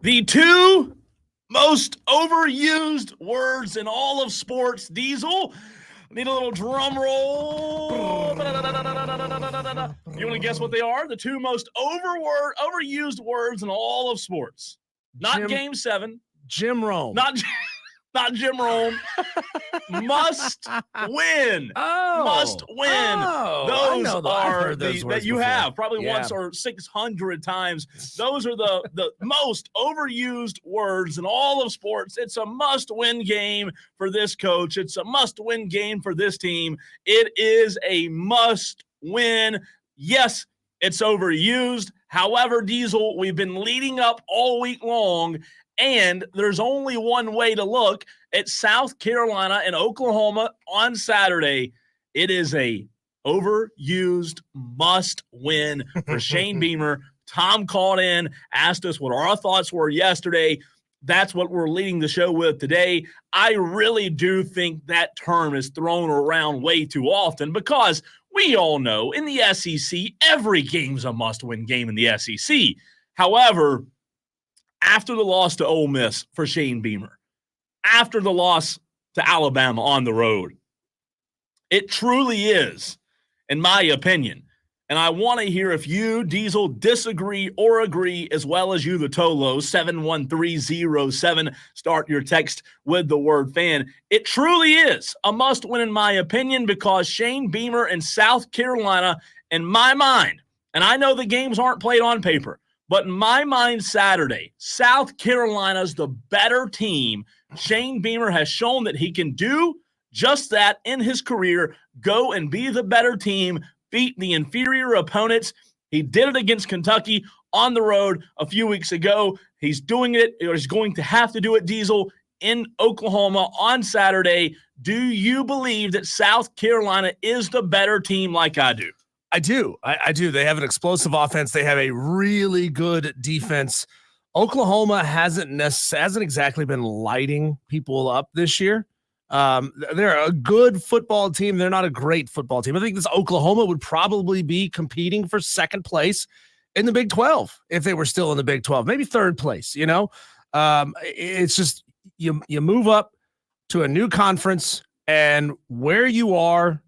The two most overused words in all of sports, Diesel. Need a little drum roll. You want to guess what they are? The two most overused words in all of sports. Not Game 7. Jim Rome. Not Jim Rome. Must win. Must win. Those are that you have probably once or 600 times. Those are the most overused words in all of sports. It's a must-win game for this coach. It's a must-win game for this team. It is a must-win. Yes, it's overused. However, Diesel, we've been leading up all week long, and there's only one way to look at South Carolina and Oklahoma on Saturday. It is a overused must-win for Shane Beamer. Tom called in, asked us what our thoughts were yesterday. That's what we're leading the show with today. I really do think that term is thrown around way too often because we all know in the SEC, every game's a must-win game in the SEC. However, after the loss to Ole Miss for Shane Beamer, after the loss to Alabama on the road, it truly is, in my opinion, and I want to hear if you, Diesel, disagree or agree, as well as you, the Tolo, 71307. Start your text with the word fan. It truly is a must-win, in my opinion, because Shane Beamer and South Carolina, in my mind, and I know the games aren't played on paper, but in my mind, Saturday, South Carolina's the better team. Shane Beamer has shown that he can do just that in his career, go and be the better team, beat the inferior opponents. He did it against Kentucky on the road a few weeks ago. He's doing it, or he's going to have to do it, Diesel, in Oklahoma on Saturday. Do you believe that South Carolina is the better team like I do? I do. I do. They have an explosive offense. They have a really good defense. Oklahoma hasn't exactly been lighting people up this year. They're a good football team. They're not a great football team. I think this Oklahoma would probably be competing for second place in the Big 12 if they were still in the Big 12, maybe third place. You know, it's just you move up to a new conference, and where you are,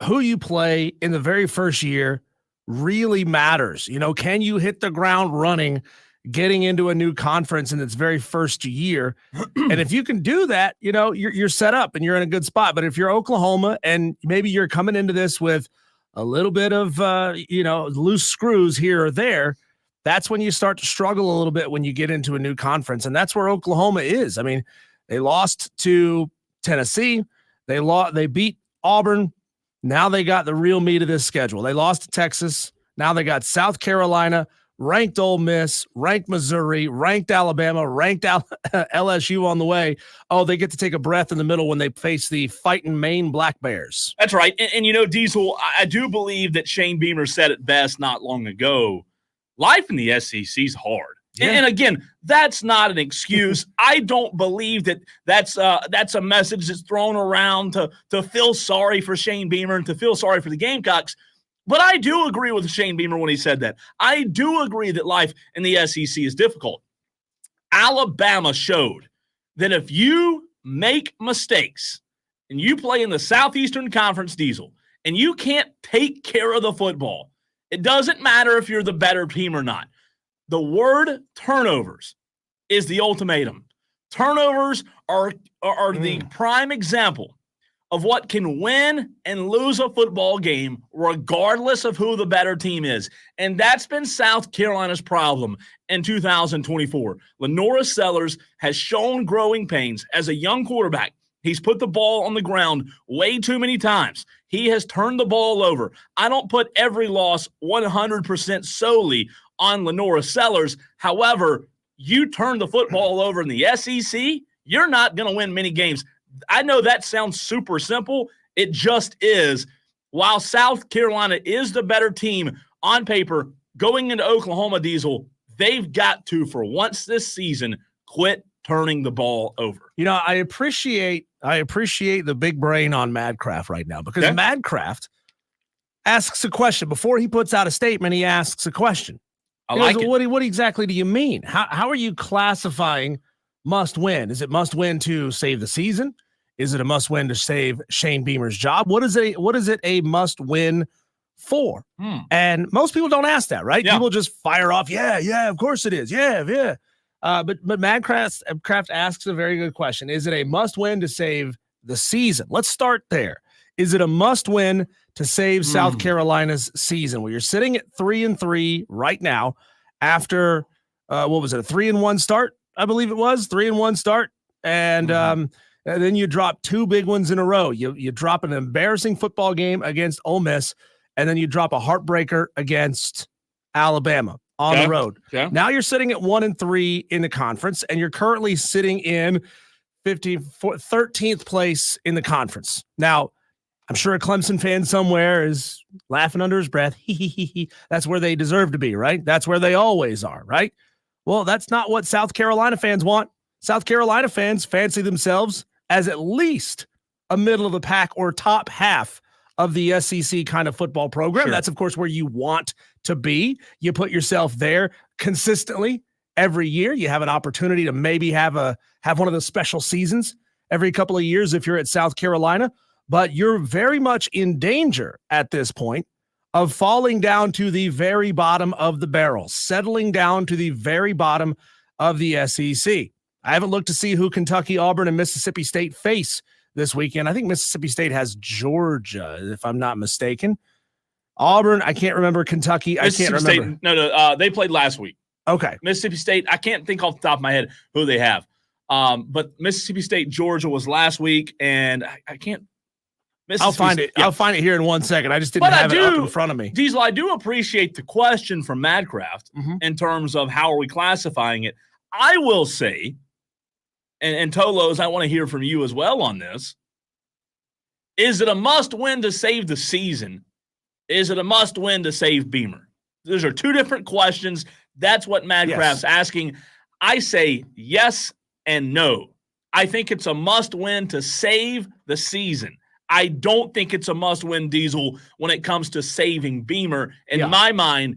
who you play in the very first year really matters. You know, can you hit the ground running getting into a new conference in its very first year? And if you can do that, you know, you're set up and you're in a good spot. But if you're Oklahoma and maybe you're coming into this with a little bit of, loose screws here or there, that's when you start to struggle a little bit when you get into a new conference. And that's where Oklahoma is. I mean, they lost to Tennessee. They beat Auburn. Now they got the real meat of this schedule. They lost to Texas. Now they got South Carolina, ranked Ole Miss, ranked Missouri, ranked Alabama, ranked LSU on the way. Oh, they get to take a breath in the middle when they face the fighting Maine Black Bears. That's right. And you know, Diesel, I do believe that Shane Beamer said it best not long ago. Life in the SEC is hard. Yeah. And again, that's not an excuse. I don't believe that's a message that's thrown around to feel sorry for Shane Beamer and to feel sorry for the Gamecocks. But I do agree with Shane Beamer when he said that. I do agree that life in the SEC is difficult. Alabama showed that if you make mistakes and you play in the Southeastern Conference, Diesel, and you can't take care of the football, it doesn't matter if you're the better team or not. The word turnovers is the ultimatum. Turnovers are the prime example of what can win and lose a football game regardless of who the better team is. And that's been South Carolina's problem in 2024. Lenora Sellers has shown growing pains as a young quarterback. He's put the ball on the ground way too many times. He has turned the ball over. I don't put every loss 100% solely on Lenora Sellers. However, you turn the football over in the SEC, you're not going to win many games. I know that sounds super simple. It just is. While South Carolina is the better team on paper, going into Oklahoma, Diesel, they've got to, for once this season, quit turning the ball over. You know, I appreciate the big brain on Madcraft right now because Madcraft asks a question. Before he puts out a statement, he asks a question. I like it. What exactly do you mean? How are you classifying must win? Is it must win to save the season? Is it a must win to save Shane Beamer's job? What is it a must win for? And most people don't ask that, right? Yeah. People just fire off, yeah, of course it is. Yeah. But Madcraft asks a very good question. Is it a must win to save the season? Let's start there. Is it a must win to save South Carolina's season? Well, you're sitting at 3-3 right now after what was it, a 3-1 start? I believe it was 3-1 start. And then you drop two big ones in a row. You drop an embarrassing football game against Ole Miss, and then you drop a heartbreaker against Alabama on the road. Okay. Now you're sitting at 1-3 in the conference, and you're currently sitting in 13th place in the conference. Now, I'm sure a Clemson fan somewhere is laughing under his breath. That's where they deserve to be, right? That's where they always are, right? Well, that's not what South Carolina fans want. South Carolina fans fancy themselves as at least a middle of the pack or top half of the SEC kind of football program. Sure. That's, of course, where you want to be. You put yourself there consistently every year. You have an opportunity to maybe have one of those special seasons every couple of years if you're at South Carolina. But you're very much in danger at this point of falling down to the very bottom of the barrel, settling down to the very bottom of the SEC. I haven't looked to see who Kentucky, Auburn, and Mississippi State face this weekend. I think Mississippi State has Georgia, if I'm not mistaken. Auburn, I can't remember. Kentucky, I can't remember. No, they played last week. Okay. Mississippi State, I can't think off the top of my head who they have. But Mississippi State, Georgia was last week, and I can't. I'll find it. Yeah. I'll find it here in 1 second. I just didn't have it up in front of me. Diesel, I do appreciate the question from Madcraft in terms of how are we classifying it. I will say, and Tolos, I want to hear from you as well on this. Is it a must-win to save the season? Is it a must-win to save Beamer? Those are two different questions. That's what Madcraft's asking. I say yes and no. I think it's a must-win to save the season. I don't think it's a must-win, Diesel, when it comes to saving Beamer. In my mind,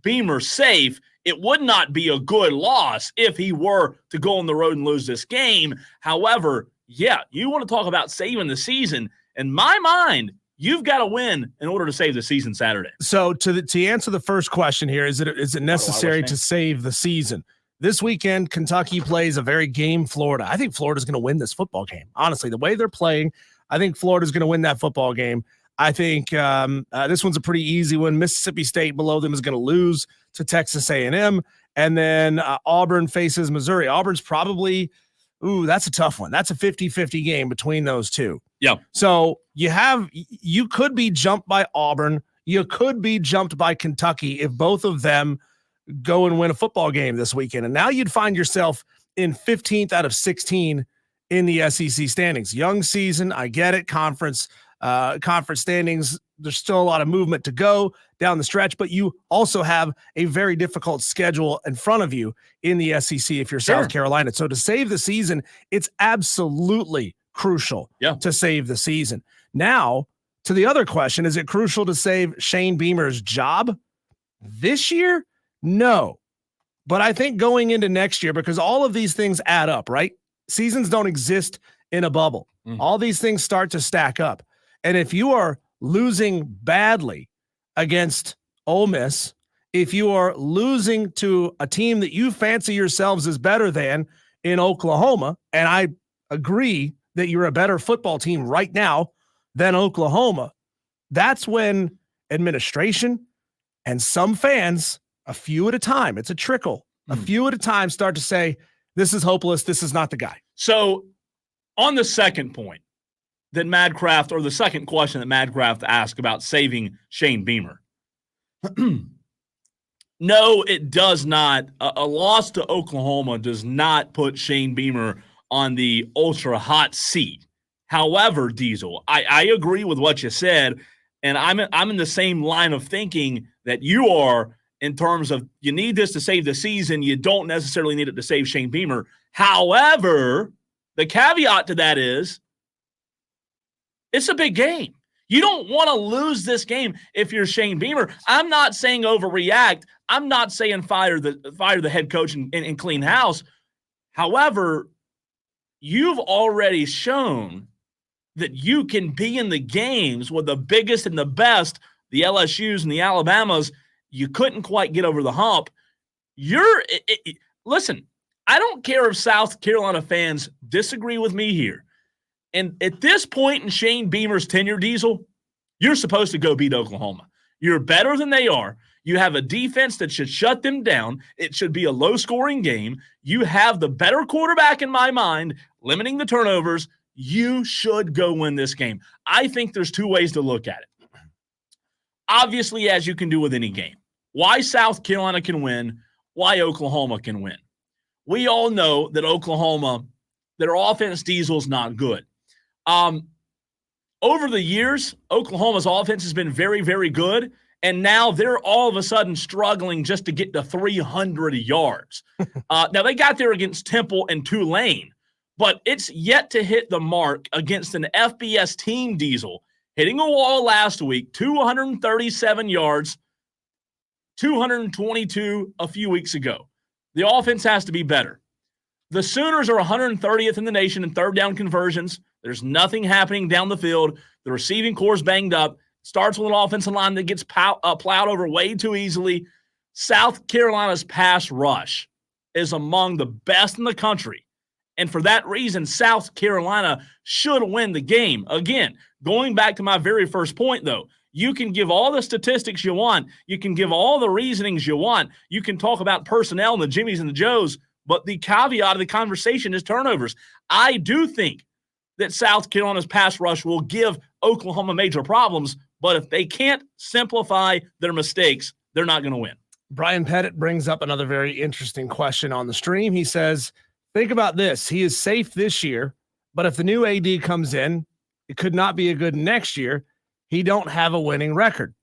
Beamer's safe. It would not be a good loss if he were to go on the road and lose this game. However, you want to talk about saving the season. In my mind, you've got to win in order to save the season Saturday. So to answer the first question here, is it necessary to save the season? This weekend, Kentucky plays a very game Florida. I think Florida's going to win this football game. Honestly, the way they're playing, I think Florida's going to win that football game. I think this one's a pretty easy one. Mississippi State below them is going to lose to Texas A&M. And then Auburn faces Missouri. Auburn's probably, that's a tough one. That's a 50-50 game between those two. Yeah. So you could be jumped by Auburn. You could be jumped by Kentucky if both of them go and win a football game this weekend. And now you'd find yourself in 15th out of 16 in the SEC standings. Young season, I get it. Conference standings, there's still a lot of movement to go down the stretch, but you also have a very difficult schedule in front of you in the SEC if you're South Carolina. So to save the season, it's absolutely crucial to save the season. Now, to the other question, is it crucial to save Shane Beamer's job this year? No. But I think going into next year, because all of these things add up, right? Seasons don't exist in a bubble. All these things start to stack up. And if you are losing badly against Ole Miss, if you are losing to a team that you fancy yourselves as better than in Oklahoma, and I agree that you're a better football team right now than Oklahoma, that's when administration and some fans, a few at a time, it's a trickle, a few at a time start to say, this is hopeless, this is not the guy. So on the second point that Madcraft, or the second question that Madcraft asked about saving Shane Beamer, no, it does not. A loss to Oklahoma does not put Shane Beamer on the ultra hot seat. However, Diesel, I agree with what you said, and I'm in the same line of thinking that you are in terms of you need this to save the season. You don't necessarily need it to save Shane Beamer. However, the caveat to that is it's a big game. You don't want to lose this game if you're Shane Beamer. I'm not saying overreact. I'm not saying fire the head coach and clean house. However, you've already shown that you can be in the games with the biggest and the best, the LSUs and the Alabamas. You couldn't quite get over the hump. Listen, I don't care if South Carolina fans disagree with me here. And at this point in Shane Beamer's tenure, Diesel, you're supposed to go beat Oklahoma. You're better than they are. You have a defense that should shut them down. It should be a low-scoring game. You have the better quarterback in my mind, limiting the turnovers. You should go win this game. I think there's two ways to look at it. Obviously, as you can do with any game. Why South Carolina can win, why Oklahoma can win. We all know that Oklahoma, their offense, Diesel, is not good. Over the years, Oklahoma's offense has been very, very good, and now they're all of a sudden struggling just to get to 300 yards. Now, they got there against Temple and Tulane, but it's yet to hit the mark against an FBS team, Diesel, hitting a wall last week, 237 yards, 222 a few weeks ago. The offense has to be better. The Sooners are 130th in the nation in third down conversions. There's nothing happening down the field. The receiving core is banged up. Starts with an offensive line that gets plowed over way too easily. South Carolina's pass rush is among the best in the country. And for that reason, South Carolina should win the game. Again, going back to my very first point, though, you can give all the statistics you want. You can give all the reasonings you want. You can talk about personnel and the Jimmies and the Joes, but the caveat of the conversation is turnovers. I do think that South Carolina's pass rush will give Oklahoma major problems, but if they can't simplify their mistakes, they're not going to win. Brian Pettit brings up another very interesting question on the stream. He says, think about this. He is safe this year, but if the new AD comes in, it could not be a good next year. He don't have a winning record.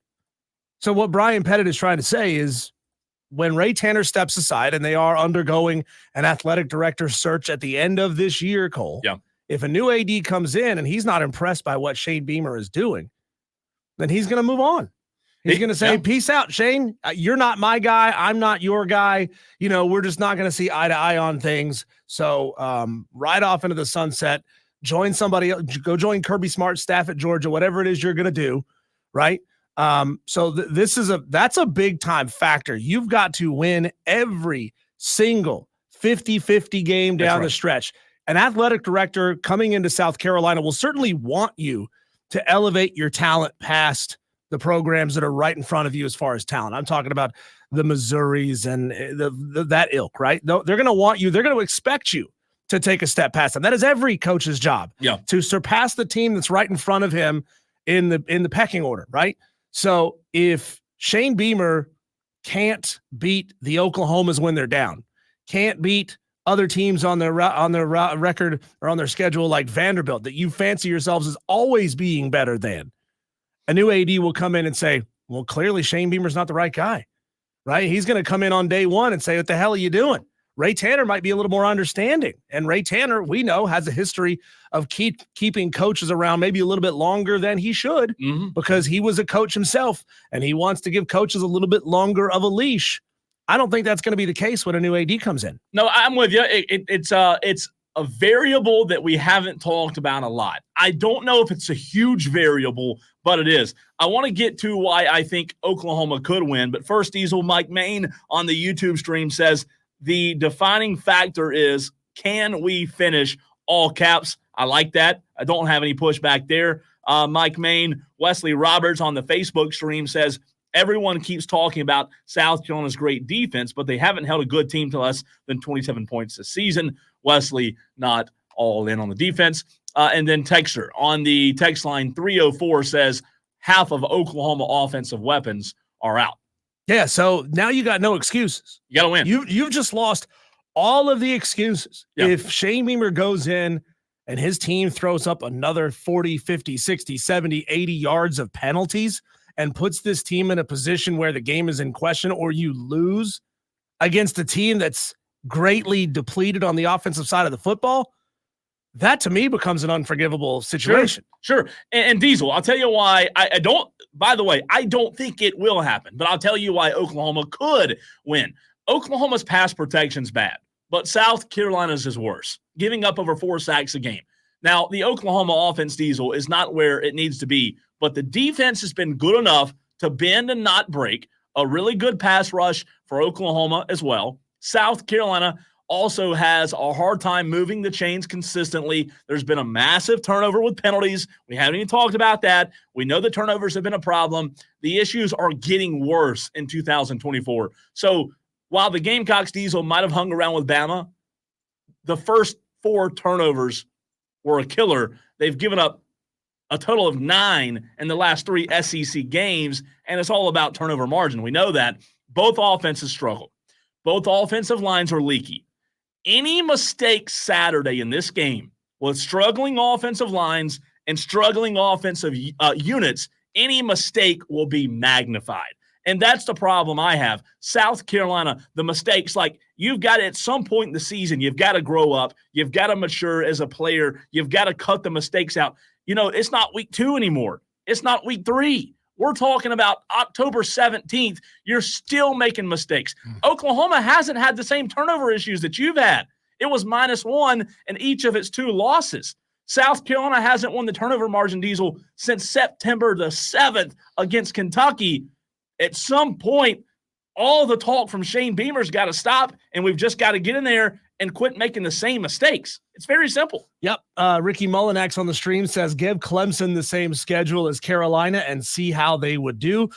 So what Brian Pettit is trying to say is when Ray Tanner steps aside and they are undergoing an athletic director search at the end of this year, Cole, if a new AD comes in and he's not impressed by what Shane Beamer is doing, then he's going to move on. He's going to say, peace out, Shane. You're not my guy. I'm not your guy. You know, we're just not going to see eye to eye on things. So ride off into the sunset, join somebody else, go join Kirby Smart's staff at Georgia, whatever it is you're going to do. Right. So that's a big time factor. You've got to win every single 50-50 game down the stretch. An athletic director coming into South Carolina will certainly want you to elevate your talent past the programs that are right in front of you as far as talent. I'm talking about the Missouris and that ilk, right? They're going to want you. They're going to expect you to take a step past them. That is every coach's job, to surpass the team that's right in front of him in the pecking order, right? So if Shane Beamer can't beat the Oklahomas when they're down, can't beat other teams on their record or on their schedule like Vanderbilt that you fancy yourselves as always being better than, a new AD will come in and say, well, clearly Shane Beamer's not the right guy, right? He's going to come in on day one and say, what the hell are you doing? Ray Tanner might be a little more understanding. And Ray Tanner, we know, has a history of keeping coaches around maybe a little bit longer than he should because he was a coach himself and he wants to give coaches a little bit longer of a leash. I don't think that's going to be the case when a new AD comes in. No, I'm with you. It's a variable that we haven't talked about a lot. I don't know if it's a huge variable, but it is. I want to get to why I think Oklahoma could win. But first, Diesel Mike Main on the YouTube stream says the defining factor is, can we finish, all caps? I like that. I don't have any pushback there. Mike Main, Wesley Roberts on the Facebook stream says, everyone keeps talking about South Carolina's great defense, but they haven't held a good team to less than 27 points this season. Wesley not all in on the defense. And then Texter on the text line 304 says half of Oklahoma offensive weapons are out. Yeah, so now you got no excuses. You got to win. You've just lost all of the excuses. Yep. If Shane Beamer goes in and his team throws up another 40, 50, 60, 70, 80 yards of penalties and puts this team in a position where the game is in question, or you lose against a team that's greatly depleted on the offensive side of the football, that to me becomes an unforgivable situation. Sure. And Diesel, I'll tell you why I don't – by the way, I don't think it will happen, but I'll tell you why Oklahoma could win. Oklahoma's pass protection's bad, but South Carolina's is worse, giving up over 4 sacks a game. Now, the Oklahoma offense, Diesel, is not where it needs to be, but the defense has been good enough to bend and not break. A really good pass rush for Oklahoma as well. South Carolina also has a hard time moving the chains consistently. There's been a massive turnover with penalties. We haven't even talked about that. We know the turnovers have been a problem. The issues are getting worse in 2024. So while the Gamecocks, Diesel, might have hung around with Bama, the first 4 turnovers were a killer. They've given up a total of 9 in the last 3 SEC games, and it's all about turnover margin. We know that. Both offenses struggle. Both offensive lines are leaky. Any mistake Saturday in this game with struggling offensive lines and struggling offensive units, any mistake will be magnified. And that's the problem I have. South Carolina, the mistakes, like you've got to, at some point in the season, you've got to grow up. You've got to mature as a player. You've got to cut the mistakes out. You know, it's not week 2 anymore. It's not week 3. We're talking about October 17th. You're still making mistakes. Oklahoma hasn't had the same turnover issues that you've had. It was -1 in each of its 2 losses. South Carolina hasn't won the turnover margin, Diesel, since September the 7th against Kentucky. At some point, all the talk from Shane Beamer's got to stop, and we've just got to get in there and quit making the same mistakes. It's very simple. Yep. Ricky Mullinax on the stream says, give Clemson the same schedule as Carolina and see how they would do.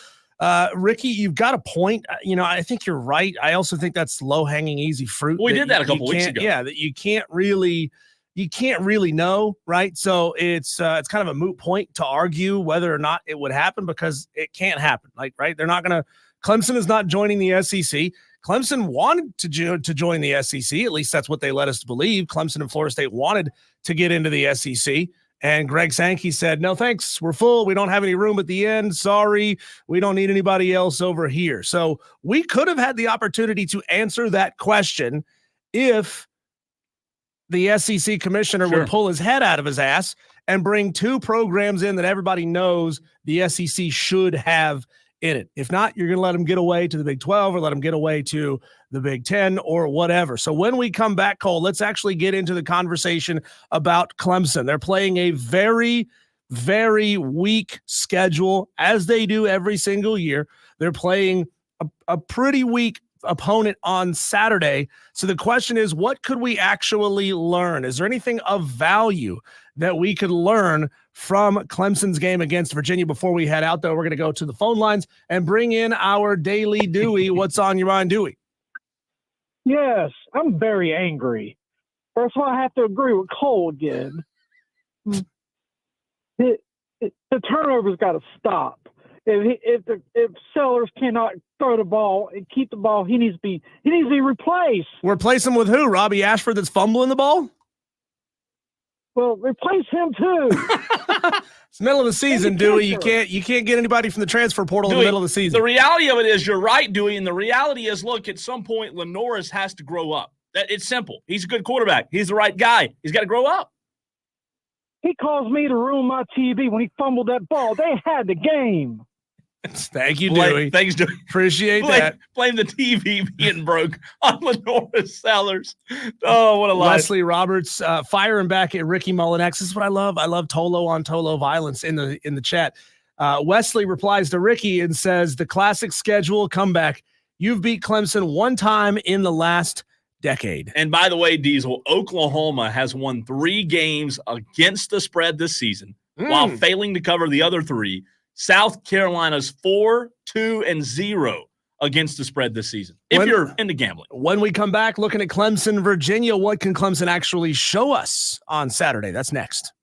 Ricky, you've got a point. You know, I think you're right. I also think that's low-hanging, easy fruit. We did that a couple weeks ago. Yeah, that you can't really know, right? So it's kind of a moot point to argue whether or not it would happen because it can't happen. Like, right? They're not going to – Clemson is not joining the SEC. Clemson wanted to join the SEC. At least that's what they led us to believe. Clemson and Florida State wanted to get into the SEC. And Greg Sankey said, no, thanks. We're full. We don't have any room at the end. Sorry. We don't need anybody else over here. So we could have had the opportunity to answer that question if the SEC commissioner would pull his head out of his ass and bring 2 programs in that everybody knows the SEC should have in it. If not, you're going to let them get away to the Big 12 or let them get away to the Big 10 or whatever. So when we come back, Cole, let's actually get into the conversation about Clemson. They're playing a very, very weak schedule, as they do every single year. They're playing a pretty weak opponent on Saturday. So the question is, what could we actually learn? Is there anything of value that we could learn from Clemson's game against Virginia? Before we head out, though, we're going to go to the phone lines and bring in our daily Dewey. What's on your mind, Dewey? Yes, I'm very angry. First of all, I have to agree with Cole again. The turnover's got to stop. If Sellers cannot throw the ball and keep the ball, he needs to be replaced. Replace him with who? Robbie Ashford that's fumbling the ball? Well, replace him too. It's the middle of the season, Dewey. You can't get anybody from the transfer portal in the middle of the season. The reality of it is, you're right, Dewey, and the reality is, look, at some point, Lenoris has to grow up. It's simple. He's a good quarterback. He's the right guy. He's got to grow up. He caused me to ruin my TV when he fumbled that ball. They had the game. Thank you, Dewey. Thanks, Dewey. Appreciate that. Blame the TV being broke on Lenoris Sellers. Oh, what a lie. Leslie Roberts firing back at Ricky Mullinax. This is what I love. I love Tolo on Tolo violence in the chat. Wesley replies to Ricky and says, the classic schedule comeback. You've beat Clemson 1 time in the last decade. And by the way, Diesel, Oklahoma has won 3 games against the spread this season while failing to cover the other 3. South Carolina's 4-2-0 against the spread this season, if you're into gambling. When we come back looking at Clemson, Virginia, what can Clemson actually show us on Saturday? That's next.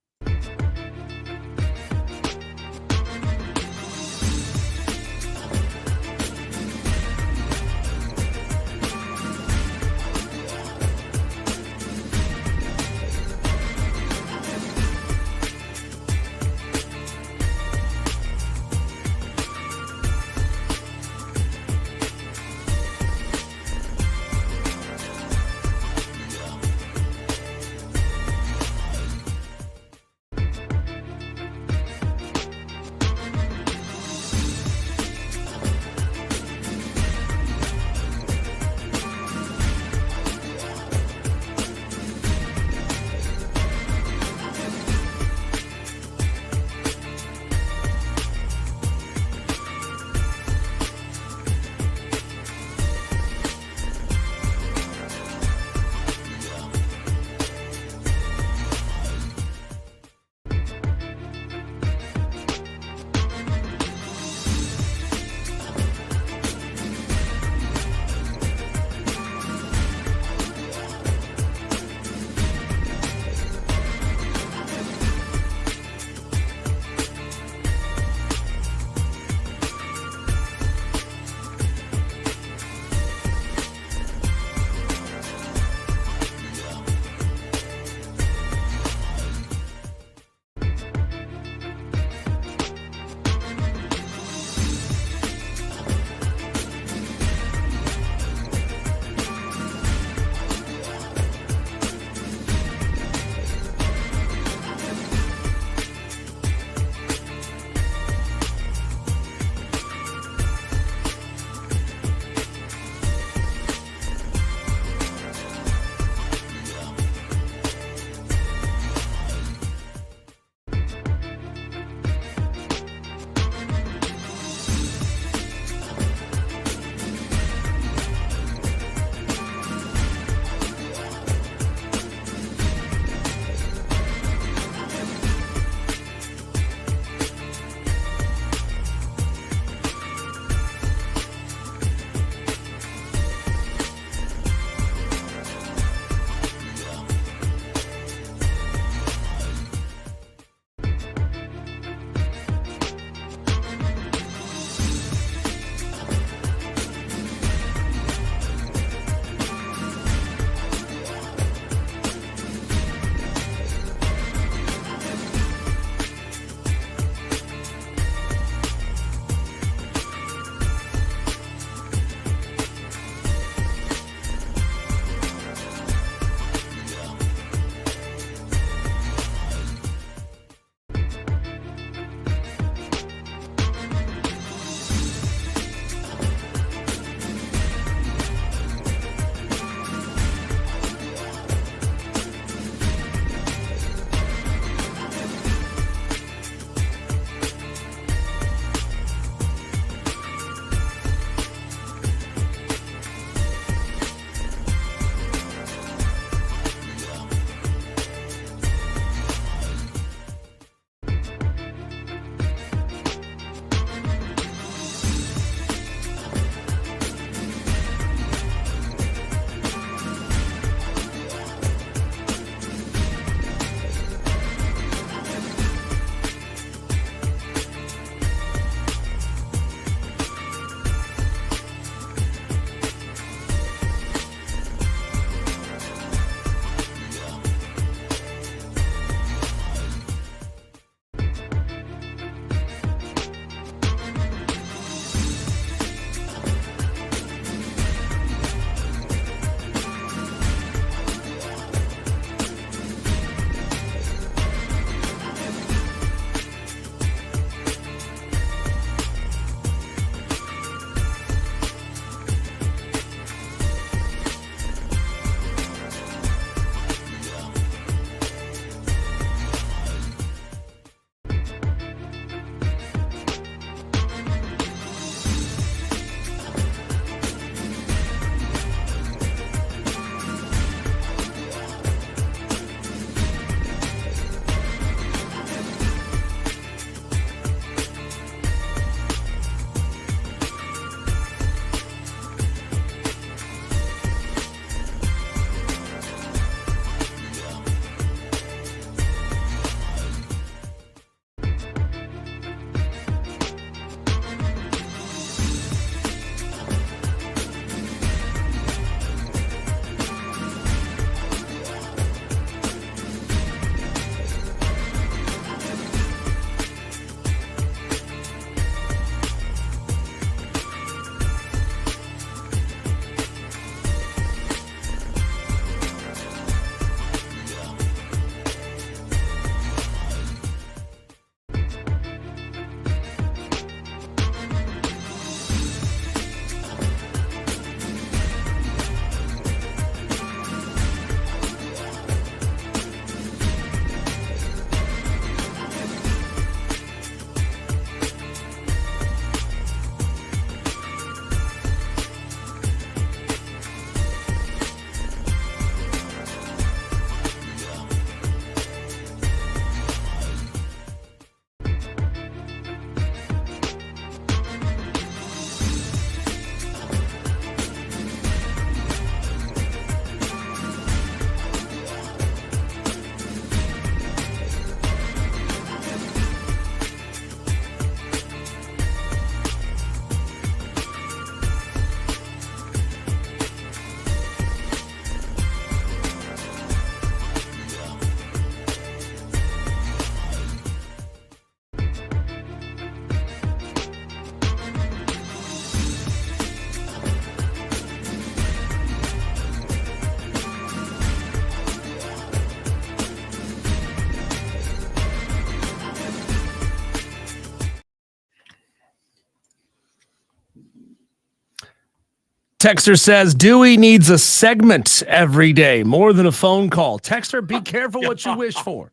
Texter says, Dewey needs a segment every day, more than a phone call. Texter, be careful what you wish for.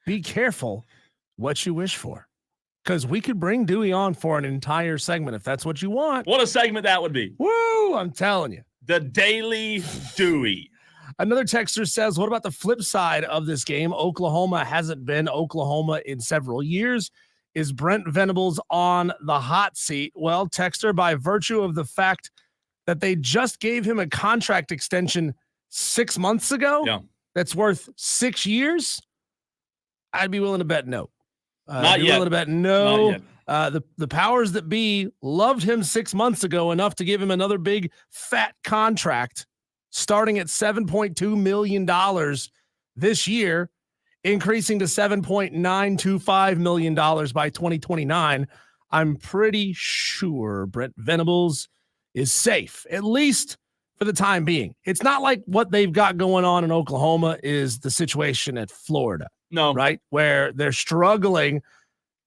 Be careful what you wish for. Because we could bring Dewey on for an entire segment if that's what you want. What a segment that would be. Woo, I'm telling you. The Daily Dewey. Another texter says, what about the flip side of this game? Oklahoma hasn't been Oklahoma in several years. Is Brent Venables on the hot seat? Well, texter, by virtue of the fact that they just gave him a contract extension 6 months ago, that's worth 6 years, I'd be willing to bet no. Not yet. Willing to bet no. The powers that be loved him 6 months ago enough to give him another big fat contract starting at $7.2 million this year, increasing to $7.925 million by 2029. I'm pretty sure Brent Venables is safe, at least for the time being. It's not like what they've got going on in Oklahoma is the situation at Florida. No. Right? Where they're struggling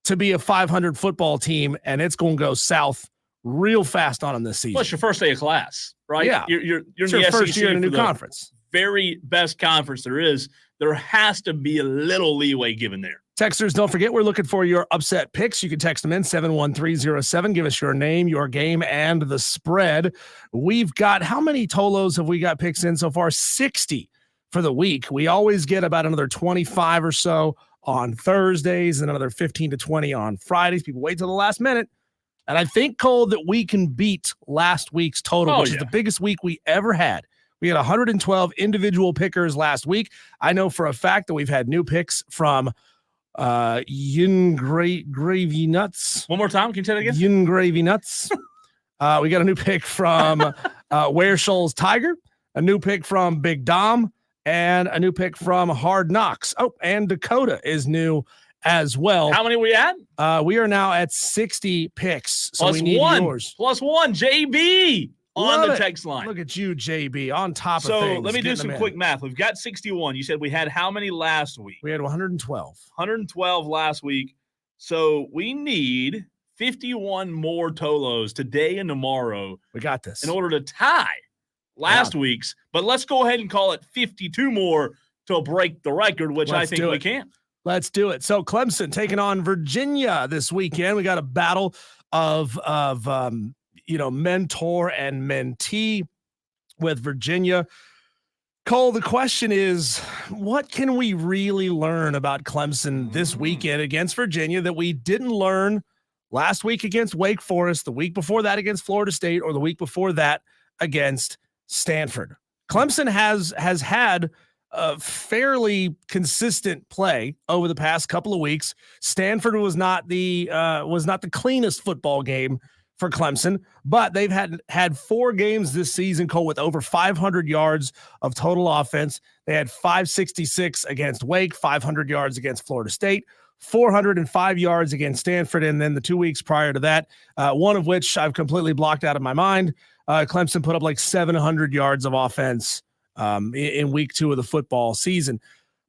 to be a 500 football team, and it's going to go south real fast on them this season. Well, it's your first day of class, right? Yeah. You're in your the first SEC year in a new for the conference. Very best conference there is. There has to be a little leeway given there. Texters, don't forget, we're looking for your upset picks. You can text them in 71307. Give us your name, your game, and the spread. We've got, how many Tolos have we got picks in so far? 60 for the week. We always get about another 25 or so on Thursdays and another 15 to 20 on Fridays. People wait till the last minute. And I think, Cole, that we can beat last week's total, which is the biggest week we ever had. We had 112 individual pickers last week. I know for a fact that we've had new picks from Yin Gravy Nuts. One more time. Can you say that again? Yin Gravy Nuts. We got a new pick from Where Shoals Tiger, a new pick from Big Dom, and a new pick from Hard Knocks. Oh, and Dakota is new as well. How many we at? We are now at 60 picks. So plus we need yours. Plus one, JB on the text line. Look at you, JB, on top of things. So let me do some quick math. We've got 61. You said we had how many last week? We had 112. 112 last week. So we need 51 more Tolos today and tomorrow. We got this. In order to tie last week's. But let's go ahead and call it 52 more to break the record, which I think we can. Let's do it. So Clemson taking on Virginia this weekend. We got a battle of mentor and mentee with Virginia. Cole, the question is, what can we really learn about Clemson this weekend against Virginia that we didn't learn last week against Wake Forest, the week before that against Florida State, or the week before that against Stanford? Clemson has had a fairly consistent play over the past couple of weeks. Stanford was not the cleanest football game for Clemson, but they've had 4 games this season, Cole, with over 500 yards of total offense. They had 566 against Wake, 500 yards against Florida State, 405 yards against Stanford, and then the 2 weeks prior to that, one of which I've completely blocked out of my mind. Clemson put up like 700 yards of offense in week 2 of the football season.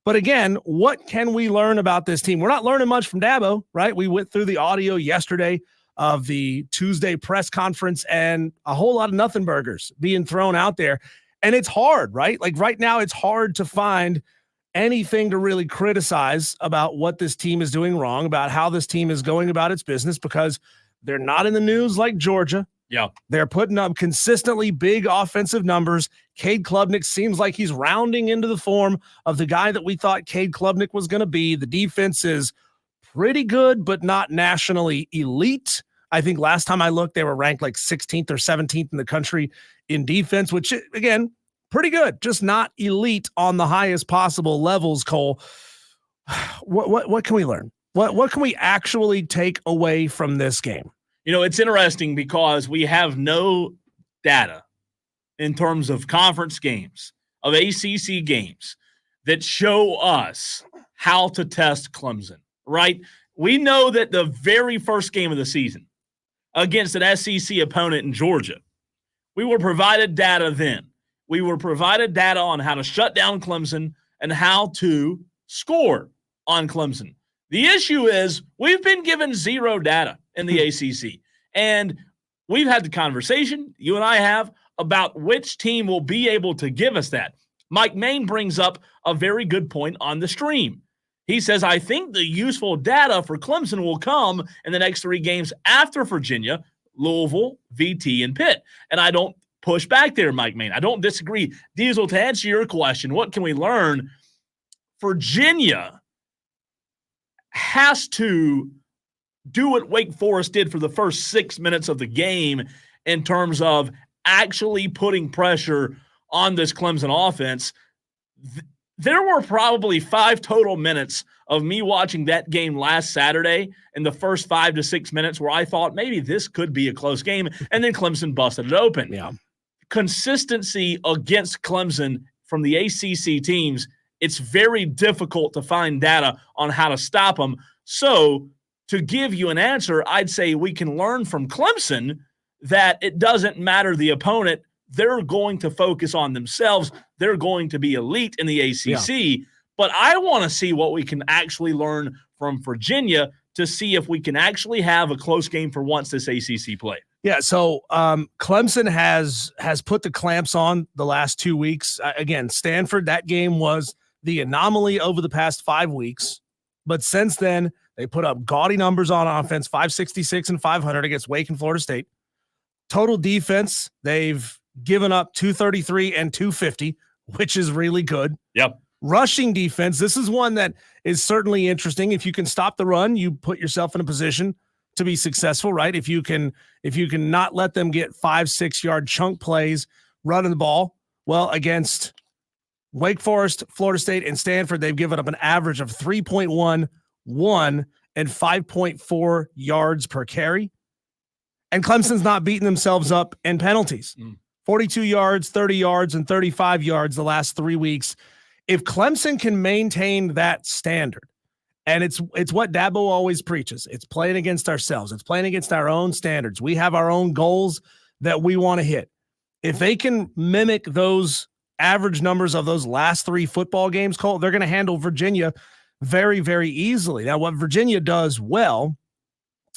But again, what can we learn about this team? We're not learning much from Dabo, right? We went through the audio yesterday of the Tuesday press conference and a whole lot of nothing burgers being thrown out there. And it's hard, right? Like right now, it's hard to find anything to really criticize about what this team is doing wrong, about how this team is going about its business, because they're not in the news like Georgia. Yeah. They're putting up consistently big offensive numbers. Cade Klubnik seems like he's rounding into the form of the guy that we thought Cade Klubnik was going to be. The defense is pretty good, but not nationally elite. I think last time I looked, they were ranked like 16th or 17th in the country in defense, which, again, pretty good, just not elite on the highest possible levels, Cole. What can we learn? What can we actually take away from this game? You know, it's interesting because we have no data in terms of conference games, of ACC games, that show us how to test Clemson, right? We know that the very first game of the season against an SEC opponent in Georgia, we were provided data then. We were provided data on how to shut down Clemson and how to score on Clemson. The issue is we've been given zero data in the ACC. And we've had the conversation, you and I have, about which team will be able to give us that. Mike Main brings up a very good point on the stream. He says, I think the useful data for Clemson will come in the next 3 games after Virginia, Louisville, VT, and Pitt. And I don't push back there, Mike Main. I don't disagree. Diesel, to answer your question, what can we learn? Virginia has to do what Wake Forest did for the first 6 minutes of the game in terms of actually putting pressure on this Clemson offense. There were probably 5 total minutes of me watching that game last Saturday in the first 5 to 6 minutes where I thought maybe this could be a close game, and then Clemson busted it open. Yeah. Consistency against Clemson from the ACC teams, it's very difficult to find data on how to stop them. So to give you an answer, I'd say we can learn from Clemson that it doesn't matter the opponent. They're going to focus on themselves. They're going to be elite in the ACC. Yeah. But I want to see what we can actually learn from Virginia to see if we can actually have a close game for once this ACC play. Yeah, so Clemson has put the clamps on the last 2 weeks. Again, Stanford, that game was the anomaly over the past 5 weeks. But since then, they put up gaudy numbers on offense, 566 and 500 against Wake and Florida State. Total defense, they've given up 233 and 250, which is really good. Yep. Rushing defense, this is one that is certainly interesting. If you can stop the run, you put yourself in a position to be successful, right? If you can not let them get 5-6 yard chunk plays running the ball, well, against Wake Forest, Florida State, and Stanford, they've given up an average of 3.11 and 5.4 yards per carry. And Clemson's not beating themselves up in penalties. 42 yards, 30 yards, and 35 yards the last 3 weeks. If Clemson can maintain that standard, and it's what Dabo always preaches, it's playing against ourselves. It's playing against our own standards. We have our own goals that we want to hit. If they can mimic those average numbers of those last 3 football games, Cole, they're going to handle Virginia very, very easily. Now, what Virginia does well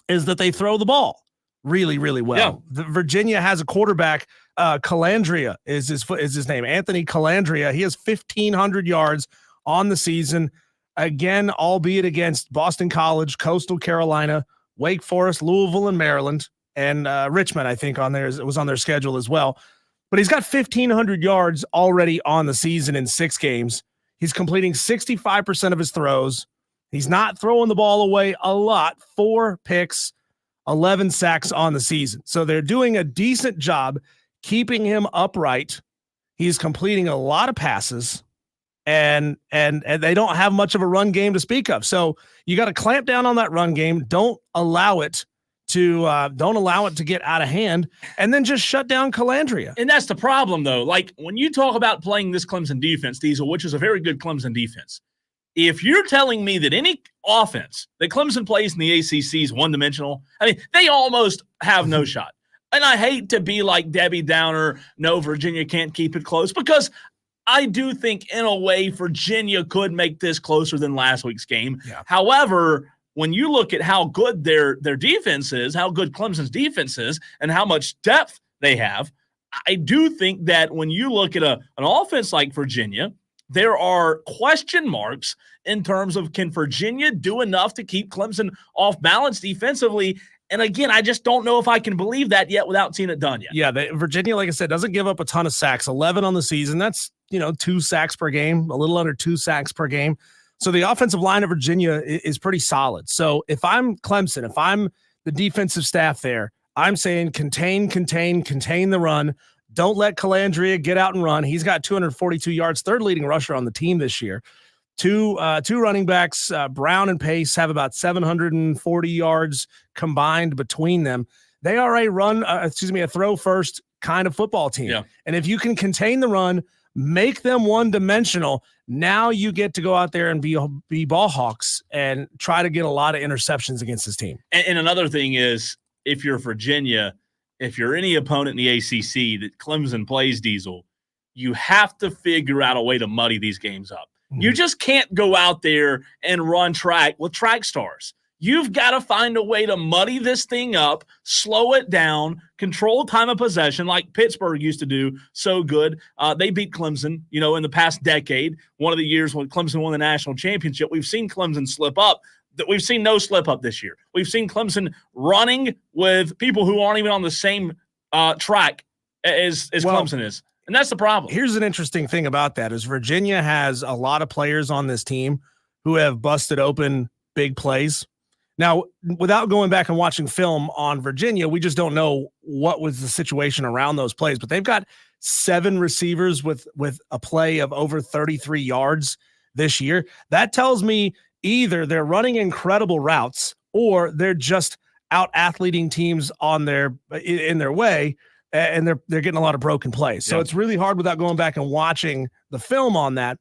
is that they throw the ball really, really well. Yeah. Virginia has a quarterback, Calandria is his name, Anthony Calandria. He has 1,500 yards on the season. Again, albeit against Boston College, Coastal Carolina, Wake Forest, Louisville, and Maryland, and Richmond, I think, was on their schedule as well. But he's got 1,500 yards already on the season in 6 games. He's completing 65% of his throws. He's not throwing the ball away a lot. 4 picks, 11 sacks on the season. So they're doing a decent job keeping him upright. He's completing a lot of passes. And they don't have much of a run game to speak of. So you got to clamp down on that run game. Don't allow it to get out of hand, and then just shut down Calandria. And that's the problem, though. Like, when you talk about playing this Clemson defense, Diesel, which is a very good Clemson defense, if you're telling me that any offense that Clemson plays in the ACC is one-dimensional, I mean, they almost have no shot. And I hate to be like Debbie Downer, no, Virginia can't keep it close, because I do think, in a way, Virginia could make this closer than last week's game. Yeah. However, when you look at how good their defense is, how good Clemson's defense is, and how much depth they have, I do think that when you look at an offense like Virginia, there are question marks in terms of, can Virginia do enough to keep Clemson off balance defensively? And again, I just don't know if I can believe that yet without seeing it done yet. Yeah, Virginia, like I said, doesn't give up a ton of sacks. 11 on the season. That's 2 sacks per game, a little under 2 sacks per game. So the offensive line of Virginia is pretty solid. So if I'm Clemson, if I'm the defensive staff there, I'm saying contain the run. Don't let Calandria get out and run. He's got 242 yards, 3rd leading rusher on the team this year. Two running backs, Brown and Pace, have about 740 yards combined between them. They are a throw first kind of football team. Yeah. And if you can contain the run, make them one-dimensional, now you get to go out there and be ball hawks and try to get a lot of interceptions against this team. And another thing is, if you're Virginia, if you're any opponent in the ACC that Clemson plays, Diesel, you have to figure out a way to muddy these games up. Mm-hmm. You just can't go out there and run track with track stars. You've got to find a way to muddy this thing up, slow it down, control time of possession like Pittsburgh used to do so good. They beat Clemson, in the past decade. One of the years when Clemson won the national championship, we've seen Clemson slip up. We've seen no slip up this year. We've seen Clemson running with people who aren't even on the same track as Clemson is. And that's the problem. Here's an interesting thing about that is Virginia has a lot of players on this team who have busted open big plays. Now, without going back and watching film on Virginia, we just don't know what was the situation around those plays. But they've got 7 receivers with a play of over 33 yards this year. That tells me either they're running incredible routes or they're just out-athleting teams in their way, and they're getting a lot of broken plays. So It's really hard without going back and watching the film on that.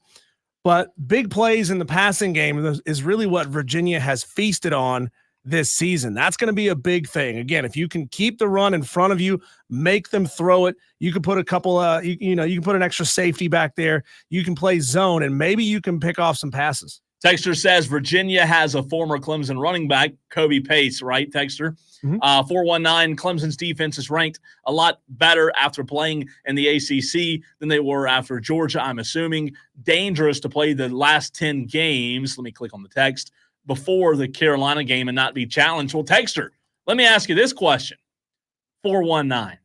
But big plays in the passing game is really what Virginia has feasted on this season. That's going to be a big thing. Again, if you can keep the run in front of you, make them throw it. You can put a couple you can put an extra safety back there. You can play zone, and maybe you can pick off some passes. Texter says Virginia has a former Clemson running back, Kobe Pace, right, Texter? 419, Clemson's defense is ranked a lot better after playing in the ACC than they were after Georgia, I'm assuming. Dangerous to play the last 10 games. Let me click on the text. Before the Carolina game and not be challenged. Well, Texter, let me ask you this question. 419.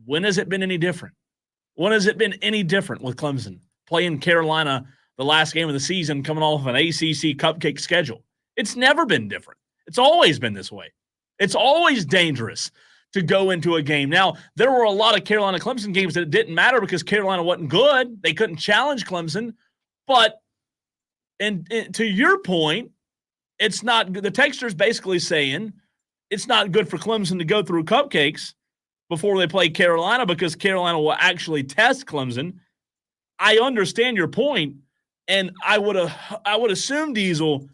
When has it been any different? When has it been any different with Clemson playing Carolina the last game of the season coming off of an ACC cupcake schedule? It's never been different. It's always been this way. It's always dangerous to go into a game. Now, there were a lot of Carolina-Clemson games that it didn't matter because Carolina wasn't good. They couldn't challenge Clemson. But and to your point, it's not – the texture's basically saying it's not good for Clemson to go through cupcakes before they play Carolina because Carolina will actually test Clemson. I understand your point, and I would assume, Diesel,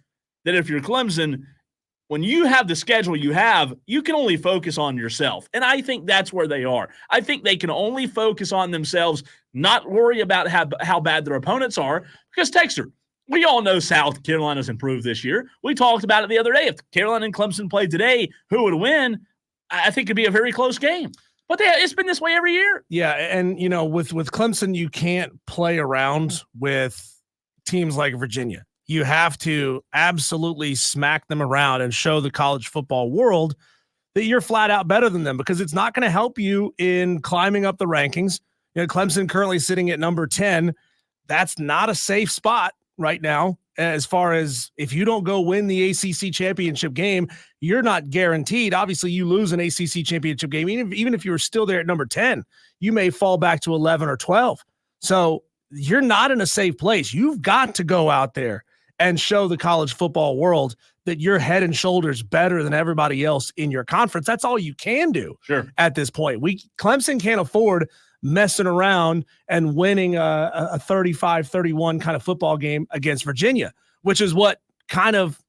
that if you're Clemson, when you have the schedule you have, you can only focus on yourself. And I think that's where they are. I think they can only focus on themselves, not worry about how bad their opponents are. Because, Texter, we all know South Carolina's improved this year. We talked about it the other day. If Carolina and Clemson played today, who would win? I think it'd be a very close game. But it's been this way every year. Yeah, and, with Clemson, you can't play around with teams like Virginia. You have to absolutely smack them around and show the college football world that you're flat out better than them because it's not going to help you in climbing up the rankings. Clemson currently sitting at number 10. That's not a safe spot right now. As far as if you don't go win the ACC championship game, you're not guaranteed. Obviously, you lose an ACC championship game. Even if you were still there at number 10, you may fall back to 11 or 12. So you're not in a safe place. You've got to go out there and show the college football world that you're head and shoulders better than everybody else in your conference. That's all you can do at this point. Clemson can't afford messing around and winning a 35-31 kind of football game against Virginia, which is what kind of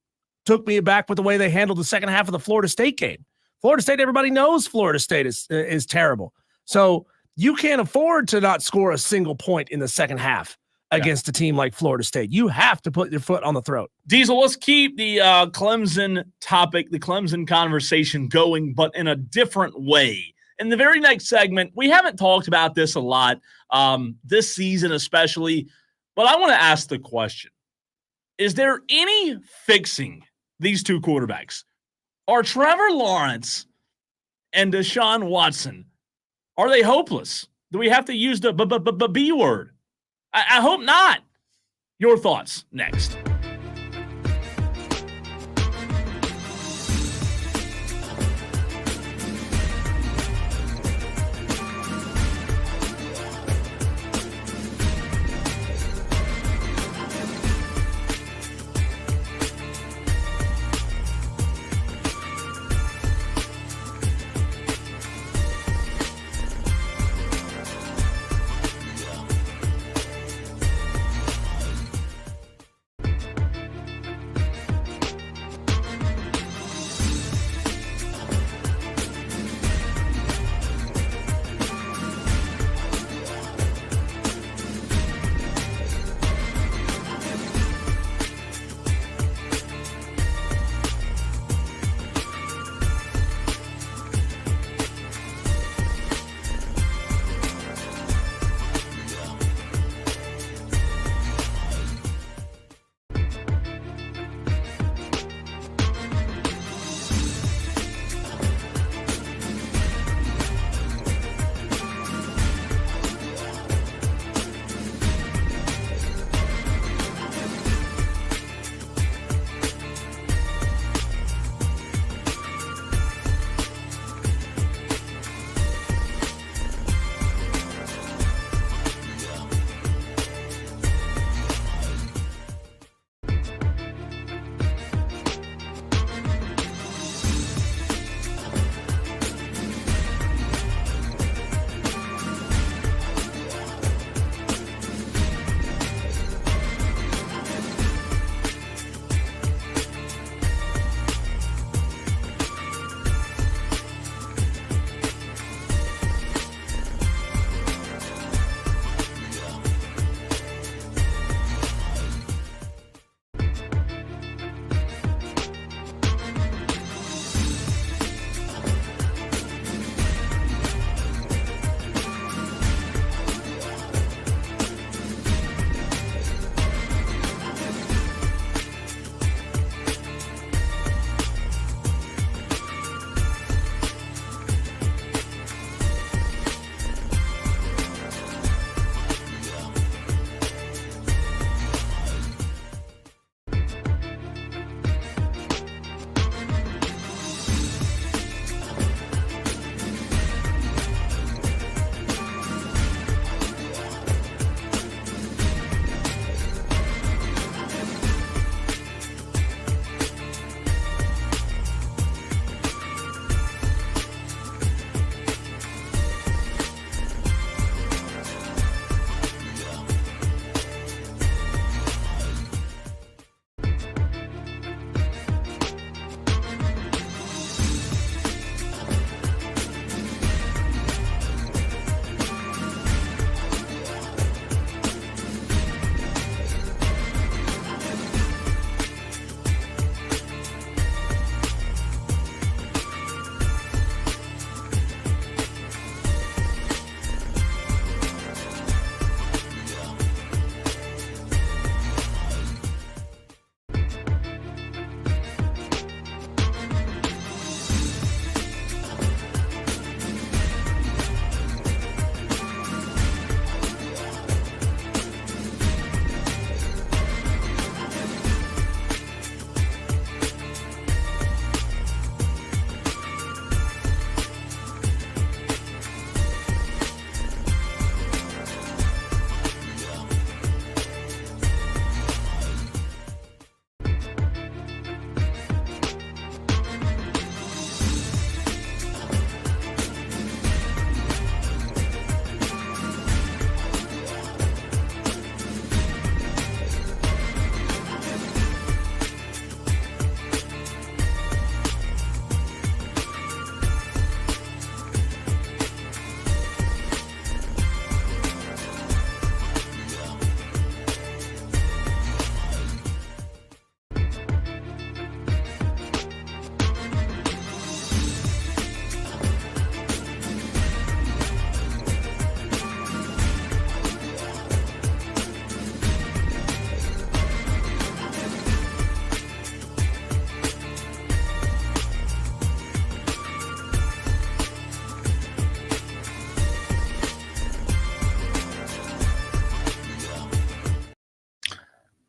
took me aback with the way they handled the second half of the Florida State game. Florida State, everybody knows Florida State is terrible. So you can't afford to not score a single point in the second half against a team like Florida State. You have to put your foot on the throat. Diesel, let's keep the Clemson topic, the Clemson conversation going, but in a different way. In the very next segment, we haven't talked about this a lot this season especially, but I want to ask the question. Is there any fixing these two quarterbacks? Are Trevor Lawrence and Deshaun Watson, are they hopeless? Do we have to use the B word? I hope not. Your thoughts next.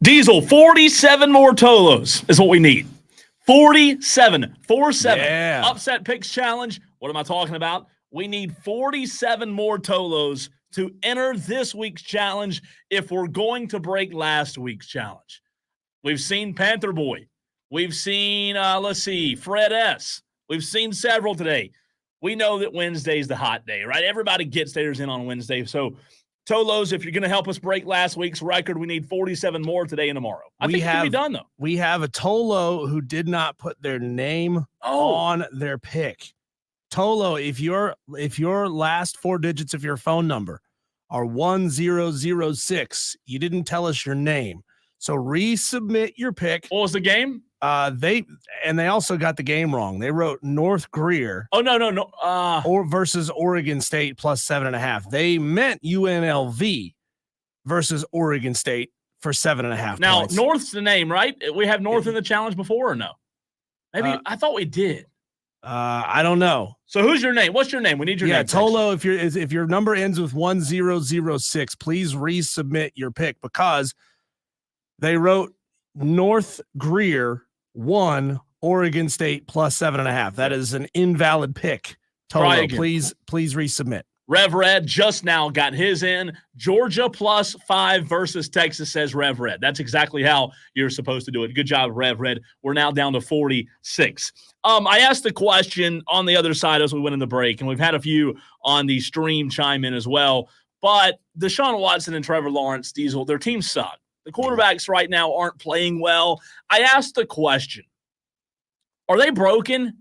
Diesel, 47 more Tolos is what we need. 47. 4-7. Yeah. Upset picks challenge. What am I talking about? We need 47 more Tolos to enter this week's challenge if we're going to break last week's challenge. We've seen Panther Boy. We've seen, Fred S. We've seen several today. We know that Wednesday's the hot day, right? Everybody gets theirs in on Wednesday. So, Tolos, if you're going to help us break last week's record, we need 47 more today and tomorrow. I think it can be done, though. We have a Tolo who did not put their name on their pick. Tolo, if your last 4 digits of your phone number are 1006, you didn't tell us your name. So resubmit your pick. What was the game? They also got the game wrong. They wrote North Greer. Oh, no. Or versus Oregon State plus 7.5. They meant UNLV versus Oregon State for 7.5. Now, points. North's the name, right? We have North in the challenge before or no? Maybe I thought we did. I don't know. So who's your name? What's your name? We need your name. Yeah, Tolo, if your number ends with 1006, please resubmit your pick because they wrote North Greer 1, Oregon State plus 7.5. That is an invalid pick. Tolo, please resubmit. Rev Red just now got his in. Georgia plus 5 versus Texas, says Rev Red. That's exactly how you're supposed to do it. Good job, Rev Red. We're now down to 46. I asked the question on the other side as we went in the break, and we've had a few on the stream chime in as well. But Deshaun Watson and Trevor Lawrence, Diesel, their teams suck. The quarterbacks right now aren't playing well. I asked the question, are they broken?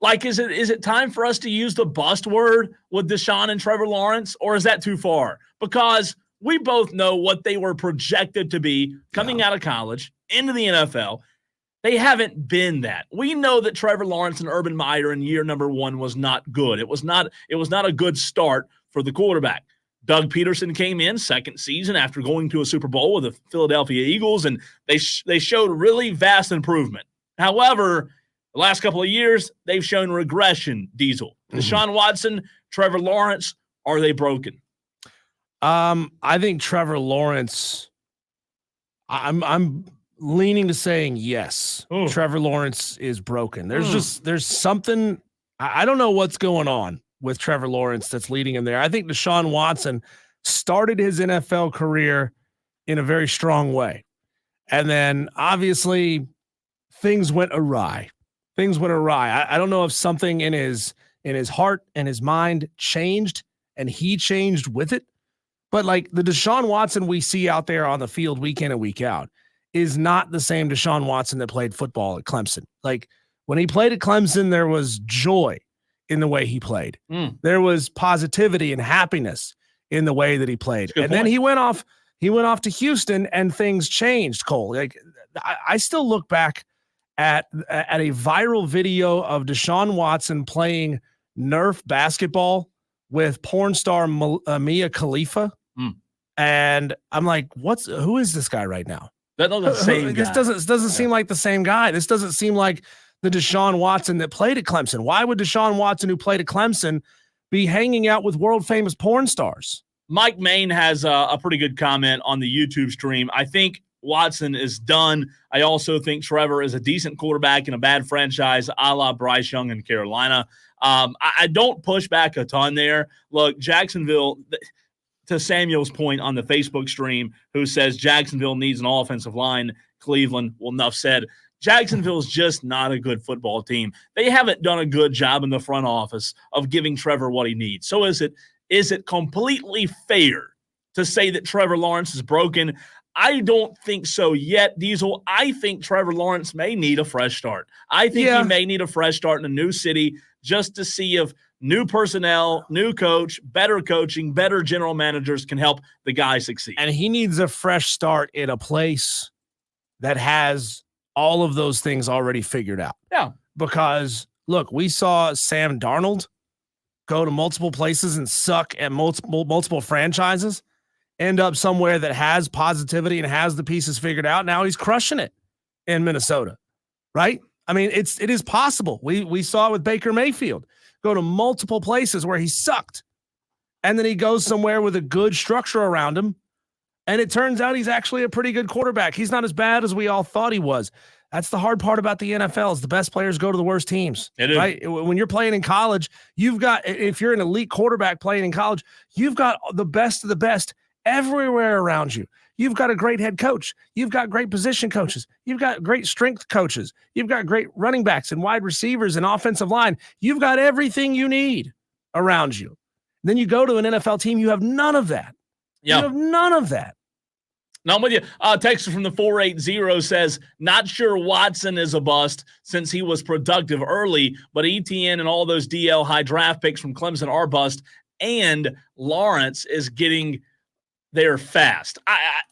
Like, is it time for us to use the bust word with Deshaun and Trevor Lawrence, or is that too far? Because we both know what they were projected to be coming out of college into the NFL. They haven't been that. We know that Trevor Lawrence and Urban Meyer in year number 1 was not good. It was not a good start for the quarterback. Doug Peterson came in second season after going to a Super Bowl with the Philadelphia Eagles, and they showed really vast improvement. However, the last couple of years, they've shown regression, Diesel. Deshaun Watson, Trevor Lawrence, are they broken? I think Trevor Lawrence, I'm leaning to saying yes. Ooh. Trevor Lawrence is broken. There's something, I don't know what's going on with Trevor Lawrence that's leading him there. I think Deshaun Watson started his NFL career in a very strong way. And then obviously things went awry. I don't know if something in his heart and his mind changed and he changed with it. But like the Deshaun Watson we see out there on the field week in and week out is not the same Deshaun Watson that played football at Clemson. Like when he played at Clemson, there was joy in the way he played. There was positivity and happiness in the way that he played. And then he went off to Houston and things changed, Cole. Like I still look back at a viral video of Deshaun Watson playing Nerf basketball with porn star Mia Khalifa. And I'm like, who is this guy right now? That's not the same guy. This doesn't seem like the same guy. This doesn't seem like the Deshaun Watson that played at Clemson. Why would Deshaun Watson, who played at Clemson, be hanging out with world-famous porn stars? Mike Main has a pretty good comment on the YouTube stream. I think Watson is done. I also think Trevor is a decent quarterback in a bad franchise, a la Bryce Young in Carolina. I don't push back a ton there. Look, Jacksonville, to Samuel's point on the Facebook stream, who says Jacksonville needs an offensive line, Cleveland, well, enough said. Jacksonville's just not a good football team. They haven't done a good job in the front office of giving Trevor what he needs. So is it completely fair to say that Trevor Lawrence is broken? I don't think so yet, Diesel. I think Trevor Lawrence may need a fresh start. I think he may need a fresh start in a new city just to see if new personnel, new coach, better coaching, better general managers can help the guy succeed. And he needs a fresh start in a place that has all of those things already figured out. Yeah. Because, look, we saw Sam Darnold go to multiple places and suck at multiple franchises, end up somewhere that has positivity and has the pieces figured out. Now he's crushing it in Minnesota, right? I mean, it is possible. We saw it with Baker Mayfield. Go to multiple places where he sucked. And then he goes somewhere with a good structure around him And it turns out he's actually a pretty good quarterback. He's not as bad as we all thought he was. That's the hard part about the NFL is the best players go to the worst teams, right? When you're playing in college, if you're an elite quarterback playing in college, you've got the best of the best everywhere around you. You've got a great head coach. You've got great position coaches. You've got great strength coaches. You've got great running backs and wide receivers and offensive line. You've got everything you need around you. Then you go to an NFL team, you have none of that. Yeah. You have none of that. No, I'm with you. Texter from the 480 says, not sure Watson is a bust since he was productive early, but ETN and all those DL high draft picks from Clemson are bust, and Lawrence is getting there fast. I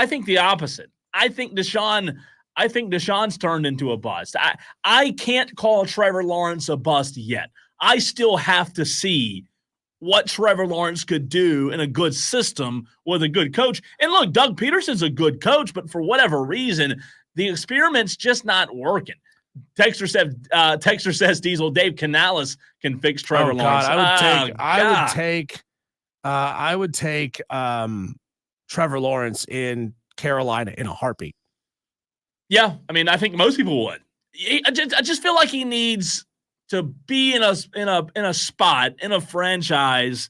think the opposite. I think Deshaun's turned into a bust. I can't call Trevor Lawrence a bust yet. I still have to see what Trevor Lawrence could do in a good system with a good coach. And look, Doug Peterson's a good coach, but for whatever reason, the experiment's just not working. Texter says Diesel Dave Canales can fix Trevor Lawrence. I would take Trevor Lawrence in Carolina in a heartbeat. Yeah, I mean, I think most people would. I just feel like he needs to be in a spot in a franchise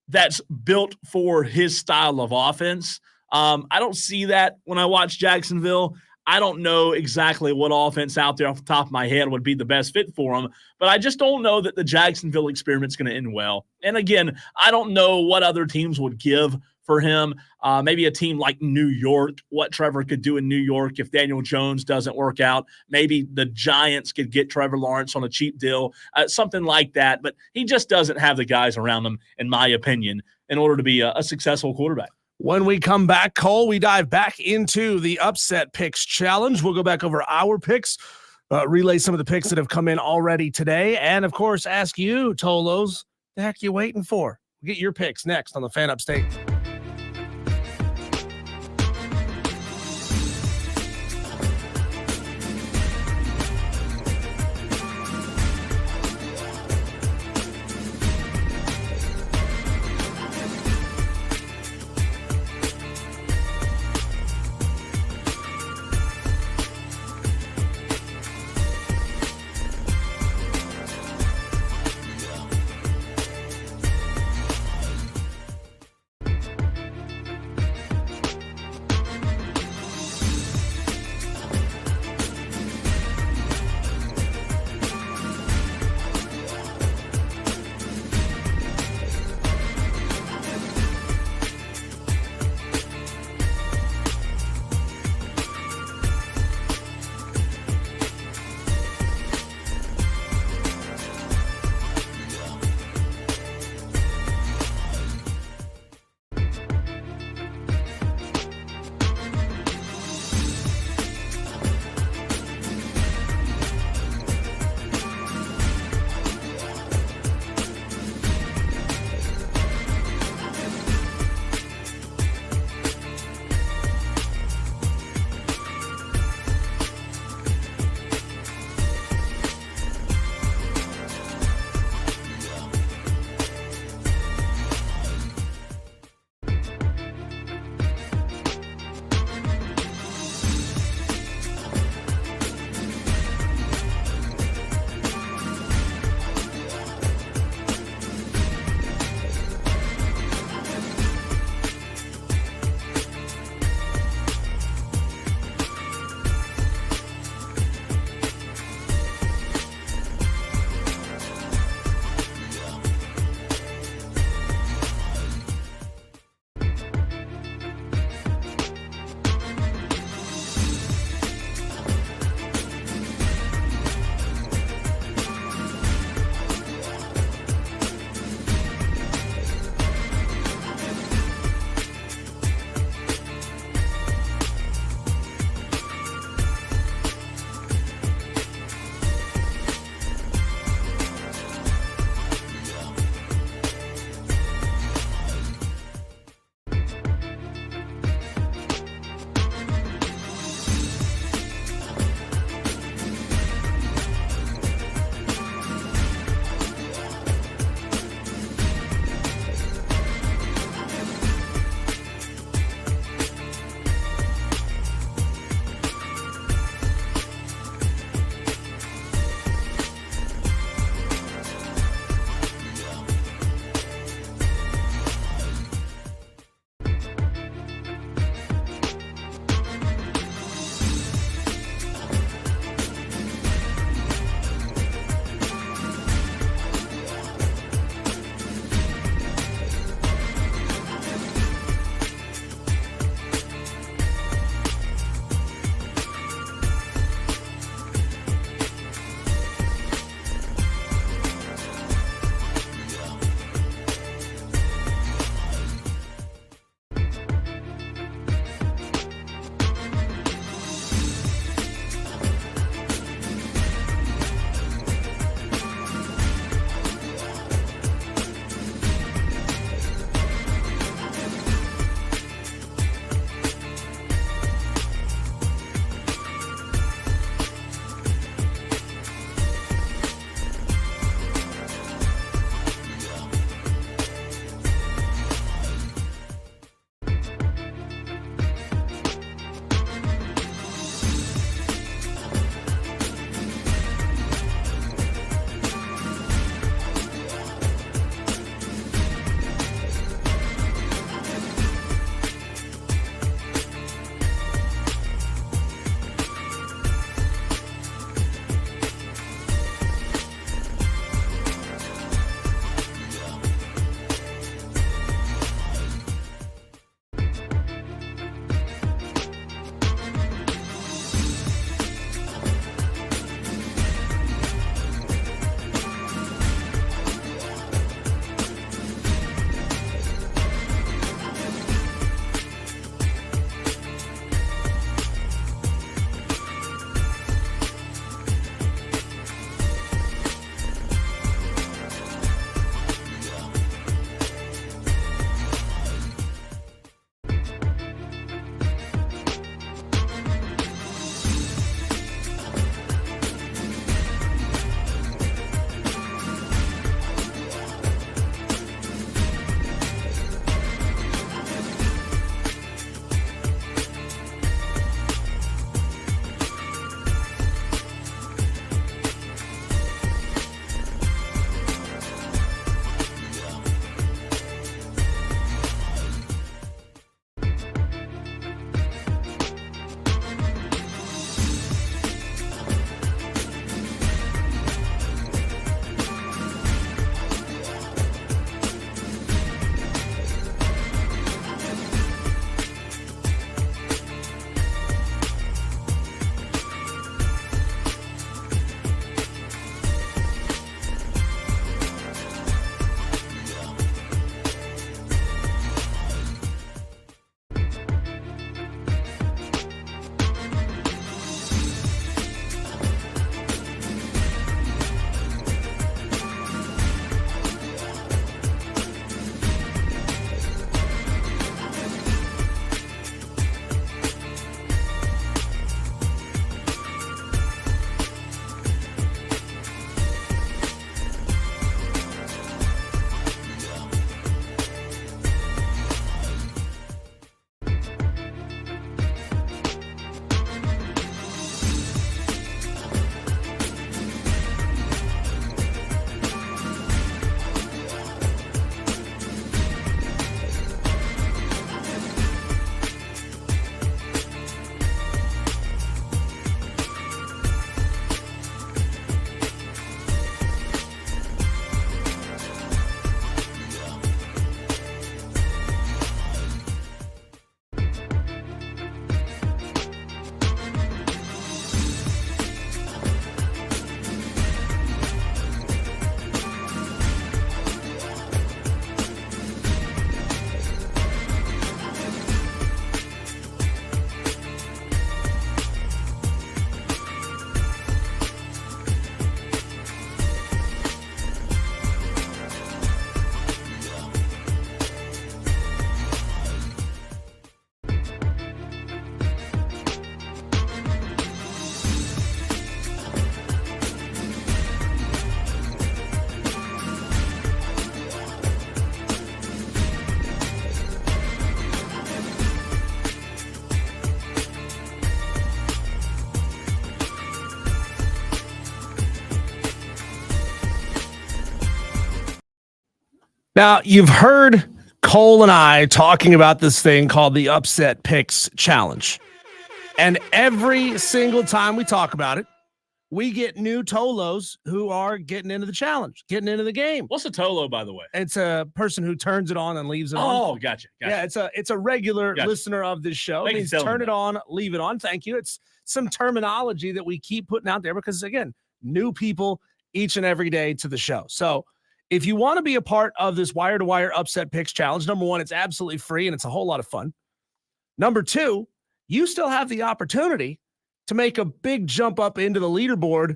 that's built for his style of offense. I don't see that when I watch Jacksonville. I don't know exactly what offense out there off the top of my head would be the best fit for him, but I just don't know that the Jacksonville experiment's going to end well. And again, I don't know what other teams would give for him. Maybe a team like New York, what Trevor could do in New York if Daniel Jones doesn't work out. Maybe the Giants could get Trevor Lawrence on a cheap deal, something like that. But he just doesn't have the guys around him, in my opinion, in order to be a successful quarterback. When we come back, Cole, we dive back into the Upset Picks Challenge. We'll go back over our picks, relay some of the picks that have come in already today, and, of course, ask you, Tolos, the heck you waiting for? We'll get your picks next on the Fan Upstate. Now, you've heard Cole and I talking about this thing called the Upset Picks Challenge. And every single time we talk about it, we get new Tolos who are getting into the challenge, getting into the game. What's a Tolo, by the way? It's a person who turns it on and leaves it on. Oh, gotcha. Yeah, it's a regular listener of this show. It means turn it on, leave it on. Thank you. It's some terminology that we keep putting out there because, again, new people each and every day to the show. So if you want to be a part of this wire-to-wire upset picks challenge, number one, it's absolutely free and it's a whole lot of fun. Number two, you still have the opportunity to make a big jump up into the leaderboard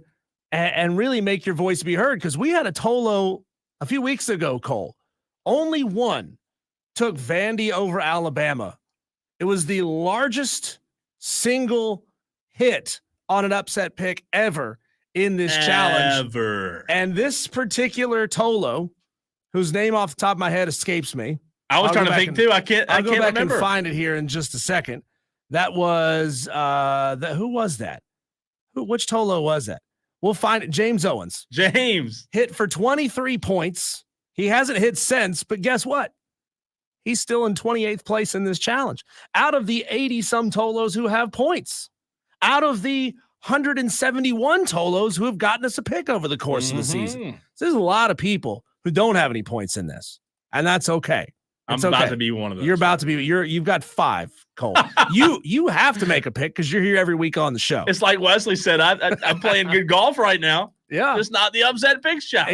and really make your voice be heard. Because we had a Tolo a few weeks ago, Cole. Only one took Vandy over Alabama. It was the largest single hit on an upset pick ever in this challenge. And this particular Tolo, whose name off the top of my head escapes me. I was trying to think too. I can't remember. And find it here in just a second. That was who was that? Which Tolo was that? We'll find it. James Owens. James hit for 23 points. He hasn't hit since, but guess what? He's still in 28th place in this challenge. Out of the 80-some Tolos who have points. Out of the 171 Tolos who have gotten us a pick over the course of the season. So there's a lot of people who don't have any points in this, and that's okay. I'm about to be one of those. You're about to be. You've got 5, Cole. you have to make a pick because you're here every week on the show. It's like Wesley said. I'm playing good golf right now. Yeah, just not the upset picks challenge.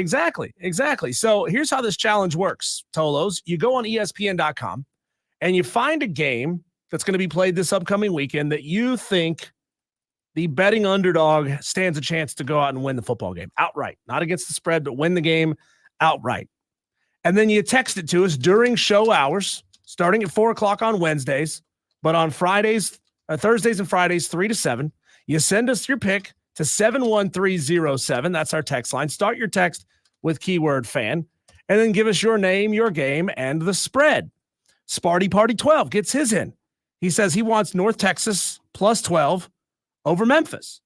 Exactly. So here's how this challenge works, Tolos. You go on ESPN.com and you find a game that's going to be played this upcoming weekend that you think the betting underdog stands a chance to go out and win the football game outright, not against the spread, but win the game outright. And then you text it to us during show hours, starting at 4:00 on Wednesdays, but on Thursdays and Fridays, 3 to 7. You send us your pick to 71307. That's our text line. Start your text with keyword fan, and then give us your name, your game, and the spread. Sparty Party 12 gets his in. He says he wants North Texas plus 12 over Memphis.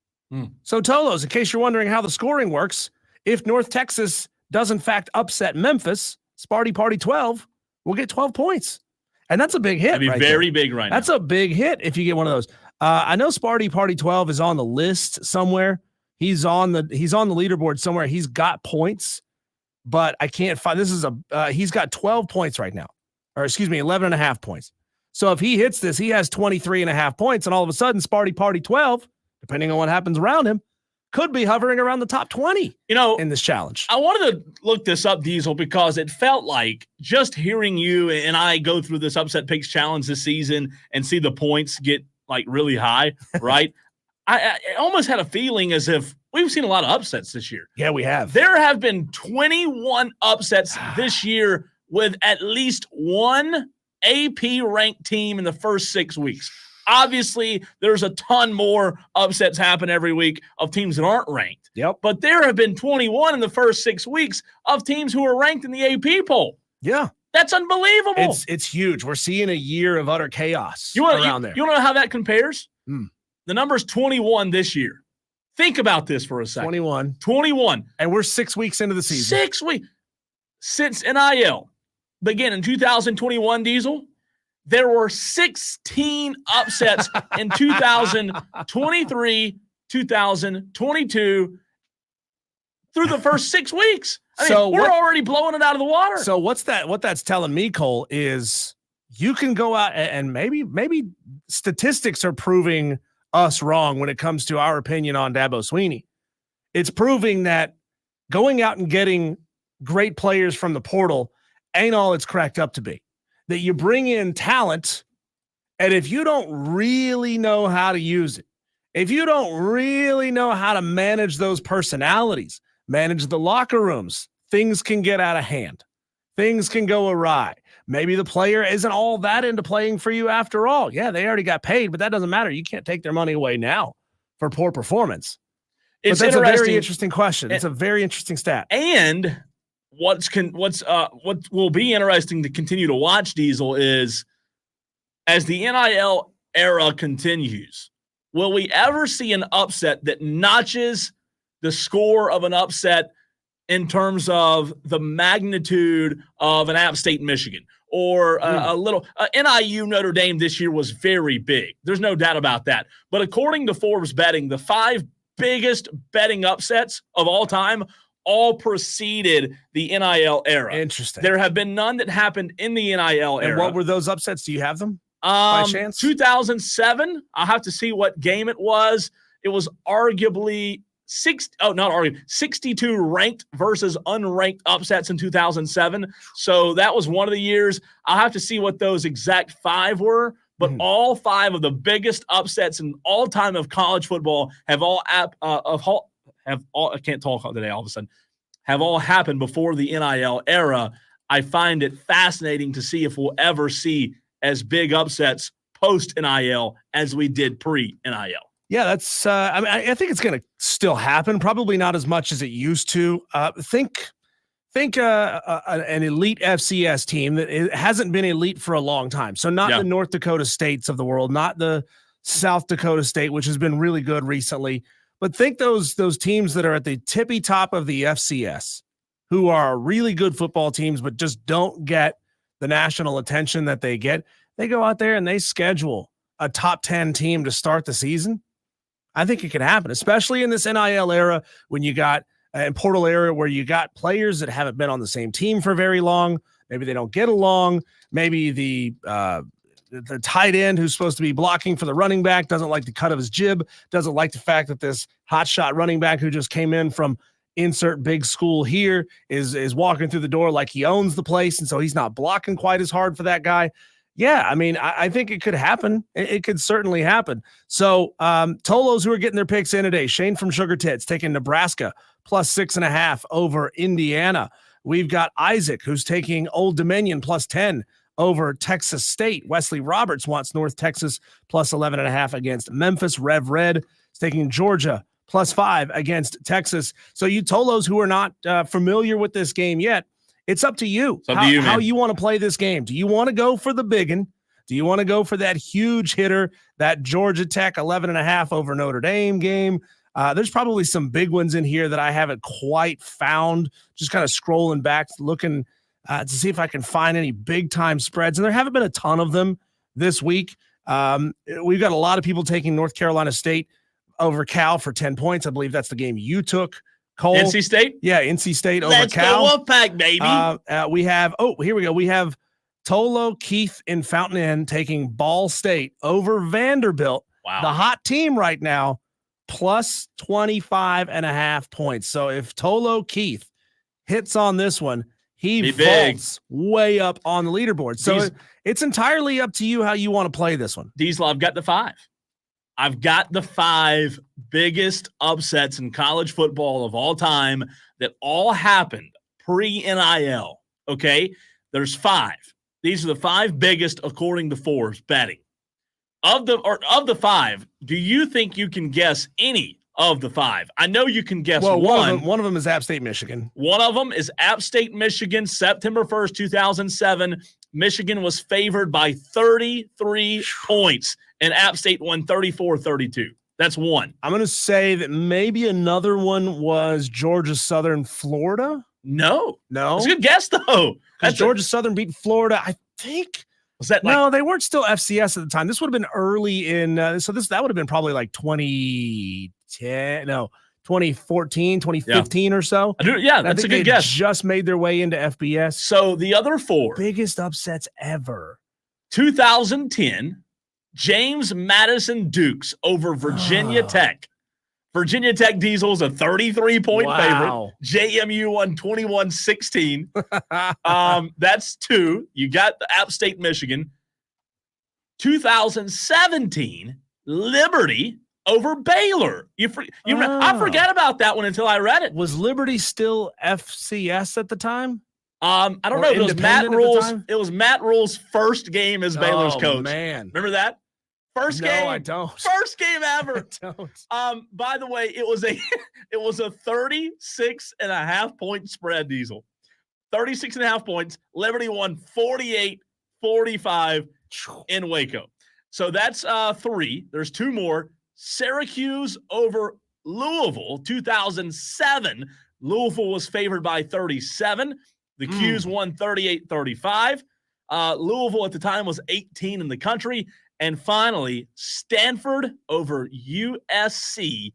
So Tolos, in case you're wondering how the scoring works, if North Texas does in fact upset Memphis, Sparty Party 12 will get 12 points. And that's a big hit. That'd be very big right now. That's a big hit if you get one of those. I know Sparty Party 12 is on the list somewhere. He's on the leaderboard somewhere. He's got points, but I can't find. He's got 12 points right now, or excuse me, 11.5 points. So if he hits this, he has 23.5 points, and all of a sudden Sparty Party 12, depending on what happens around him, could be hovering around the top 20, in this challenge. I wanted to look this up, Diesel, because it felt like just hearing you and I go through this upset picks challenge this season and see the points get like really high, right? I almost had a feeling as if we've seen a lot of upsets this year. Yeah, we have. There have been 21 upsets this year with at least one AP ranked team in the first 6 weeks. Obviously, there's a ton more upsets happen every week of teams that aren't ranked. Yep. But there have been 21 in the first 6 weeks of teams who are ranked in the AP poll. Yeah. That's unbelievable. It's huge. We're seeing a year of utter chaos there. You want to know how that compares? The number's 21 this year. Think about this for a second. 21. And we're 6 weeks into the season. 6 weeks. Since NIL began in 2021, Diesel, there were 16 upsets in 2023, 2022 through the first 6 weeks. We're already blowing it out of the water. So what that's telling me, Cole, is you can go out and maybe statistics are proving us wrong when it comes to our opinion on Dabo Swinney. It's proving that going out and getting great players from the portal ain't all it's cracked up to be. That you bring in talent, and if you don't really know how to use it, if you don't really know how to manage those personalities, manage the locker rooms, things can get out of hand. Things can go awry. Maybe the player isn't all that into playing for you after all. Yeah, they already got paid, but that doesn't matter. You can't take their money away now for poor performance. That's a very interesting question. It's a very interesting stat. And what will be interesting to continue to watch, Diesel, is as the NIL era continues, will we ever see an upset that notches the score of an upset in terms of the magnitude of an App State Michigan or a little NIU Notre Dame this year was very big. There's no doubt about that. But according to Forbes Betting, the 5 biggest betting upsets of all time all preceded the NIL era. Interesting. There have been none that happened in the NIL era. And what were those upsets? Do you have them by chance? 2007. I'll have to see what game it was. It was arguably 62 ranked versus unranked upsets in 2007. So that was one of the years. I'll have to see what those exact 5 were. But all 5 of the biggest upsets in all time of college football have all I can't talk today all of a sudden, have all happened before the NIL era. I find it fascinating to see if we'll ever see as big upsets post-NIL as we did pre-NIL. Yeah, that's I think it's going to still happen, probably not as much as it used to. Think an elite FCS team that it hasn't been elite for a long time. So not the North Dakota States of the world, not the South Dakota State, which has been really good recently. But think those teams that are at the tippy top of the FCS, who are really good football teams, but just don't get the national attention that they get. They go out there and they schedule a top 10 team to start the season. I think it could happen, especially in this NIL era when you got and portal area where you got players that haven't been on the same team for very long. Maybe they don't get along. Maybe the tight end who's supposed to be blocking for the running back doesn't like the cut of his jib, doesn't like the fact that this hotshot running back who just came in from insert big school here is walking through the door like he owns the place, and so he's not blocking quite as hard for that guy. Yeah, I mean, I think it could happen. It could certainly happen. So Tolos who are getting their picks in today. Shane from Sugar Tits taking Nebraska plus 6.5 over Indiana. We've got Isaac who's taking Old Dominion plus 10 over Texas State. Wesley Roberts wants North Texas plus 11.5 against Memphis. Rev Red is taking Georgia plus 5 against Texas. So you Tolos who are not familiar with this game yet, it's up to you. How you want to play this game. Do you want to go for the biggin? Do you want to go for that huge hitter, that Georgia Tech 11.5 over Notre Dame game? There's probably some big ones in here that I haven't quite found. Just kind of scrolling back, looking to see if I can find any big-time spreads. And there haven't been a ton of them this week. We've got a lot of people taking North Carolina State over Cal for 10 points. I believe that's the game you took. Cole. NC State? Yeah, NC State over Cal. Let's go Wolfpack, baby. We have, here we go. We have Tolo, Keith, and Fountain Inn taking Ball State over Vanderbilt. Wow. The hot team right now, plus 25.5 points. So if Tolo Keith hits on this one, he vaults way up on the leaderboard. So it's entirely up to you how you want to play this one. Diesel, I've got the 5. I've got the 5 biggest upsets in college football of all time that all happened pre-NIL, okay? There's 5. These are the 5 biggest according to Forbes betting. Of the 5, do you think you can guess any of the 5? I know you can guess one. One of them is App State, Michigan. One of them is App State, Michigan, September 1st, 2007. Michigan was favored by 33 points, and App State won 34-32. That's one. I'm going to say that maybe another one was Georgia Southern, Florida. No. That's a good guess, though. Because Georgia Southern beat Florida, I think. Was that no, they weren't still FCS at the time. This would have been early in that would have been probably like 2014, 2015 or so. That's a good guess. Just made their way into FBS. So the other 4 biggest upsets ever. 2010, James Madison Dukes over Virginia Tech. Virginia Tech Diesel's a 33-point favorite. JMU won 21-16. That's 2. You got the App State, Michigan. 2017, Liberty over Baylor. I forgot about that one until I read it. Was Liberty still FCS at the time? I don't know. It was Matt Rule's. It was Matt Rule's first game as Baylor's coach. Man, remember that? First game. No, I don't. First game ever. I don't. By the way, it was a 36.5 point spread, Diesel. 36.5 points. Liberty won 48-45 in Waco. So that's 3. There's 2 more. Syracuse over Louisville, 2007. Louisville was favored by 37. The Qs won 38-35. Louisville at the time was 18 in the country. And finally, Stanford over USC,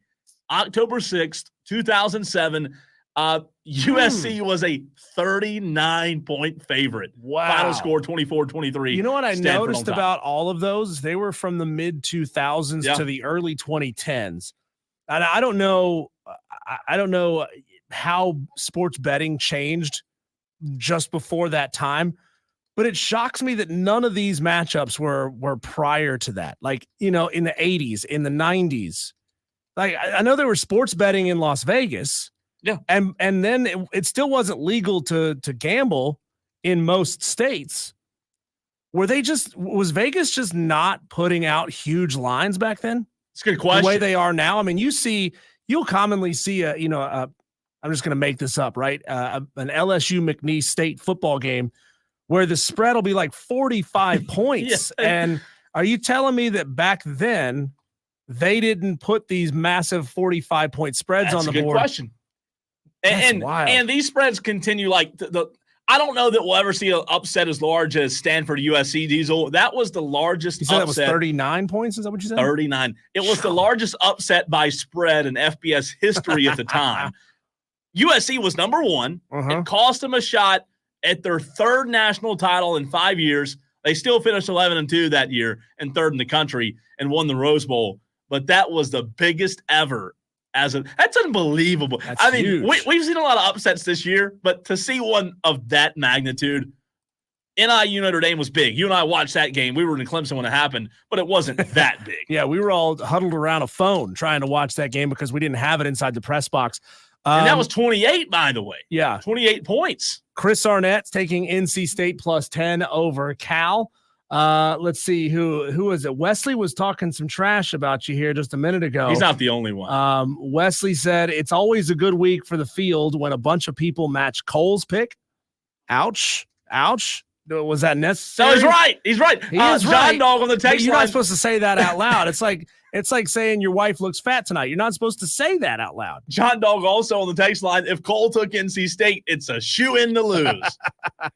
October 6th, 2007. USC was a 39-point favorite. Wow. Final score 24-23. You know what I Stanford noticed about all of those? They were from the mid-2000s to the early 2010s. And I don't know how sports betting changed just before that time, but it shocks me that none of these matchups were prior to that. Like, in the 80s, in the 90s. Like, I know there were sports betting in Las Vegas. Yeah. And then it still wasn't legal to gamble in most states. Was Vegas just not putting out huge lines back then? It's a good question. The way they are now. I mean, you'll commonly see I'm just going to make this up, right? An LSU McNeese State football game where the spread will be like 45 points. Yeah. And are you telling me that back then they didn't put these massive 45-point spreads on the board? That's a good question. And these spreads continue like I don't know that we'll ever see an upset as large as Stanford USC, Diesel. That was the largest upset. That was 39 points? Is that what you said? 39. It was the largest upset by spread in FBS history at the time. USC was number one. It cost them a shot at their third national title in 5 years. They still finished 11-2 that year and third in the country and won the Rose Bowl. But that was the biggest ever. That's unbelievable. That's huge. We've seen a lot of upsets this year, but to see one of that magnitude, NIU Notre Dame was big. You and I watched that game. We were in Clemson when it happened, but it wasn't that big. Yeah, we were all huddled around a phone trying to watch that game because we didn't have it inside the press box. And that was 28, by the way. Yeah. 28 points. Chris Arnett's taking NC State plus 10 over Cal. Let's see who is it? Wesley was talking some trash about you here just a minute ago. He's not the only one. Wesley said it's always a good week for the field when a bunch of people match Cole's pick. Ouch. Was that necessary? No, he's right. He is right. John Dog on the text You're line. not supposed to say that out loud. It's like saying your wife looks fat tonight. You're not supposed to say that out loud. John Dog also on the text line. If Cole took NC State, it's a shoe-in to lose.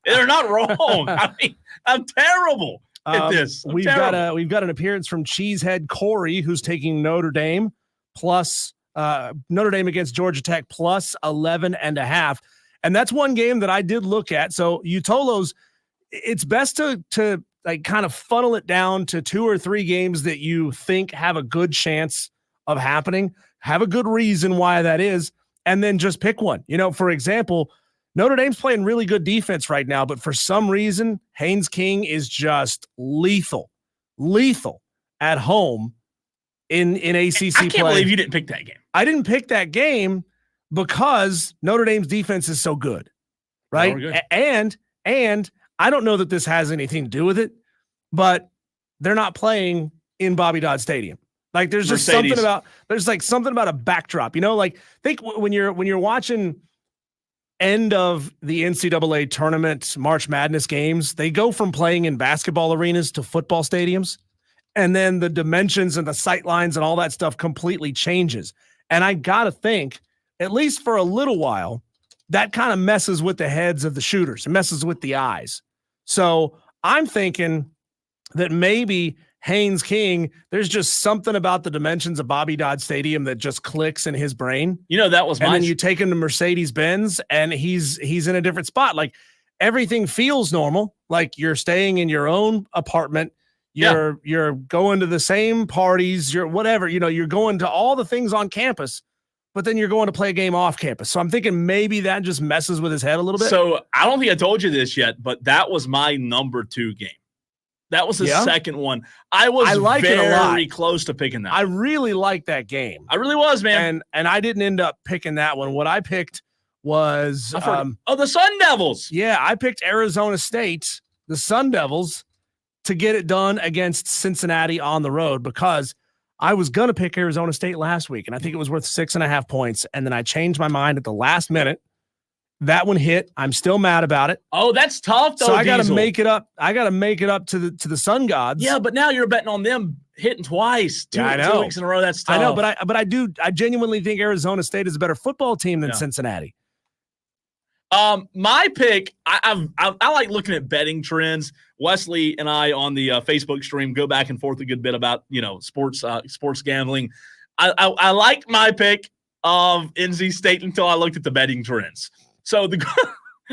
They're not wrong. I mean, I'm terrible at this. We've got an appearance from Cheesehead Corey, who's taking Notre Dame plus Notre Dame against Georgia Tech plus 11.5. And that's one game that I did look at. So Utolo's, it's best to like kind of funnel it down to 2 or 3 games that you think have a good chance of happening, have a good reason why that is, and then just pick one. For example, Notre Dame's playing really good defense right now, but for some reason, Haynes King is just lethal at home in ACC play. I can't believe you didn't pick that game. I didn't pick that game because Notre Dame's defense is so good, right? Good. And I don't know that this has anything to do with it, but they're not playing in Bobby Dodd Stadium. Like there's just something about a backdrop, like think when you're watching end of the NCAA tournament, March Madness games, they go from playing in basketball arenas to football stadiums. And then the dimensions and the sight lines and all that stuff completely changes. And I got to think, at least for a little while, that kind of messes with the heads of the shooters. It messes with the eyes. So I'm thinking that maybe Haynes King, there's just something about the dimensions of Bobby Dodd Stadium that just clicks in his brain. That was and then you take him to Mercedes-Benz and he's in a different spot. Like everything feels normal. Like you're staying in your own apartment. You're going to the same parties, you're whatever, you're going to all the things on campus, but then you're going to play a game off campus. So I'm thinking maybe that just messes with his head a little bit. So I don't think I told you this yet, but that was my number 2 game. That was the second one. I like very close to picking that. I really like that game. I really was, man. And I didn't end up picking that one. What I picked was the Sun Devils. Yeah, I picked Arizona State, the Sun Devils, to get it done against Cincinnati on the road because I was going to pick Arizona State last week, and I think it was worth 6.5 points, and then I changed my mind at the last minute. That one hit. I'm still mad about it. Oh, that's tough, though. So I got to make it up. I got to make it up to the Sun Gods. Yeah, but now you're betting on them hitting twice, 2 weeks in a row. That's tough. I know, but I genuinely think Arizona State is a better football team than Cincinnati. My pick, I like looking at betting trends. Wesley and I on the Facebook stream go back and forth a good bit about, sports gambling. I liked my pick of NC State until I looked at the betting trends. So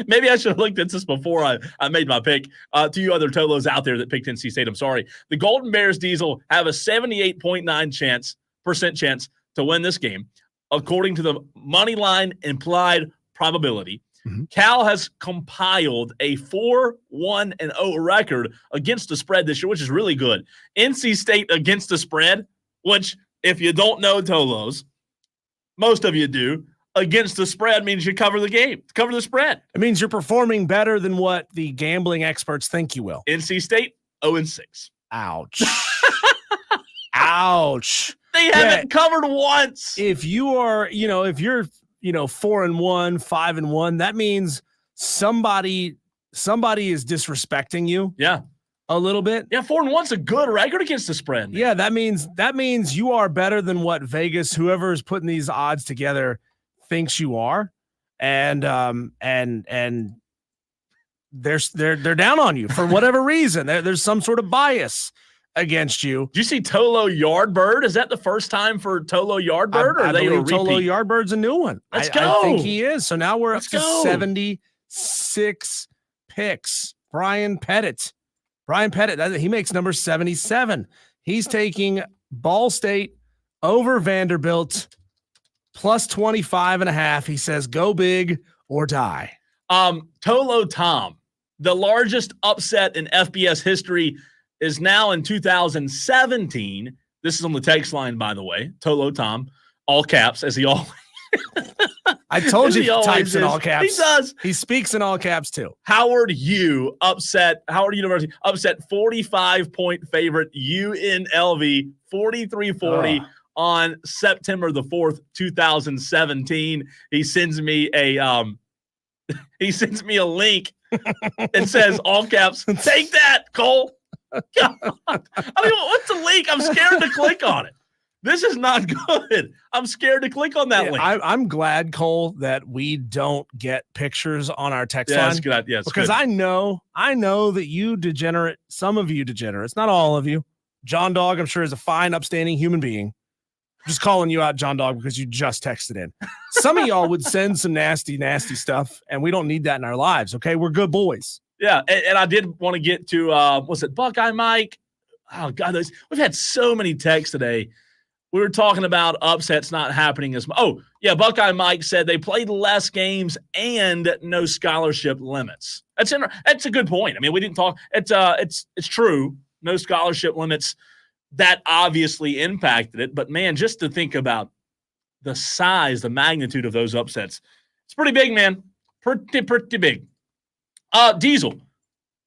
maybe I should have looked at this before I made my pick. To you other Tolos out there that picked NC State, I'm sorry. The Golden Bears Diesel have a 78.9% chance to win this game, according to the money line implied probability. Mm-hmm. Cal has compiled a 4-1-0 record against the spread this year, which is really good. NC State against the spread, which if you don't know Tolos, most of you do, against the spread means you cover the game, cover the spread. It means you're performing better than what the gambling experts think you will. NC State, 0-6. Ouch. Ouch. They haven't covered once. If you are, if you're 4-1, 5-1, that means somebody is disrespecting you. Yeah. A little bit. Yeah, 4-1's a good record against the spread. Man. Yeah, that means you are better than what Vegas, whoever is putting these odds together, thinks you are. And they're down on you for whatever reason. There's some sort of bias against you. Do you see Tolo Yardbird? Is that the first time for Tolo Yardbird, or I are they a repeat? Tolo Yardbird's a new one. Let's go. I think he is. So now we're up to 76 picks. Brian Pettit, he makes number 77. He's taking Ball State over Vanderbilt plus 25.5. He says, go big or die. Tolo Tom, the largest upset in FBS history, is now in 2017. This is on the text line, by the way. Tolo Tom, all caps, as he always. I told you he types in all caps. He does. He speaks in all caps too. Howard University upset 45-point favorite UNLV 43-40 on September the 4th, 2017. He sends me a link and says all caps, take that, Cole. God. What's the link? I'm scared to click on it. This is not good. I'm scared to click on that link. I'm glad, Cole, that we don't get pictures on our text line. That's good. Yes, because good. I know that you degenerate, some of you degenerates, not all of you. John Dog, I'm sure, is a fine, upstanding human being. I'm just calling you out, John Dog, because you just texted in. Some of y'all would send some nasty, nasty stuff, and we don't need that in our lives, okay? We're good boys. Yeah, and I did want to get to, was it Buckeye Mike? Oh, God, we've had so many texts today. We were talking about upsets not happening as much. Oh, yeah, Buckeye Mike said they played less games and no scholarship limits. That's a good point. I mean, we didn't talk. It's true. No scholarship limits. That obviously impacted it. But, man, just to think about the size, the magnitude of those upsets, it's pretty big, man. Pretty big. Diesel,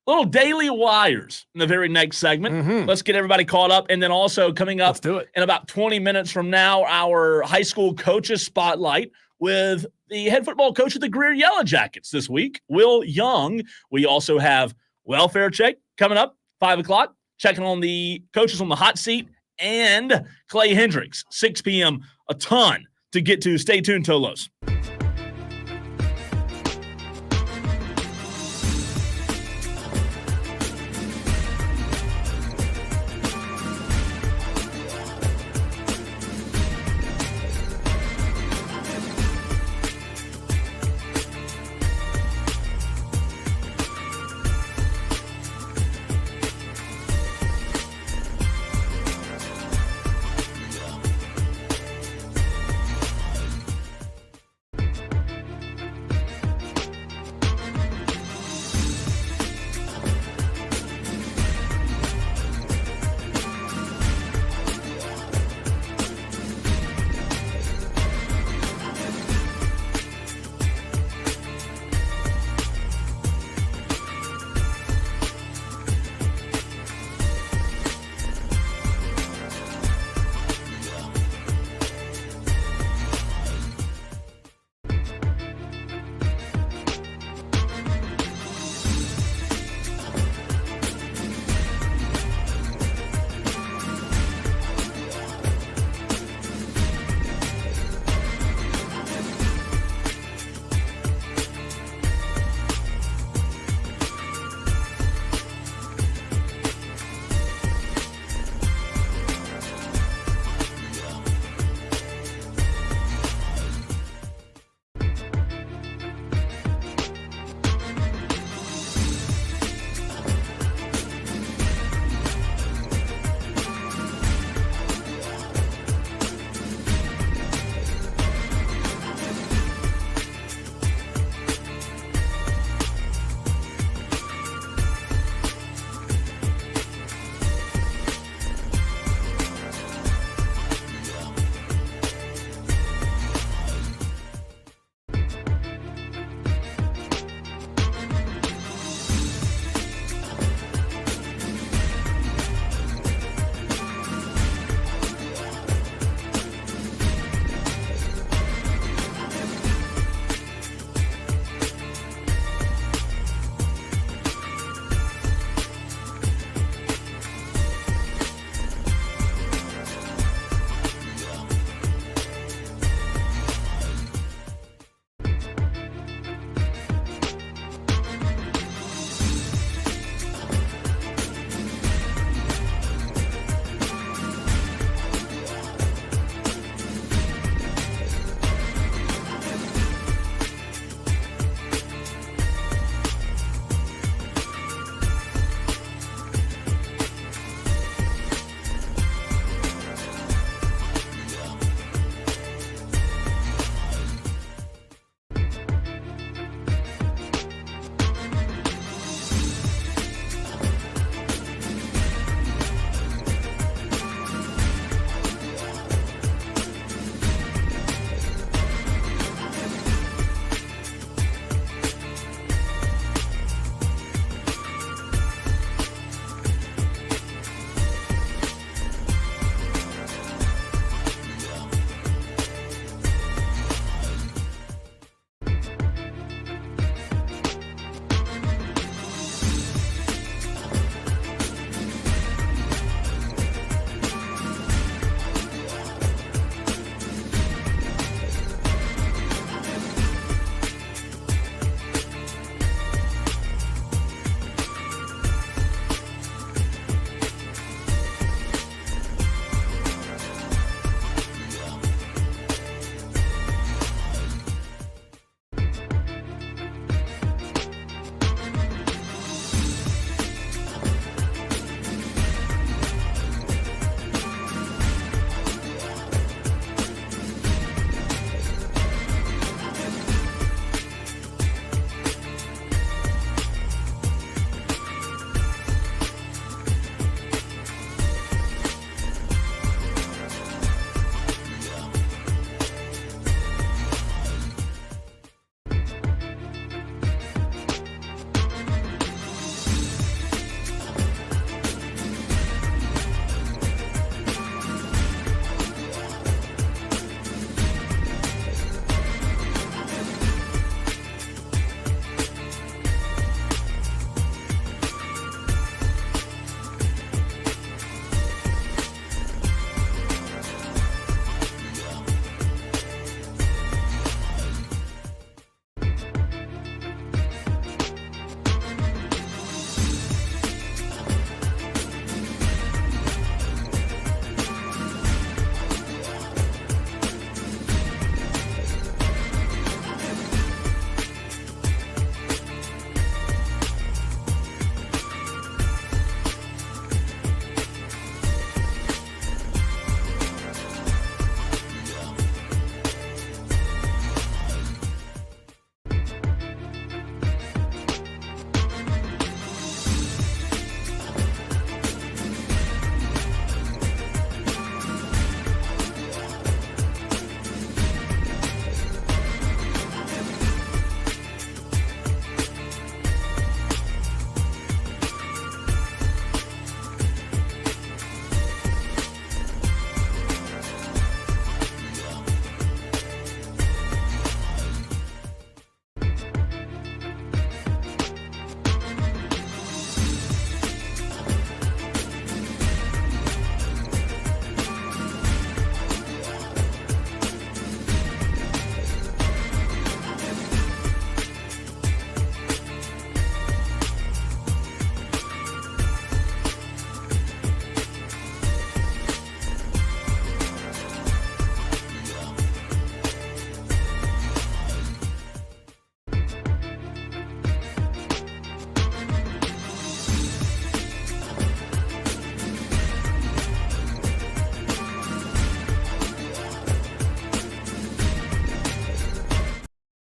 little daily wires in the very next segment. Mm-hmm. Let's get everybody caught up. And then also coming up in about 20 minutes from now, our high school coaches spotlight with the head football coach of the Greer Yellow Jackets this week, Will Young. We also have welfare check coming up, 5 o'clock, checking on the coaches on the hot seat, and Clay Hendrix, 6 p.m., a ton to get to. Stay tuned, Tolos.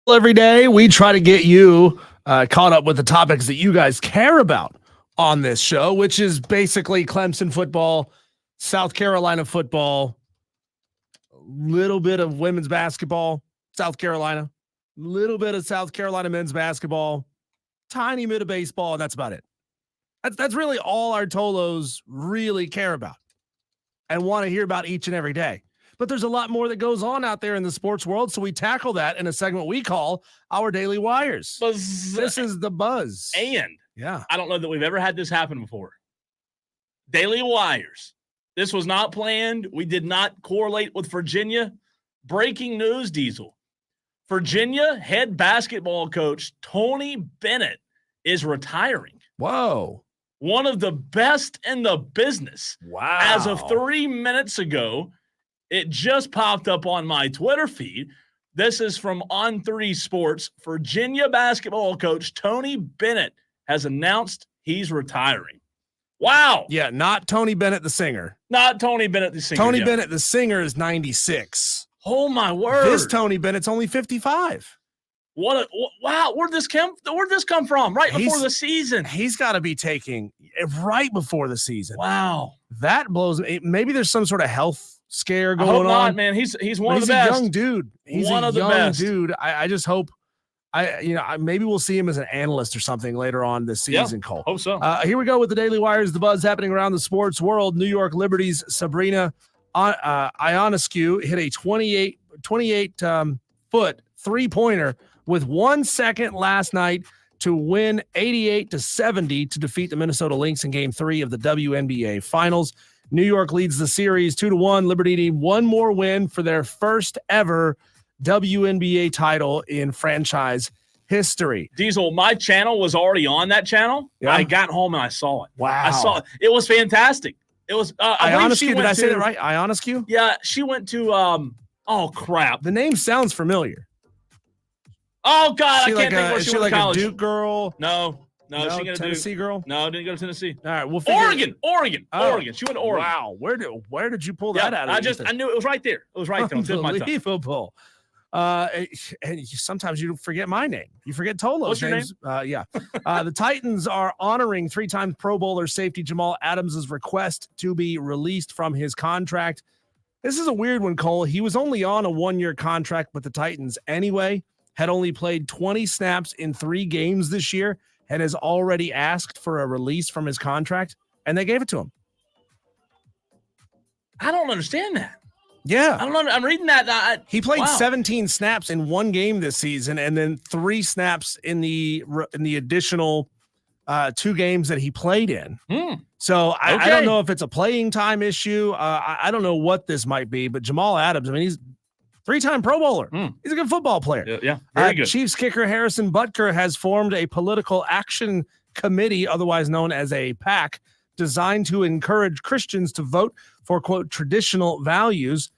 Every day, we try to get you caught up with the topics that you guys care about on this show, which is basically Clemson football, South Carolina football, a little bit of women's basketball, South Carolina, a little bit of South Carolina men's basketball, tiny bit of baseball, and that's about it. That's really all our Tolos really care about and want to hear about each and every day. But there's a lot more that goes on out there in the sports world, so we tackle that in a segment we call Our Daily Wires. This is the buzz. And yeah, I don't know that we've ever had this happen before. Daily Wires. This was not planned. We did not correlate with Virginia. Breaking news, Diesel. Virginia head basketball coach Tony Bennett is retiring. Whoa. One of the best in the business. Wow. As of 3 minutes ago, it just popped up on my Twitter feed. This is from On3 Sports. Virginia basketball coach Tony Bennett has announced he's retiring. Wow. Yeah, not Tony Bennett, the singer. Not Tony Bennett, the singer. Tony Bennett, the singer, is 96. Oh, my word. This Tony Bennett's only 55. Wow, where'd this come from? Right before the season. He's got to be taking right before the season. Wow. That blows me. Maybe there's some sort of health scare going I hope on. Not, man. He's one of the best. He's a young dude. He's one a of the young best. dude. I just hope maybe we'll see him as an analyst or something later on this season, Cole. Hope so. Here we go with the Daily Wires, the buzz happening around the sports world. New York Liberty's Sabrina Ionescu hit a 28-foot three-pointer with 1 second last night to win 88-70 to defeat the Minnesota Lynx in Game 3 of the WNBA Finals. New York leads the series 2-1. Liberty need one more win for their first ever WNBA title in franchise history. Diesel, my channel was already on that channal. Yeah. I got home and I saw it. Wow. I saw it. It was fantastic. It was Ionescu, did I say that right? Ionescu? Yeah, she went to oh crap. The name sounds familiar. Oh God, I can't think where she went to college. A Duke girl? No, she got a Tennessee girl? No, didn't go to Tennessee. All right, we'll figure Oregon. Oh. Oregon. She went to Oregon. Wow, where did you pull that out of? I knew it was right there. It was right there. Unbelievable. And sometimes you forget my name. You forget Tolo's What's your names. Yeah. The Titans are honoring three-time Pro Bowler safety Jamal Adams' request to be released from his contract. This is a weird one, Cole. He was only on a one-year contract with the Titans anyway, had only played 20 snaps in 3 games this year, and has already asked for a release from his contract, and they gave it to him. I don't understand that. Yeah. I don't know. I'm reading that. He played 17 snaps in 1 game this season, and then 3 snaps in the additional 2 games that he played in. So I don't know if it's a playing time issue. I don't know what this might be, but Jamal Adams, I mean, he's 3-time Pro Bowler. He's a good football player. Yeah, very good. Chiefs kicker Harrison Butker has formed a political action committee, otherwise known as a PAC, designed to encourage Christians to vote for, quote, traditional values.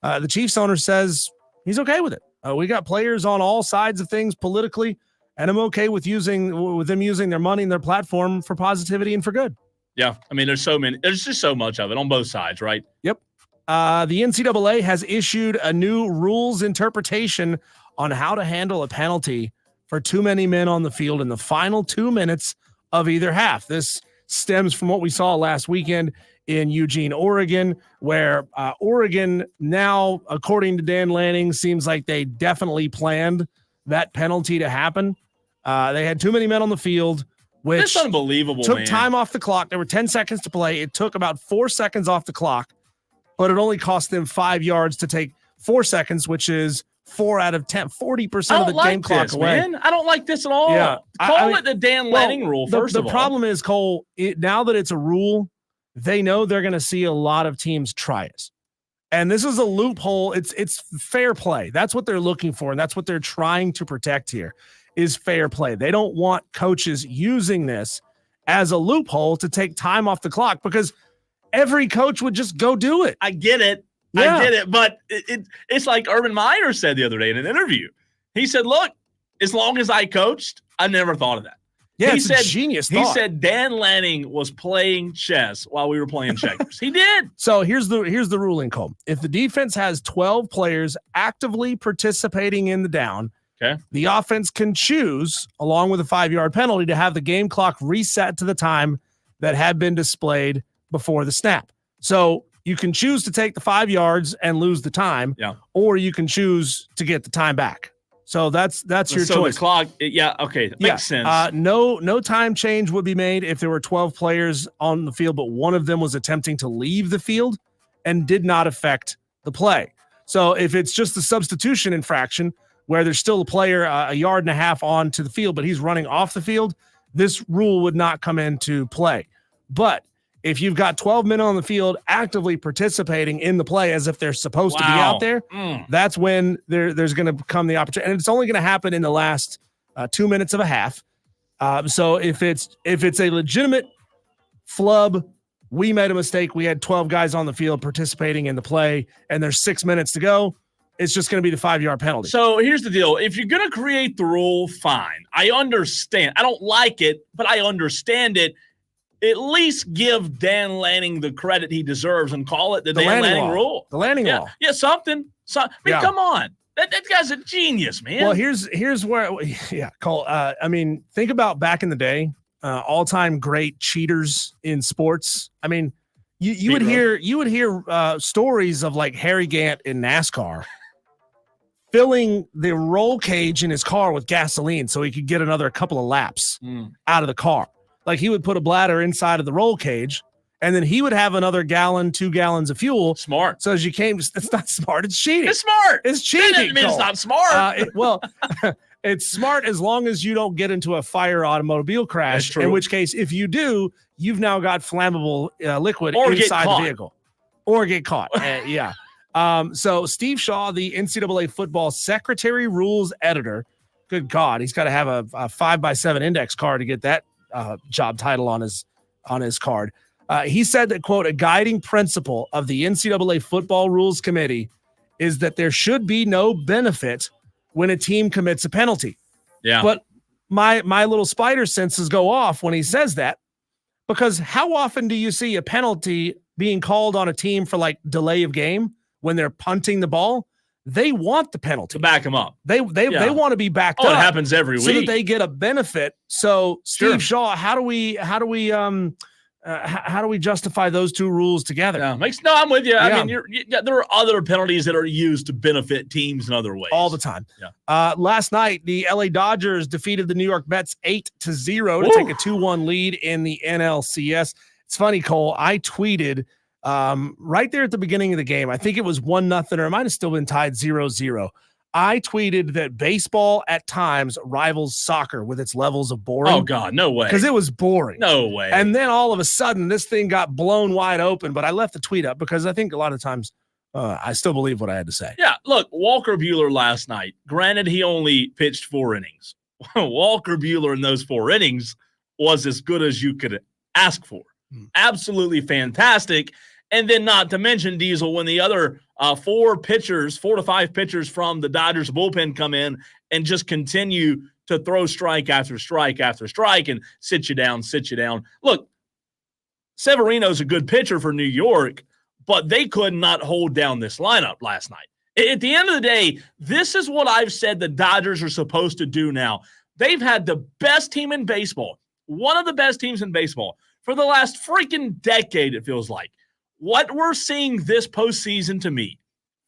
The Chiefs owner says he's okay with it. We got players on all sides of things politically, and I'm okay with them using their money and their platform for positivity and for good. Yeah, I mean, there's just so much of it on both sides, right? Yep. The NCAA has issued a new rules interpretation on how to handle a penalty for too many men on the field in the final 2 minutes of either half. This stems from what we saw last weekend in Eugene, Oregon, where Oregon now, according to Dan Lanning, seems like they definitely planned that penalty to happen. They had too many men on the field, which That's unbelievable, took man. time off the clock. There were 10 seconds to play. It took about 4 seconds off the clock, but it only cost them 5 yards to take 4 seconds, which is 4 out of 10, 40% of the game clock away. Man. I don't like this at all. Yeah. Call it the Dan Lanning rule, first of all. The problem is, Cole, now that it's a rule, they know they're going to see a lot of teams try it. And this is a loophole. It's fair play. That's what they're looking for, and that's what they're trying to protect here is fair play. They don't want coaches using this as a loophole to take time off the clock because every coach would just go do it. I get it. Yeah. I get it. But it's like Urban Meyer said the other day in an interview. He said, look, as long as I coached, I never thought of that. Yeah, it's a genius thought. He said Dan Lanning was playing chess while we were playing checkers. He did. So here's the ruling, Cole. If the defense has 12 players actively participating in the down, Okay. The offense can choose, along with a 5-yard penalty, to have the game clock reset to the time that had been displayed before the snap. So you can choose to take the 5 yards and lose the time, or you can choose to get the time back. So that's your choice. So the clock, that makes sense. No time change would be made if there were 12 players on the field, but one of them was attempting to leave the field and did not affect the play. So if it's just a substitution infraction where there's still a player a yard and a half onto the field, but he's running off the field, this rule would not come into play. But if you've got 12 men on the field actively participating in the play as if they're supposed to be out there, that's when there's going to come the opportunity. And it's only going to happen in the last 2 minutes of a half. So if it's a legitimate flub, we made a mistake, we had 12 guys on the field participating in the play, and there's 6 minutes to go, it's just going to be the 5-yard penalty. So here's the deal. If you're going to create the rule, fine. I understand. I don't like it, but I understand it. At least give Dan Lanning the credit he deserves and call it the Dan Lanning rule. The Lanning law. Yeah, something. Come on. That guy's a genius, man. Well, here's where, Cole. I mean, think about back in the day, all-time great cheaters in sports. I mean, you would hear stories of like Harry Gant in NASCAR filling the roll cage in his car with gasoline so he could get another couple of laps out of the car. Like he would put a bladder inside of the roll cage, and then he would have another 2 gallons of fuel. Smart. So as you came, it's not smart. It's cheating. It's smart. It's cheating. That doesn't mean it's not smart. It's smart as long as you don't get into a fire automobile crash. In which case, if you do, you've now got flammable liquid inside the vehicle, or get caught. So Steve Shaw, the NCAA football secretary rules editor, good God, he's got to have a 5x7 index card to get that job title on his card. He said that, quote, a guiding principle of the NCAA football rules committee is that there should be no benefit when a team commits a penalty. Yeah. But my little spider senses go off when he says that, because how often do you see a penalty being called on a team for like delay of game when they're punting the ball? They want the penalty to back them up. They want to be backed up. It happens every week so that they get a benefit. So Steve Shaw, how do we justify those two rules together? I'm with you. Yeah. I mean, there are other penalties that are used to benefit teams in other ways all the time. Yeah. Last night, the LA Dodgers defeated the New York Mets 8-0 to take a 2-1 lead in the NLCS. It's funny, Cole. I tweeted right there at the beginning of the game, I think it was 1-0, or it might have still been tied 0-0. I tweeted that baseball at times rivals soccer with its levels of boring. Oh, God, no way. Because it was boring. No way. And then all of a sudden, this thing got blown wide open, but I left the tweet up because I think a lot of times I still believe what I had to say. Yeah, look, Walker Buehler last night, granted he only pitched 4 innings. Walker Buehler in those 4 innings was as good as you could ask for. Absolutely fantastic. And then not to mention, Diesel, when the other 4 to 5 pitchers from the Dodgers bullpen come in and just continue to throw strike after strike after strike and sit you down. Look, Severino's a good pitcher for New York, but they could not hold down this lineup last night. At the end of the day, this is what I've said the Dodgers are supposed to do now. They've had the best team in baseball, one of the best teams in baseball, for the last freaking decade, it feels like. What we're seeing this postseason to me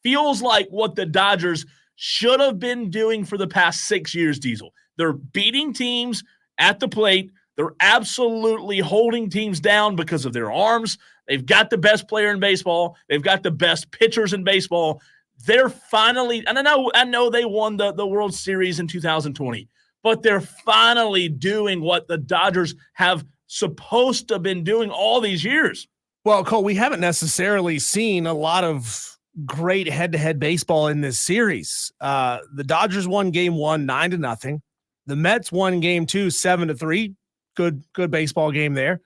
feels like what the Dodgers should have been doing for the past 6 years, Diesel. They're beating teams at the plate. They're absolutely holding teams down because of their arms. They've got the best player in baseball. They've got the best pitchers in baseball. They're finally, and I know they won the World Series in 2020, but they're finally doing what the Dodgers have supposed to have been doing all these years. Well, Cole, we haven't necessarily seen a lot of great head-to-head baseball in this series. The Dodgers won game 1, 9-0. The Mets won game 2, 7-3. Good baseball game there.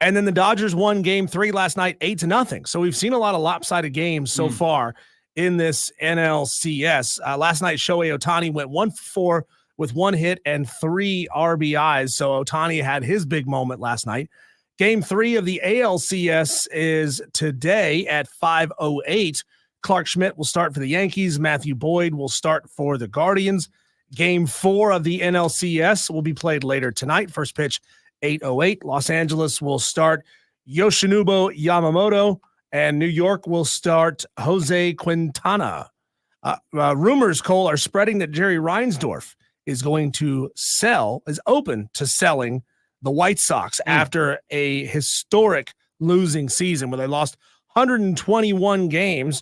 And then the Dodgers won game 3 last night, 8-0. So we've seen a lot of lopsided games so far in this NLCS. Last night, Shohei Ohtani went 1-for-4 with 1 hit and 3 RBIs. So Ohtani had his big moment last night. Game 3 of the ALCS is today at 5:08. Clark Schmidt will start for the Yankees. Matthew Boyd will start for the Guardians. Game 4 of the NLCS will be played later tonight. First pitch, 8:08. Los Angeles will start Yoshinobu Yamamoto, and New York will start Jose Quintana. Rumors, Cole, are spreading that Jerry Reinsdorf is open to selling the White Sox after a historic losing season where they lost 121 games.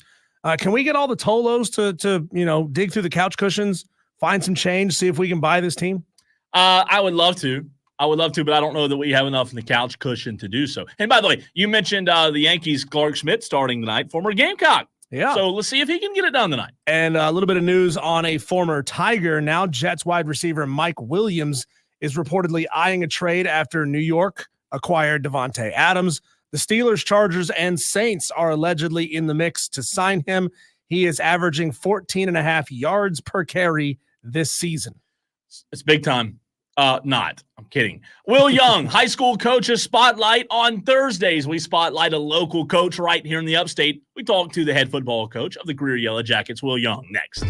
Can we get all the Tolos to dig through the couch cushions, find some change, see if we can buy this team? I would love to, but I don't know that we have enough in the couch cushion to do so. And by the way, you mentioned the Yankees, Clark Schmidt starting tonight, former Gamecock. Yeah. So let's see if he can get it done tonight. And a little bit of news on a former Tiger. Now Jets wide receiver Mike Williams is reportedly eyeing a trade after New York acquired Devontae Adams. The Steelers, Chargers, and Saints are allegedly in the mix to sign him. He is averaging 14.5 yards per carry this season. It's big time. Not. I'm kidding. Will Young, high school coaches spotlight on Thursdays. We spotlight a local coach right here in the upstate. We talk to the head football coach of the Greer Yellow Jackets, Will Young, next.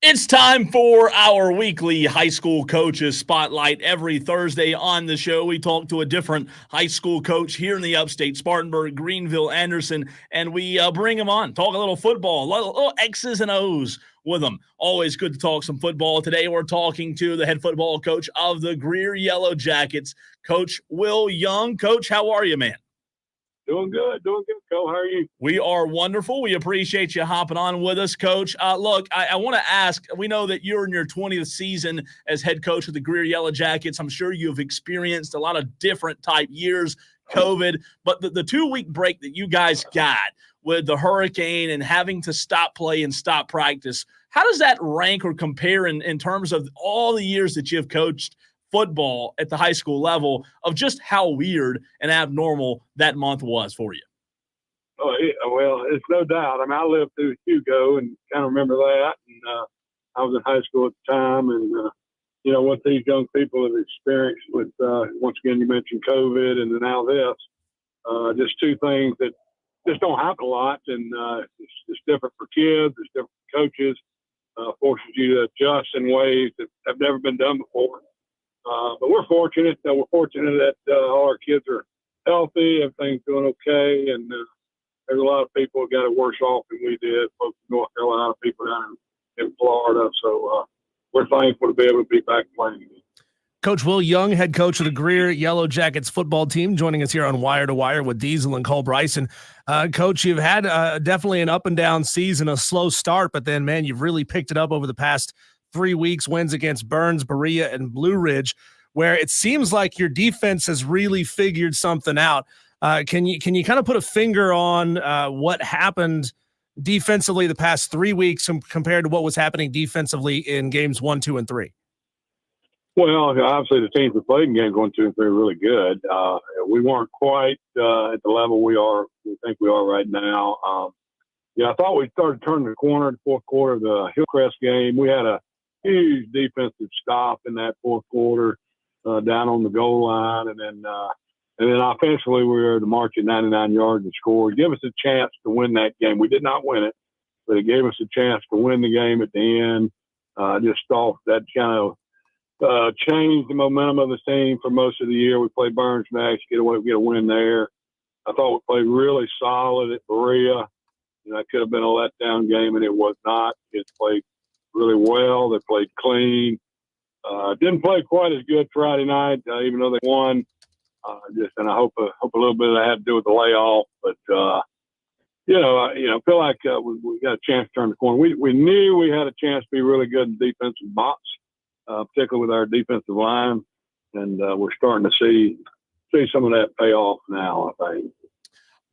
It's time for our weekly high school coaches spotlight. Every Thursday on the show, we talk to a different high school coach here in the upstate, Spartanburg, Greenville, Anderson, and we bring them on, talk a little football, little X's and O's with them. Always good to talk some football. Today, we're talking to the head football coach of the Greer Yellow Jackets, Coach Will Young. Coach, how are you, man? Doing good, Cole. How are you? We are wonderful. We appreciate you hopping on with us, Coach. Look, I want to ask, we know that you're in your 20th season as head coach of the Greer Yellow Jackets. I'm sure you've experienced a lot of different type years, COVID, but the 2-week break that you guys got with the hurricane and having to stop play and stop practice, how does that rank or compare in terms of all the years that you've coached football at the high school level, of just how weird and abnormal that month was for you? Oh, well, it's no doubt. I mean, I lived through Hugo and kind of remember that. And I was in high school at the time. And, what these young people have experienced with, once again, you mentioned COVID and then now this, just two things that just don't happen a lot. And it's different for kids. It's different for coaches. Forces you to adjust in ways that have never been done before. But we're fortunate. We're fortunate that all our kids are healthy. Everything's doing okay. And there's a lot of people who got it worse off than we did. Folks in North Carolina, people down in Florida. So we're thankful to be able to be back playing again. Coach Will Young, head coach of the Greer Yellow Jackets football team, joining us here on Wire to Wire with Diesel and Cole Bryson. Coach, you've had definitely an up and down season, a slow start, but then, man, you've really picked it up over the past 3 weeks, wins against Burns, Berea, and Blue Ridge, where it seems like your defense has really figured something out. Can you kind of put a finger on what happened defensively the past 3 weeks compared to what was happening defensively in games 1, 2, and 3? Well, obviously the teams that played in games 1, 2, and 3 are really good. We weren't quite at the level we think we are right now. I thought we started turning the corner in the fourth quarter of the Hillcrest game. We had a huge defensive stop in that fourth quarter down on the goal line, and then offensively we were able to march at 99 yards and score, give us a chance to win that game. We did not win it, but it gave us a chance to win the game at the end. Just off that kind of changed the momentum of the team for most of the year. We played Burns next, get a win there. I thought we played really solid at Berea. It could have been a letdown game, and it was not. It played really well. They played clean. Didn't play quite as good Friday night, even though they won. And I hope a little bit of that had to do with the layoff. But feel like we got a chance to turn the corner. We knew we had a chance to be really good in defensive box, particularly with our defensive line, and we're starting to see some of that pay off now, I think.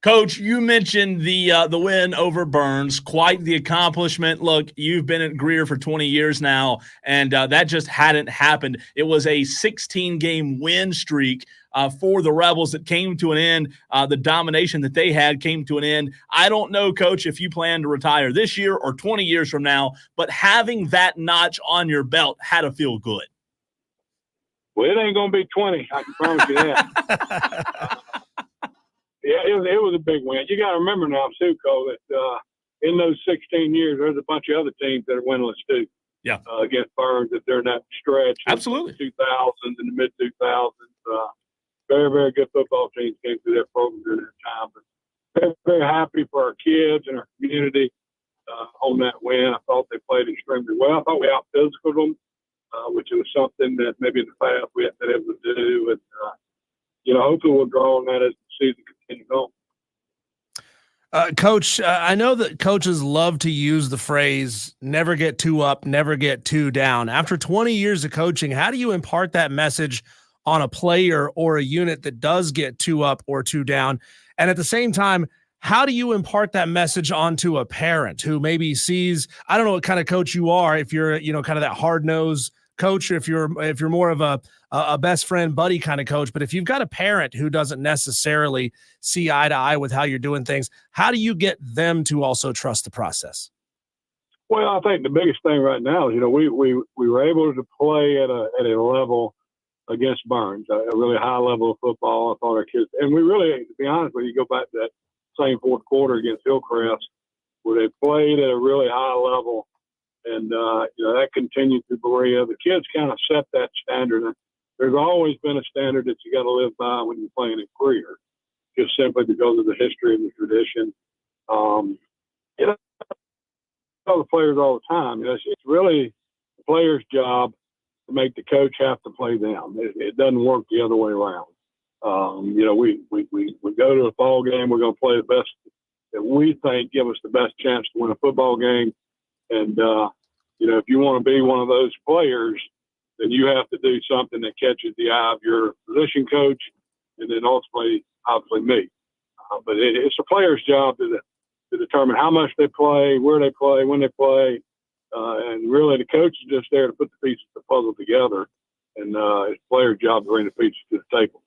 Coach, you mentioned the win over Burns, quite the accomplishment. Look, you've been at Greer for 20 years now, and that just hadn't happened. It was a 16-game win streak for the Rebels that came to an end. The domination that they had came to an end. I don't know, Coach, if you plan to retire this year or 20 years from now, but having that notch on your belt had to feel good. Well, it ain't going to be 20. I can promise you that. Yeah, it was a big win. You got to remember now, too, Cole, that in those 16 years, there's a bunch of other teams that are winless, too. Yeah. Against Burns, that they're in that stretch. Absolutely. In the 2000s and the mid-2000s. Very, very good football teams came through that program during that time. But very, very happy for our kids and our community on that win. I thought they played extremely well. I thought we out-physicaled them, which was something that maybe in the past we haven't been able to do. And, hopefully we'll draw on that as the season continues on. Coach, I know that coaches love to use the phrase, never get too up, never get too down. After 20 years of coaching, how do you impart that message on a player or a unit that does get too up or too down? And at the same time, how do you impart that message onto a parent who maybe sees, I don't know what kind of coach you are, if you're, kind of that hard-nosed coach, or if you're more of a best friend buddy kind of coach, but if you've got a parent who doesn't necessarily see eye to eye with how you're doing things, how do you get them to also trust the process? Well, I think the biggest thing right now is, we were able to play at a level against Burns, a really high level of football. I thought our kids, and we really, to be honest with you, go back to that same fourth quarter against Hillcrest, where they played at a really high level, And, that continued through Berea. The kids kind of set that standard. There's always been a standard that you got to live by when you're playing at Greer, just simply because of the history and the tradition. I tell the players all the time, it's really the player's job to make the coach have to play them. It doesn't work the other way around. We go to a ball game, we're going to play the best that we think give us the best chance to win a football game. And, if you want to be one of those players, then you have to do something that catches the eye of your position coach and then ultimately, obviously, me. But it's a player's job to determine how much they play, where they play, when they play. And really, the coach is just there to put the pieces of the puzzle together. And it's the player's job to bring the pieces to the table.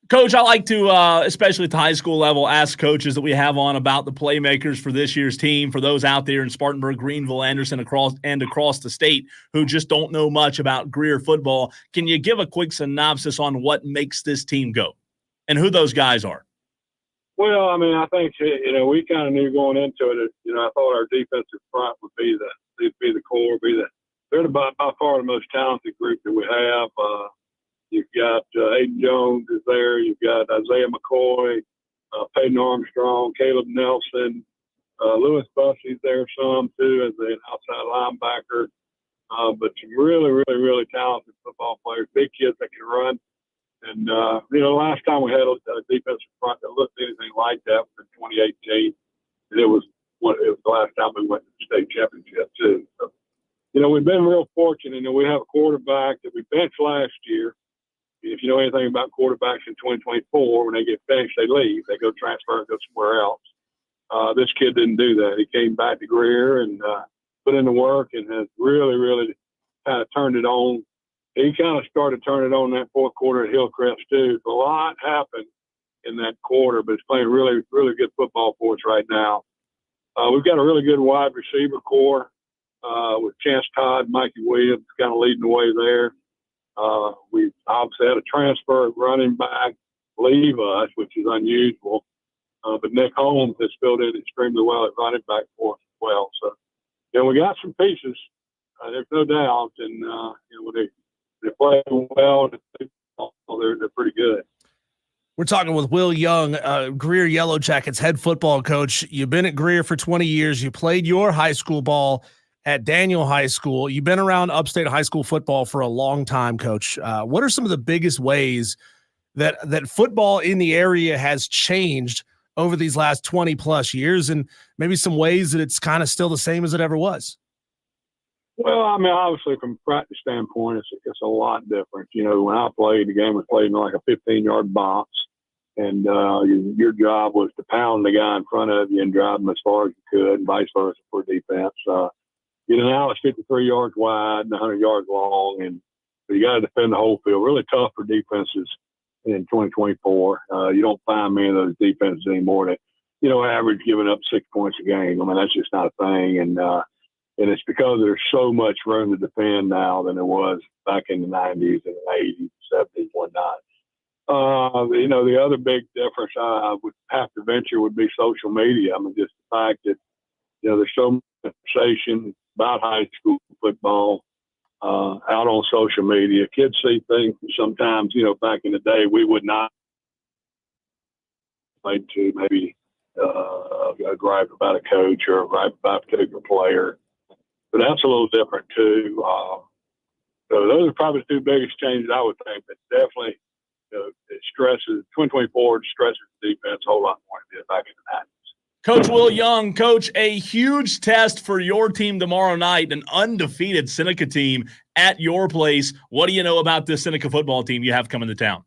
Coach, I like to, especially at the high school level, ask coaches that we have on about the playmakers for this year's team, for those out there in Spartanburg, Greenville, Anderson, across the state who just don't know much about Greer football. Can you give a quick synopsis on what makes this team go and who those guys are? Well, I think, we kind of knew going into it, I thought our defensive front would be the core, they're by far the most talented group that we have. You've got Aiden Jones is there. You've got Isaiah McCoy, Peyton Armstrong, Caleb Nelson, Lewis Bussey's there some too as an outside linebacker. But some really, really, really talented football players, big kids that can run. And, last time we had a defensive front that looked anything like that was in 2018. And it was the last time we went to the state championship too. So, we've been real fortunate. We have a quarterback that we benched last year. If you know anything about quarterbacks in 2024, when they get benched, they leave. They go transfer and go somewhere else. This kid didn't do that. He came back to Greer and put in the work and has really, really kind of turned it on. He kind of started turning it on that fourth quarter at Hillcrest too. A lot happened in that quarter, but he's playing really, really good football for us right now. We've got a really good wide receiver core with Chance Todd, Mikey Williams kind of leading the way there. We've obviously had a transfer running back leave us, which is unusual. But Nick Holmes has filled in extremely well at running back for us as well. So, we got some pieces. There's no doubt. And, they play well. They're pretty good. We're talking with Will Young, Greer Yellow Jackets head football coach. You've been at Greer for 20 years. You played your high school ball at Daniel High School. You've been around upstate high school football for a long time, Coach. What are some of the biggest ways that football in the area has changed over these last 20 plus years, and maybe some ways that it's kind of still the same as it ever was? Well, obviously from a practice standpoint, it's a lot different. When I played, the game was played in like a 15-yard box, and your job was to pound the guy in front of you and drive him as far as you could, and vice versa for defense. Now it's 53 yards wide and 100 yards long, and you got to defend the whole field. Really tough for defenses in 2024. You don't find many of those defenses anymore that, average giving up 6 points a game. That's just not a thing. And it's because there's so much room to defend now than there was back in the 90s and the 80s, 70s, whatnot. The other big difference I would have to venture would be social media. Just the fact that, there's so much conversation about high school football out on social media. Kids see things sometimes, back in the day we would not like to maybe gripe about a coach or gripe about a particular player. But that's a little different too. So those are probably the two biggest changes I would think. But definitely, it stresses 2024 stresses the defense a whole lot more than it did back in the 90s. Coach Will Young, Coach, a huge test for your team tomorrow night, an undefeated Seneca team at your place. What do you know about this Seneca football team you have coming to town?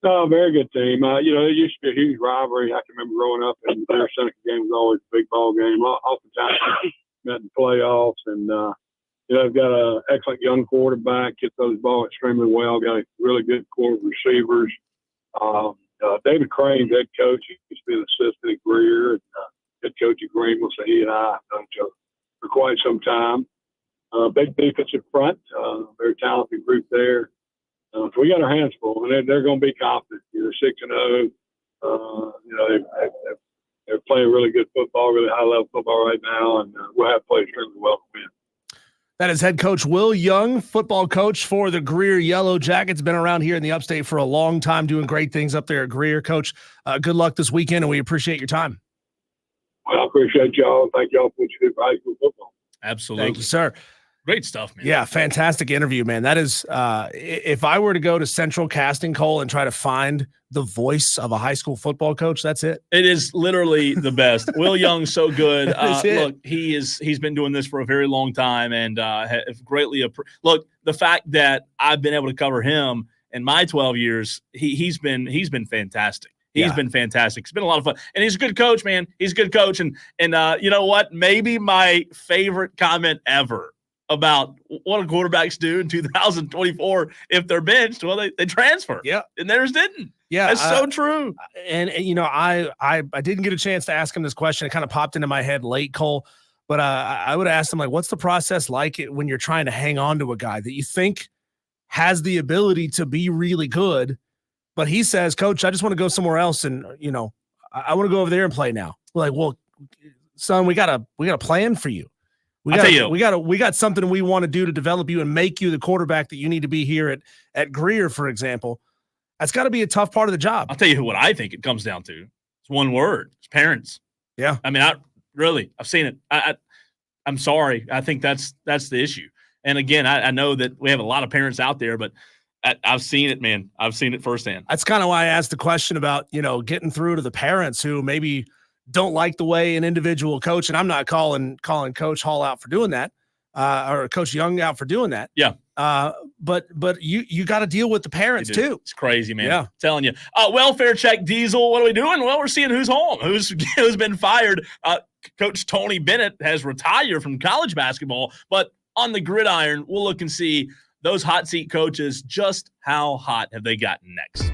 Oh, very good team. It used to be a huge rivalry. I can remember growing up, and their Seneca game was always a big ball game. Oftentimes met in playoffs, and they've got an excellent young quarterback, hit those ball extremely well. Got a really good core of receivers. David Crane's head coach. He used to be an assistant at Greer, and head coach at Greenville. So he and I have known each other for quite some time. Big defensive front, very talented group there. So we got our hands full, and they're going to be confident. They're 6-0. They're playing really good football, really high level football right now, and we'll have to play extremely well to win. That is head coach Will Young, football coach for the Greer Yellow Jackets. Been around here in the upstate for a long time, doing great things up there at Greer. Coach, good luck this weekend, and we appreciate your time. Well, I appreciate y'all. Thank y'all for what you do for high school football. Absolutely. Thank you, sir. Great stuff, man. Yeah, fantastic interview, man. That is, if I were to go to Central Casting Call and try to find the voice of a high school football coach, that's it. It is literally the best. Will Young's so good. Look, he's been doing this for a very long time, and have greatly look, the fact that I've been able to cover him in my 12 years, he's been fantastic. He's been fantastic. It's been a lot of fun. And he's a good coach, man. He's a good coach. And you know what? Maybe my favorite comment ever about what do quarterbacks do in 2024 if they're benched. Well, they transfer. Yeah. And theirs didn't. Yeah. That's so true. And you know, I didn't get a chance to ask him this question. It kind of popped into my head late, Cole. But I would ask him, like, what's the process like when you're trying to hang on to a guy that you think has the ability to be really good, but he says, Coach, I just want to go somewhere else, and you know, I want to go over there and play now. We're like, well, son, we got a plan for you. We got something we want to do to develop you and make you the quarterback that you need to be here at Greer, for example. That's got to be a tough part of the job. I'll tell you what I think it comes down to. It's one word. It's parents. Yeah. I mean, I've seen it. I'm sorry. I think that's the issue. And again, I know that we have a lot of parents out there, but I've seen it, man. I've seen it firsthand. That's kind of why I asked the question about, you know, getting through to the parents who maybe don't like the way an individual coach, and I'm not calling Coach Hall out for doing that, or Coach Young out for doing that. Yeah. But you got to deal with the parents too. It's crazy, man. Yeah. I'm telling you. Welfare check Diesel. What are we doing? Well, we're seeing who's home, who's been fired. Coach Tony Bennett has retired from college basketball, but on the gridiron, we'll look and see those hot seat coaches, just how hot have they gotten next.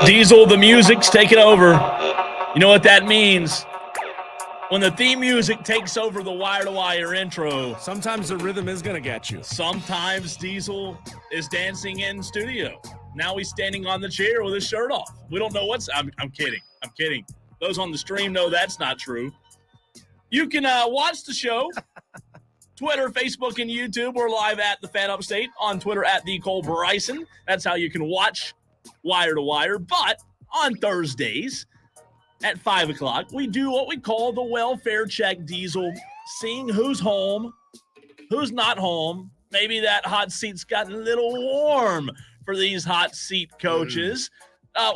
Diesel, the music's taking over. You know what that means? When the theme music takes over the wire-to-wire intro. Sometimes the rhythm is going to get you. Sometimes Diesel is dancing in studio. Now he's standing on the chair with his shirt off. We don't know what's... I'm kidding. I'm kidding. Those on the stream know that's not true. You can watch the show. Twitter, Facebook, and YouTube. We're live at the Fan Upstate. On Twitter at the Cole Bryson. That's how you can watch Wire to Wire. But on Thursdays at 5 o'clock, we do what we call the welfare check, Diesel, seeing who's home, who's not home. Maybe that hot seat's gotten a little warm for these hot seat coaches.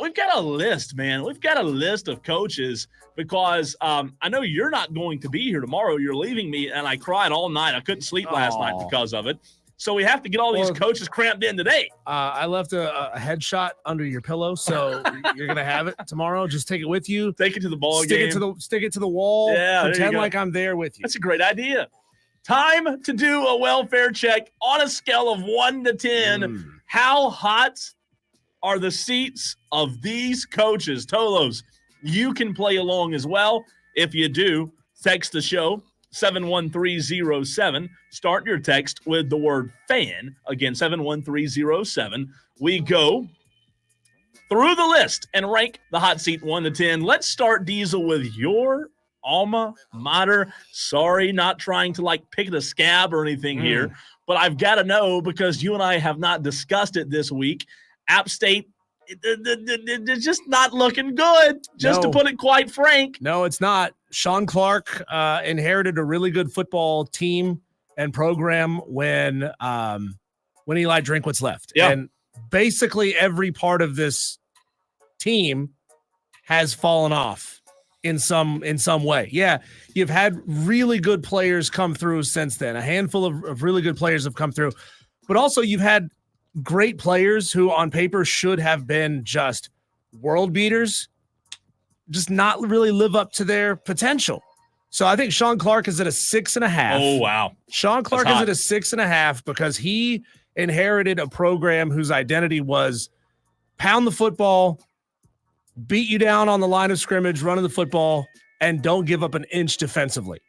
We've got a list, man. We've got a list of coaches because I know you're not going to be here tomorrow. You're leaving me, and I cried all night. I couldn't sleep last night because of it. So we have to get all these coaches cramped in today. I left a headshot under your pillow, so you're gonna have it tomorrow. Just take it with you. Take it to the ball game. Stick it to the wall. Yeah, pretend like I'm there with you. That's a great idea. Time to do a welfare check on a scale of 1 to 10. How hot are the seats of these coaches? Tolos, you can play along as well. If you do, text the show 71307. Start your text with the word fan. Again, 71307. We go through the list and rank the hot seat 1 to 10. Let's start, Diesel, with your alma mater. Sorry, not trying to pick the scab or anything here, but I've got to know because you and I have not discussed it this week. App State, it's just not looking good, to put it quite frank. No, it's not. Sean Clark inherited a really good football team and program when Eli Drinkwitz left. Yeah. And basically every part of this team has fallen off in some way. Yeah, you've had really good players come through since then. A handful of really good players have come through. But also you've had great players who on paper should have been just world beaters, just not really live up to their potential. So I think Sean Clark is at a 6.5. Oh, wow. Sean Clark is at a 6.5 because he inherited a program whose identity was pound the football, beat you down on the line of scrimmage, running the football, and don't give up an inch defensively.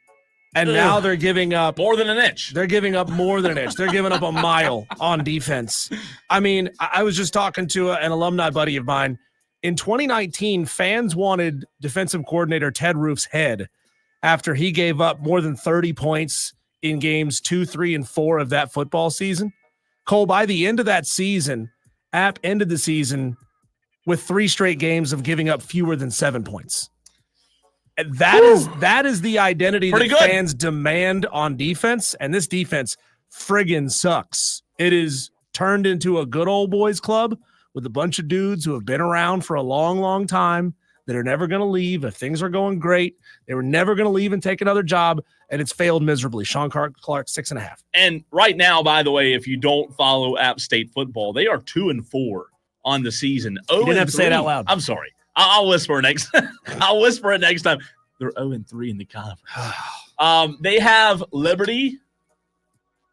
And now they're giving up more than an inch. They're giving up more than an inch. They're giving up a mile on defense. I mean, I was just talking to an alumni buddy of mine. In 2019, fans wanted defensive coordinator Ted Roof's head after he gave up more than 30 points in games 2, 3, and 4 of that football season. Cole, by the end of that season, App ended the season with 3 straight games of giving up fewer than 7 points. And that is the identity fans demand on defense, and this defense friggin' sucks. It is turned into a good old boys club with a bunch of dudes who have been around for a long, long time that are never going to leave. If things are going great, they were never going to leave and take another job, and it's failed miserably. Sean Clark, 6.5. And right now, by the way, if you don't follow App State football, they are 2-4 on the season. You didn't have to say it out loud. I'm sorry. I'll whisper next. I'll whisper it next time. They're 0-3 in the conference. They have Liberty.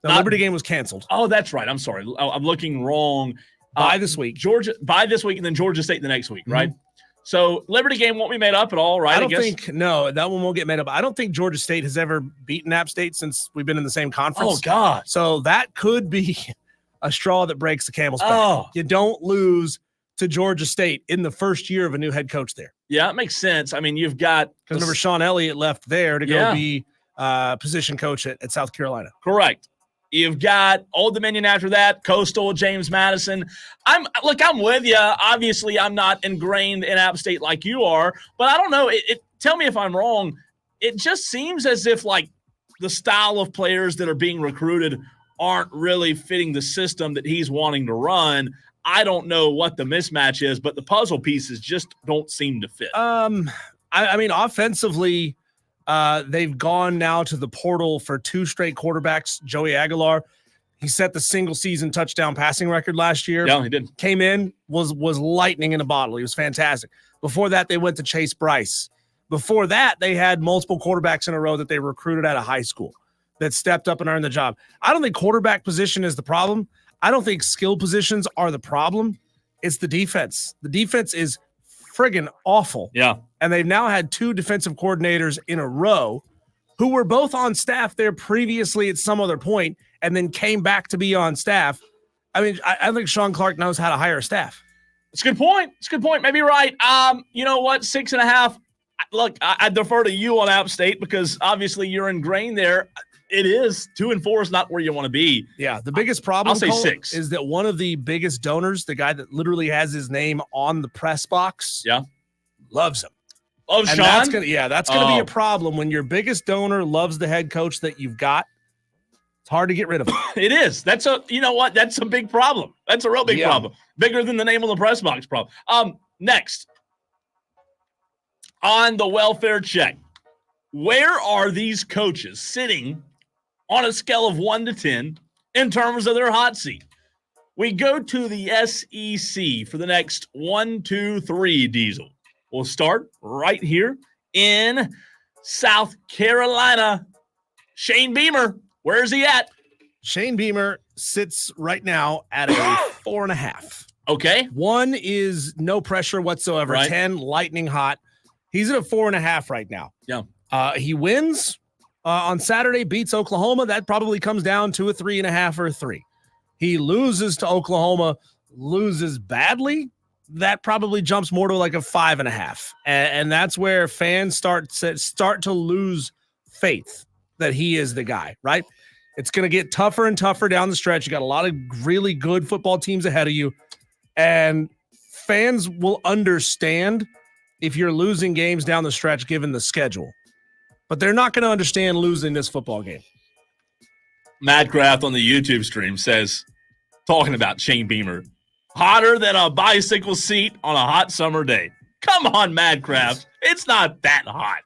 The Liberty game was canceled. Oh, that's right. I'm sorry. I'm looking wrong. By this week. By this week, and then Georgia State the next week, right? So Liberty game won't be made up at all, right? I don't think that one won't get made up. I don't think Georgia State has ever beaten App State since we've been in the same conference. Oh, God. So that could be a straw that breaks the camel's back. Oh. You don't lose to Georgia State in the first year of a new head coach there. Yeah, it makes sense. I mean, you've got – because remember, Sean Elliott left there to go be position coach at South Carolina. Correct. You've got Old Dominion after that, Coastal, James Madison. I'm with you. Obviously, I'm not ingrained in App State like you are, but I don't know. Tell me if I'm wrong. It just seems as if the style of players that are being recruited aren't really fitting the system that he's wanting to run. I don't know what the mismatch is, but the puzzle pieces just don't seem to fit. I mean, offensively, they've gone now to the portal for 2 straight quarterbacks. Joey Aguilar, he set the single season touchdown passing record last year. Yeah, he did. Came in, was lightning in a bottle. He was fantastic. Before that, they went to Chase Bryce. Before that, they had multiple quarterbacks in a row that they recruited out of high school that stepped up and earned the job. I don't think quarterback position is the problem. I don't think skill positions are the problem. It's the defense. The defense is friggin' awful. Yeah. And they've now had 2 defensive coordinators in a row who were both on staff there previously at some other point and then came back to be on staff. I mean, I think Sean Clark knows how to hire a staff. It's a good point. It's a good point. Maybe you're right. You know what? 6.5. Look, I defer to you on App State because obviously you're ingrained there. It is 2 and 4 is not where you want to be. Yeah, the biggest problem I'll say 6 is that one of the biggest donors, the guy that literally has his name on the press box, loves him. Oh, Sean? That's gonna be a problem when your biggest donor loves the head coach that you've got. It's hard to get rid of him. It is. That's a big problem. That's a real big problem. Bigger than the name on the press box problem. Next on the welfare check, where are these coaches sitting on a scale of 1 to 10 in terms of their hot seat? We go to the SEC for the next 1, 2, 3, Diesel. We'll start right here in South Carolina. Shane Beamer, where's he at? Shane Beamer sits right now at a 4.5. Okay. 1 is no pressure whatsoever. Right. 10, lightning hot. He's at a 4.5 right now. Yeah. He wins on Saturday, beats Oklahoma. That probably comes down to a 3.5 or a 3. He loses to Oklahoma, loses badly. That probably jumps more to like a 5.5. And that's where fans start to lose faith that he is the guy, right? It's going to get tougher and tougher down the stretch. You got a lot of really good football teams ahead of you. And fans will understand if you're losing games down the stretch given the schedule. But they're not going to understand losing this football game. Madcraft on the YouTube stream says, talking about Shane Beamer, hotter than a bicycle seat on a hot summer day. Come on, Madcraft. It's not that hot.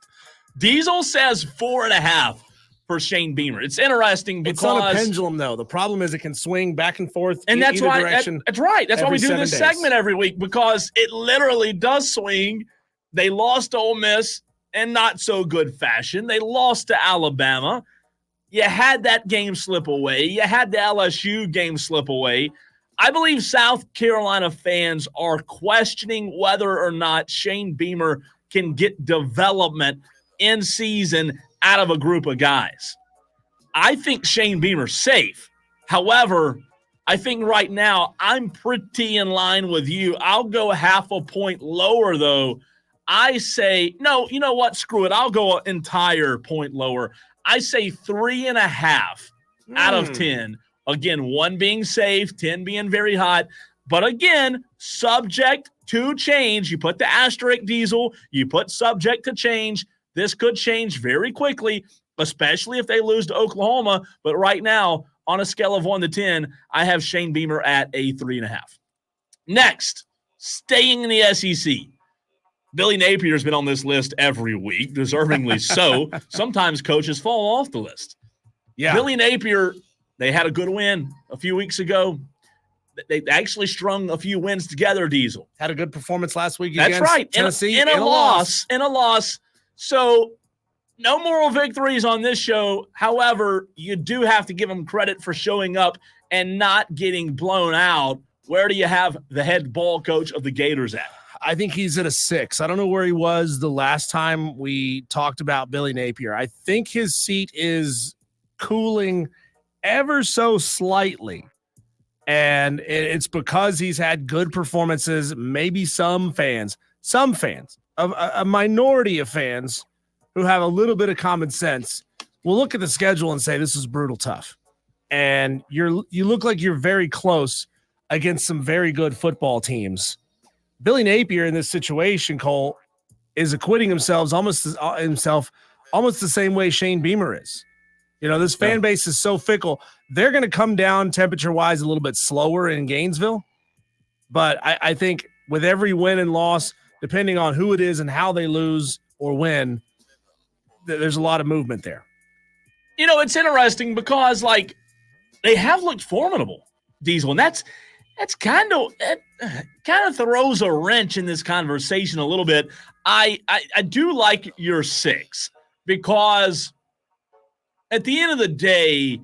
Diesel says 4.5 for Shane Beamer. It's interesting because... It's on a pendulum, though. The problem is it can swing back and forth and in either direction. That's right. That's why we do this days. segment every week, because it literally does swing. They lost to Ole Miss in not so good fashion. They lost to Alabama. You had that game slip away. You had the LSU game slip away. I believe South Carolina fans are questioning whether or not Shane Beamer can get development in season out of a group of guys. I think Shane Beamer's safe. However, I think right now I'm pretty in line with you. I'll go half a point lower, though. I say, no, you know what? Screw it. I'll go an entire point lower. I say 3.5 out of 10. Again, 1 being safe, 10 being very hot. But again, subject to change. You put the asterisk, Diesel. You put subject to change. This could change very quickly, especially if they lose to Oklahoma. But right now, on a scale of 1 to 10, I have Shane Beamer at a 3.5. Next, staying in the SEC. Billy Napier's been on this list every week, deservingly so. Sometimes coaches fall off the list. Yeah. Billy Napier, they had a good win a few weeks ago. They actually strung a few wins together, Diesel. Had a good performance last week against Tennessee. In a loss. So no moral victories on this show. However, you do have to give them credit for showing up and not getting blown out. Where do you have the head ball coach of the Gators at? I think he's at a 6. I don't know where he was the last time we talked about Billy Napier. I think his seat is cooling ever so slightly. And it's because he's had good performances. Maybe some fans, a minority of fans who have a little bit of common sense will look at the schedule and say, this is brutal tough. And you look like you're very close against some very good football teams. Billy Napier in this situation, Cole, is acquitting himself almost the same way Shane Beamer is. You know, this fan base is so fickle. They're going to come down temperature-wise a little bit slower in Gainesville. But I think with every win and loss, depending on who it is and how they lose or win, there's a lot of movement there. You know, it's interesting because, like, they have looked formidable, Diesel, and that's kind of throws a wrench in this conversation a little bit. I do like your 6 because at the end of the day,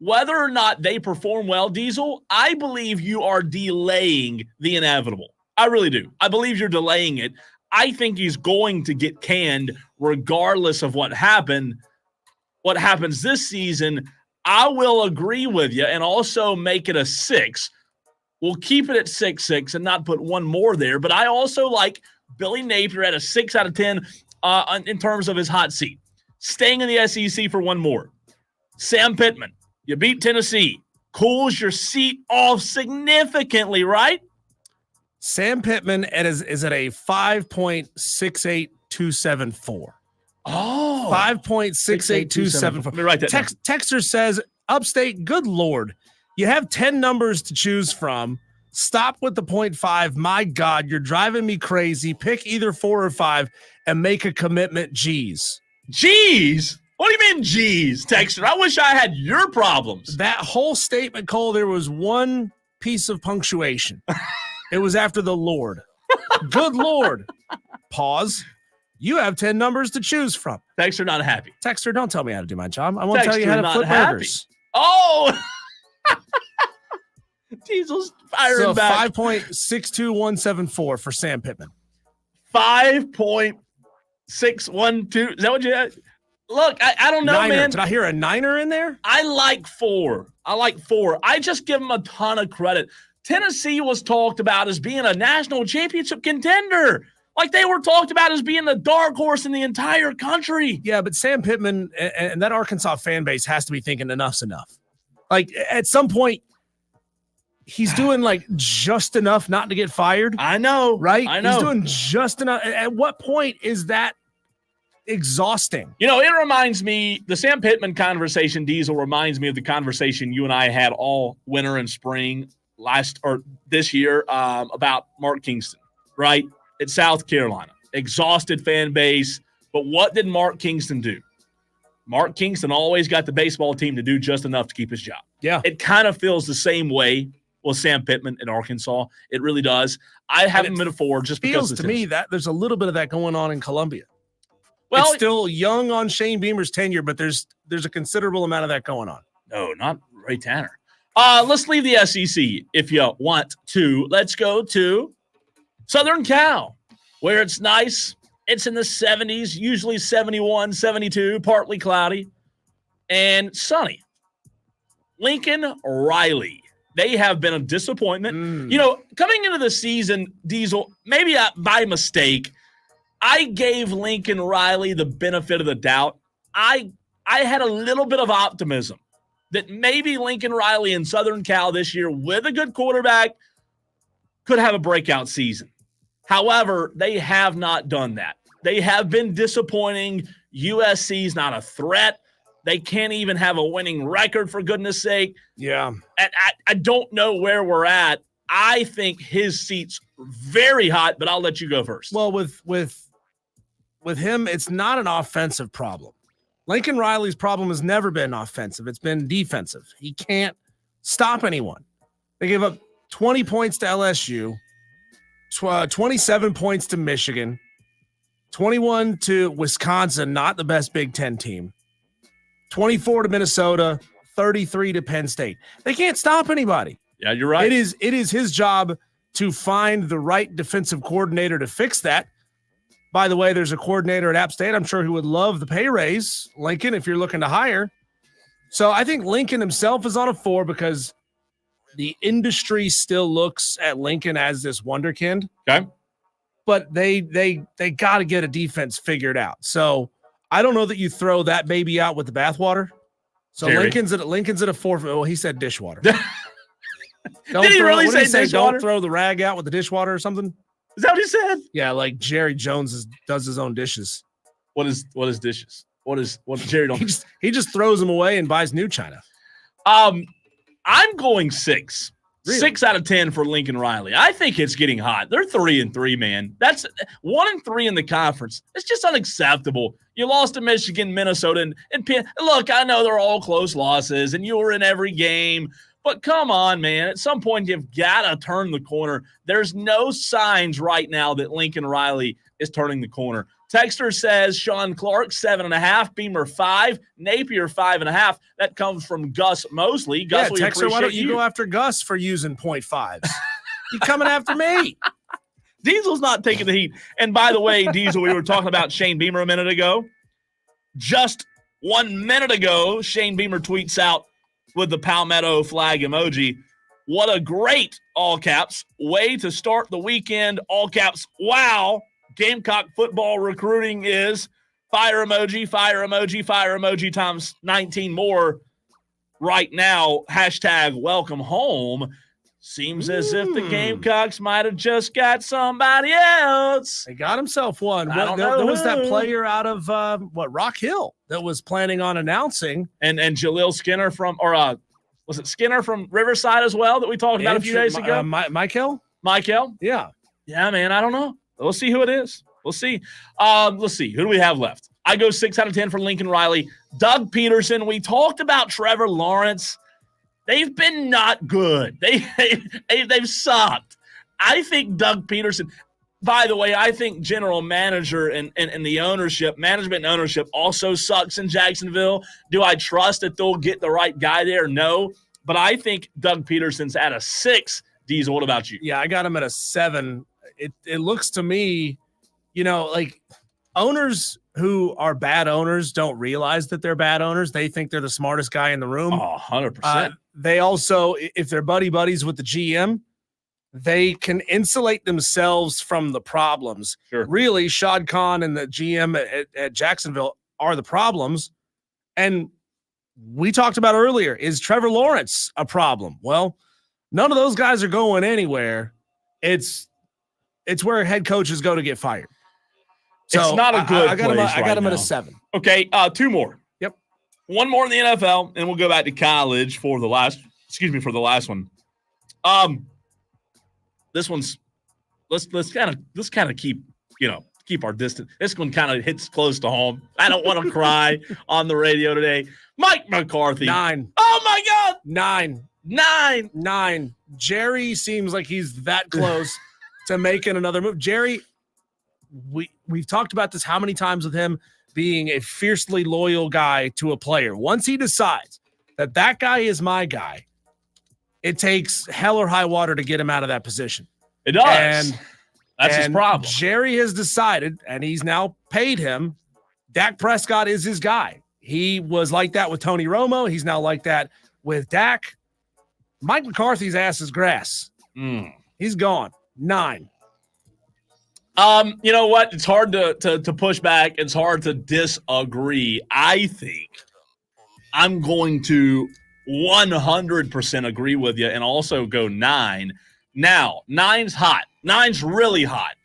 whether or not they perform well, Diesel, I believe you are delaying the inevitable. I really do. I believe you're delaying it. I think he's going to get canned regardless of what happens this season. I will agree with you and also make it a 6. We'll keep it at 6-6 and not put one more there. But I also like Billy Napier at a 6 out of 10 in terms of his hot seat. Staying in the SEC for one more. Sam Pittman, you beat Tennessee. Cools your seat off significantly, right? Sam Pittman is at a 5.68274. Oh, 5.68274. Let me write that down. Texter says, Upstate, good Lord. You have 10 numbers to choose from. Stop with the 0.5. My God, you're driving me crazy. Pick either 4 or 5 and make a commitment. Geez. Jeez. What do you mean, geez, Texter? I wish I had your problems. That whole statement, Cole, there was one piece of punctuation. It was after the Lord. Good Lord. Pause. You have 10 numbers to choose from. Texter not happy. Texter, don't tell me how to do my job. I won't tell you how to flip burgers. Oh. Diesel's firing back. 5.62174 for Sam Pittman. 5.612. Is that what you had? Look, I don't know, Niner. man. Did I hear a niner in there? I like 4. I just give them a ton of credit. Tennessee was talked about as being a national championship contender. Like they were talked about as being the dark horse in the entire country. Yeah, but Sam Pittman and that Arkansas fan base has to be thinking enough's enough. Like at some point, he's doing like just enough not to get fired. I know. Right? I know. He's doing just enough. At what point is that exhausting? You know, it reminds me, the Sam Pittman conversation, Diesel, reminds me of the conversation you and I had all winter and spring this year about Mark Kingston, right? At South Carolina. Exhausted fan base. But what did Mark Kingston do? Mark Kingston always got the baseball team to do just enough to keep his job. Yeah. It kind of feels the same way with Sam Pittman in Arkansas. It really does. I haven't been a 4 just because feels to me that there's a little bit of that going on in Columbia. Well, it's still young on Shane Beamer's tenure, but there's a considerable amount of that going on. No, not Ray Tanner. Let's leave the SEC if you want to. Let's go to Southern Cal, where it's nice. It's in the 70s, usually 71, 72, partly cloudy, and sunny. Lincoln Riley. They have been a disappointment. You know, coming into the season, Diesel, maybe by mistake, I gave Lincoln Riley the benefit of the doubt. I had a little bit of optimism that maybe Lincoln Riley in Southern Cal this year with a good quarterback could have a breakout season. However, they have not done that. They have been disappointing. USC's not a threat. They can't even have a winning record, for goodness sake. Yeah. I don't know where we're at. I think his seat's very hot, but I'll let you go first. Well, with him, it's not an offensive problem. Lincoln Riley's problem has never been offensive. It's been defensive. He can't stop anyone. They gave up 20 points to LSU, 27 points to Michigan, 21 to Wisconsin, not the best Big Ten team, 24 to Minnesota, 33 to Penn State. They can't stop anybody. Yeah, you're right. It is his job to find the right defensive coordinator to fix that. By the way, there's a coordinator at App State, I'm sure, who would love the pay raise, Lincoln, if you're looking to hire. So I think Lincoln himself is on a 4 because the industry still looks at Lincoln as this wonderkind. Okay. But they got to get a defense figured out. So I don't know that you throw that baby out with the bathwater. So Jerry. Lincoln's at a 4. Well, he said dishwater. Did he really say dishwater? Don't throw the rag out with the dishwater or something? Is that what he said? Yeah, like Jerry Jones does his own dishes. What is dishes? What Jerry don't? He just throws them away and buys new china. I'm going 6. Really? 6 out of 10 for Lincoln Riley. I think it's getting hot. They're 3-3, man. That's 1-3 in the conference. It's just unacceptable. You lost to Michigan, Minnesota, and Penn. Look, I know they're all close losses, and you were in every game. But come on, man. At some point, you've got to turn the corner. There's no signs right now that Lincoln Riley is turning the corner. Texter says Sean Clark, 7.5, Beamer 5, Napier 5.5. That comes from Gus Mosley. Gus, yeah, Texter, why don't you go after Gus for using 0.5s? You coming after me? Diesel's not taking the heat. And by the way, Diesel, we were talking about Shane Beamer a minute ago. Just 1 minute ago, Shane Beamer tweets out with the Palmetto flag emoji. What a great, all caps, way to start the weekend. All caps, wow. Gamecock football recruiting is fire emoji, fire emoji, fire emoji times 19 more right now. Hashtag welcome home. Seems as if the Gamecocks might have just got somebody else. He got himself one. I don't know there was that player out of, Rock Hill that was planning on announcing. And Jaleel Skinner from, was it Skinner from Riverside as well that we talked about a few days ago? Michael? Yeah. Yeah, man, I don't know. We'll see who it is. We'll see. Let's see. Who do we have left? I go 6 out of 10 for Lincoln Riley. Doug Peterson. We talked about Trevor Lawrence. They've been not good. They've sucked. I think Doug Peterson, by the way, I think general manager and the ownership, management and ownership also sucks in Jacksonville. Do I trust that they'll get the right guy there? No. But I think Doug Peterson's at a 6. Diesel, what about you? Yeah, I got him at a 7. It looks to me, like owners who are bad owners don't realize that they're bad owners. They think they're the smartest guy in the room. Oh, 100%. They also, if they're buddies with the GM, they can insulate themselves from the problems. Sure. Really, Shad Khan and the GM at Jacksonville are the problems. And we talked about earlier, is Trevor Lawrence a problem? Well, none of those guys are going anywhere. It's where head coaches go to get fired. So it's not a good I got him at a 7. Okay, 2 more. Yep. 1 more in the NFL, and we'll go back to college for the last one. This one's let's kind of keep our distance. This one kind of hits close to home. I don't want to cry on the radio today. Mike McCarthy. 9. Oh my God. 9. Jerry seems like he's that close to making another move. Jerry, we've talked about this how many times with him being a fiercely loyal guy to a player. Once he decides that guy is my guy, it takes hell or high water to get him out of that position. It does. And that's his problem. Jerry has decided, and he's now paid him, Dak Prescott is his guy. He was like that with Tony Romo. He's now like that with Dak. Mike McCarthy's ass is grass. He's gone. 9. You know what? It's hard to push back. It's hard to disagree. I think I'm going to 100% agree with you and also go 9. Now, 9's hot. 9's really hot.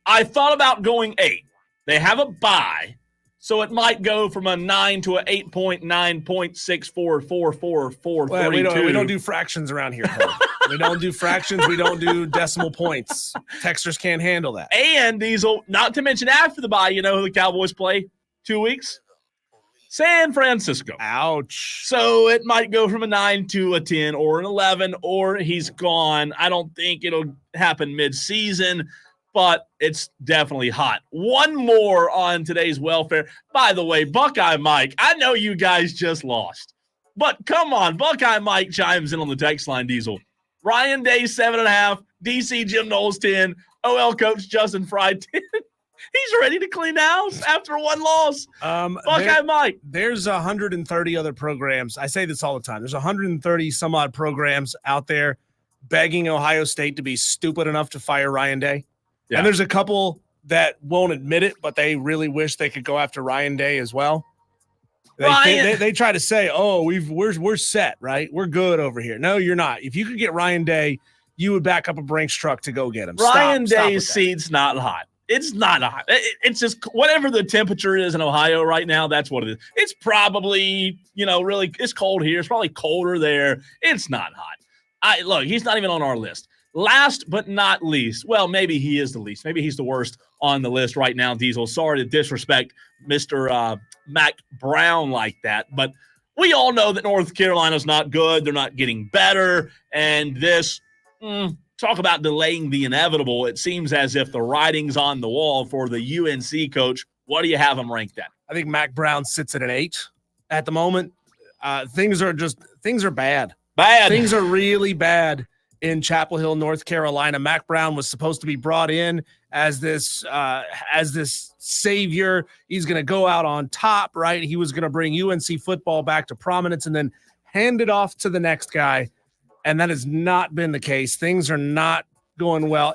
I thought about going 8. They have a bye, so it might go from a 9 to a 8.9.64444442. Well, we don't do fractions around here, Cole. We don't do fractions. We don't do decimal points. Texters can't handle that. And Diesel, not to mention after the bye, you know who the Cowboys play 2 weeks? San Francisco. Ouch. So it might go from a 9 to a 10 or an 11, or he's gone. I don't think it'll happen mid-season, but it's definitely hot. 1 more on today's welfare. By the way, Buckeye Mike, I know you guys just lost, but come on. Buckeye Mike chimes in on the text line, Diesel. Ryan Day, 7.5. DC Jim Knowles, 10. OL coach Justin Fry, 10. He's ready to clean house after 1 loss. Buckeye Mike. There's 130 other programs. I say this all the time. There's 130 some odd programs out there begging Ohio State to be stupid enough to fire Ryan Day. Yeah. And there's a couple that won't admit it, but they really wish they could go after Ryan Day as well. They try to say, "Oh, we're set, right? We're good over here." No, you're not. If you could get Ryan Day, you would back up a Brinks truck to go get him. Ryan Day's seat's not hot. It's not hot. It's just whatever the temperature is in Ohio right now, that's what it is. It's probably, really, it's cold here. It's probably colder there. It's not hot. Look, he's not even on our list. Last but not least, well, maybe he is the least. Maybe he's the worst on the list right now, Diesel. Sorry to disrespect Mr. Mac Brown like that, but we all know that North Carolina's not good. They're not getting better. And this, talk about delaying the inevitable. It seems as if the writing's on the wall for the UNC coach. What do you have him ranked at? I think Mac Brown sits at an 8 at the moment. Things are bad. Things are really bad in Chapel Hill, North Carolina. Mac Brown was supposed to be brought in as this savior. He's going to go out on top, right? He was going to bring UNC football back to prominence and then hand it off to the next guy. And that has not been the case. Things are not going well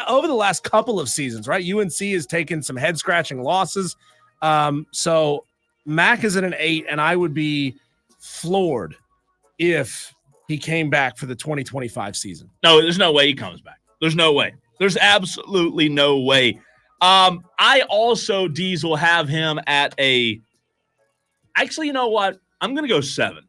over the last couple of seasons, right? UNC has taken some head-scratching losses. So Mac is at an 8, and I would be floored if he came back for the 2025 season. No, there's no way he comes back. There's no way. There's absolutely no way. I also, Diesel, have him at a – actually, you know what? I'm going to go 7.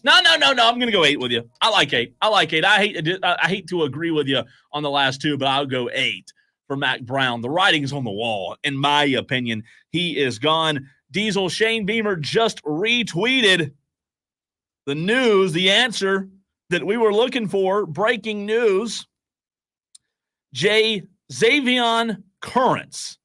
No. I'm going to go 8 with you. I like 8. I hate to agree with you on the last 2, but I'll go 8 for Mac Brown. The writing's on the wall, in my opinion. He is gone. Diesel, Shane Beamer just retweeted the news, the answer that we were looking for. Breaking news. Xavion Currents,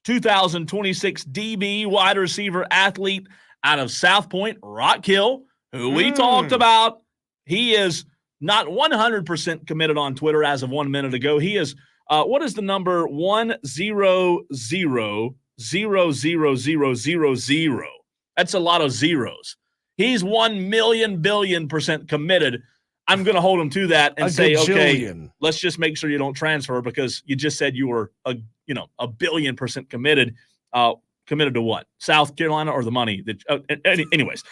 2026 DB wide receiver athlete out of South Point, Rock Hill, who we talked about. He is not 100% committed on Twitter as of 1 minute ago. He is, what is the number? 100,000,000. That's a lot of zeros. He's 1,000,000,000,000% committed. I'm going to hold him to that and say, okay, let's just make sure you don't transfer because you just said you were a billion% committed. Committed to what? South Carolina or the money? Anyways,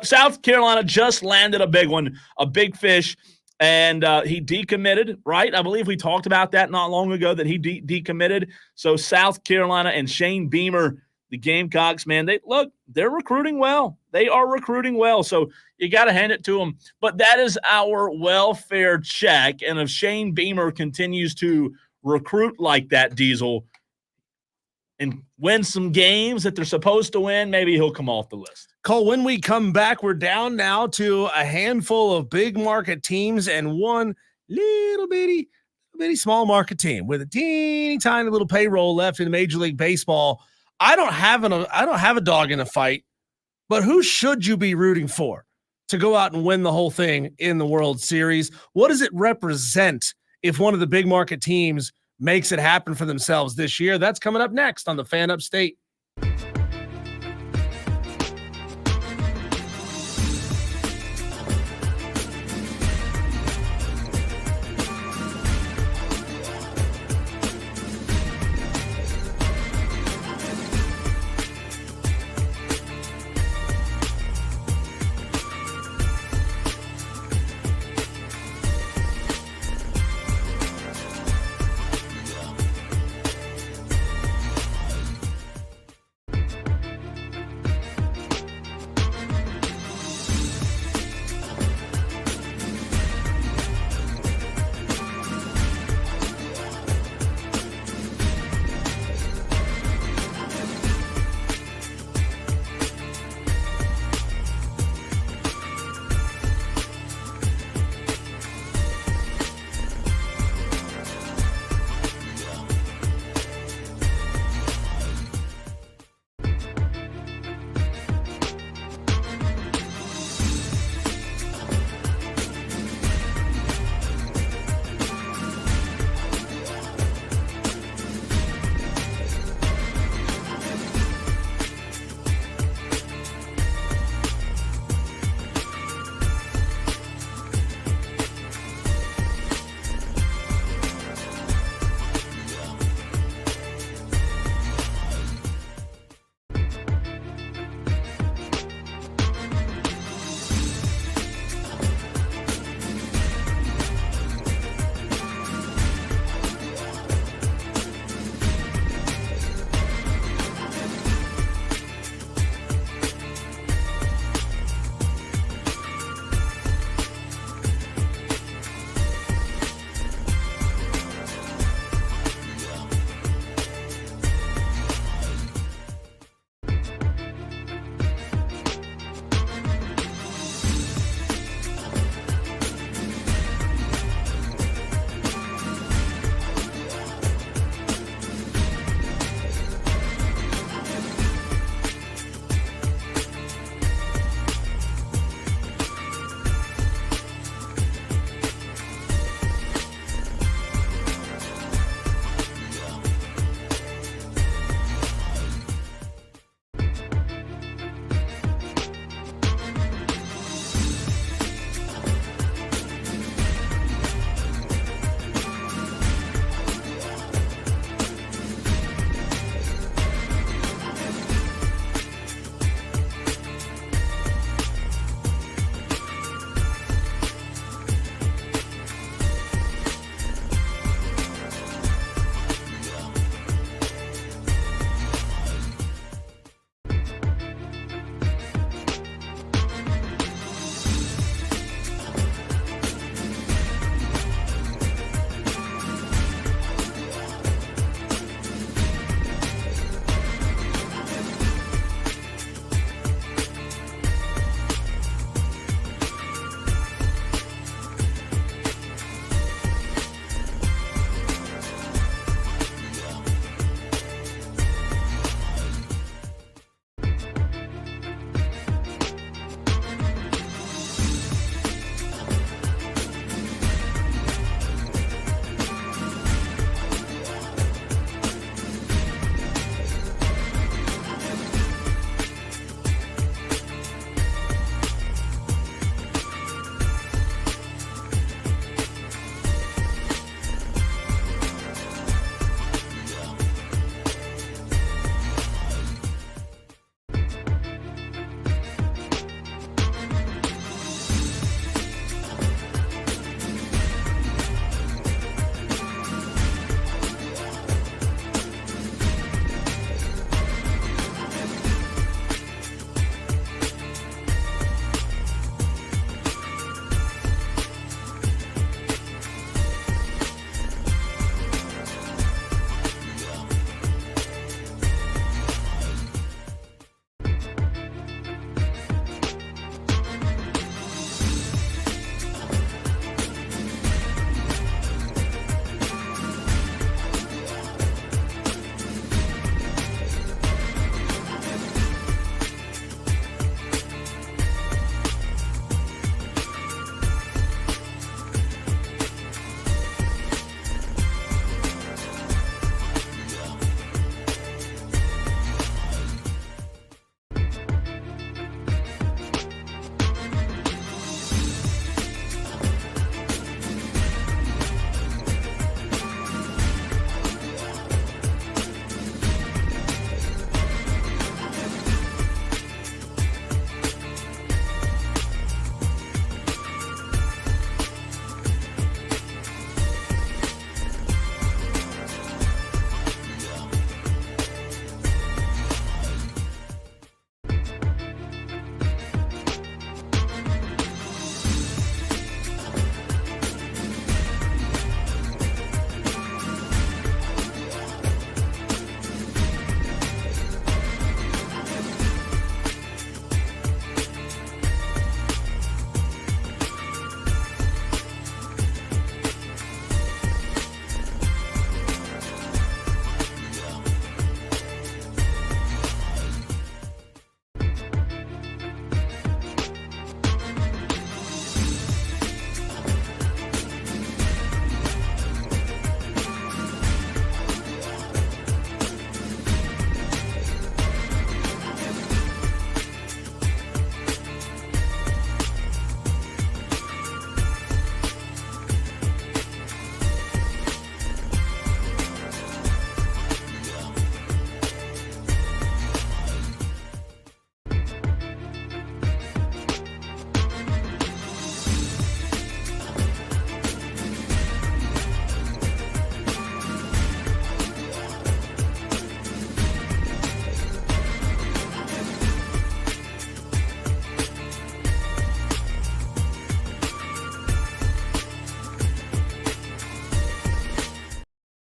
South Carolina just landed a big one, a big fish, and he decommitted, right? I believe we talked about that not long ago that he decommitted. So South Carolina and Shane Beamer, the Gamecocks, man, they're recruiting well. They are recruiting well, so you got to hand it to them. But that is our welfare check, and if Shane Beamer continues to recruit like that, Diesel, and win some games that they're supposed to win, maybe he'll come off the list. Cole, when we come back, we're down now to a handful of big market teams and one little bitty small market team with a teeny tiny little payroll left in Major League Baseball. I don't have a dog in the fight, but who should you be rooting for to go out and win the whole thing in the World Series? What does it represent if one of the big market teams makes it happen for themselves this year? That's coming up next on the Fan Upstate.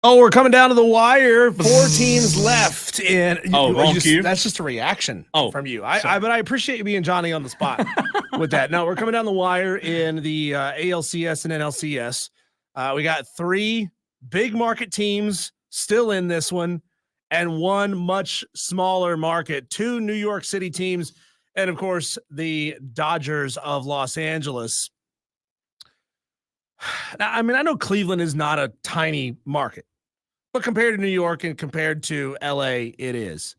Oh, we're coming down to the wire. 4 teams left. And that's just a reaction from you. But I appreciate you being Johnny on the spot with that. No, we're coming down the wire in the ALCS and NLCS. We got 3 big market teams still in this one, and 1 much smaller market, 2 New York City teams, and of course the Dodgers of Los Angeles. Now, I mean, I know Cleveland is not a tiny market, but compared to New York and compared to LA, it is.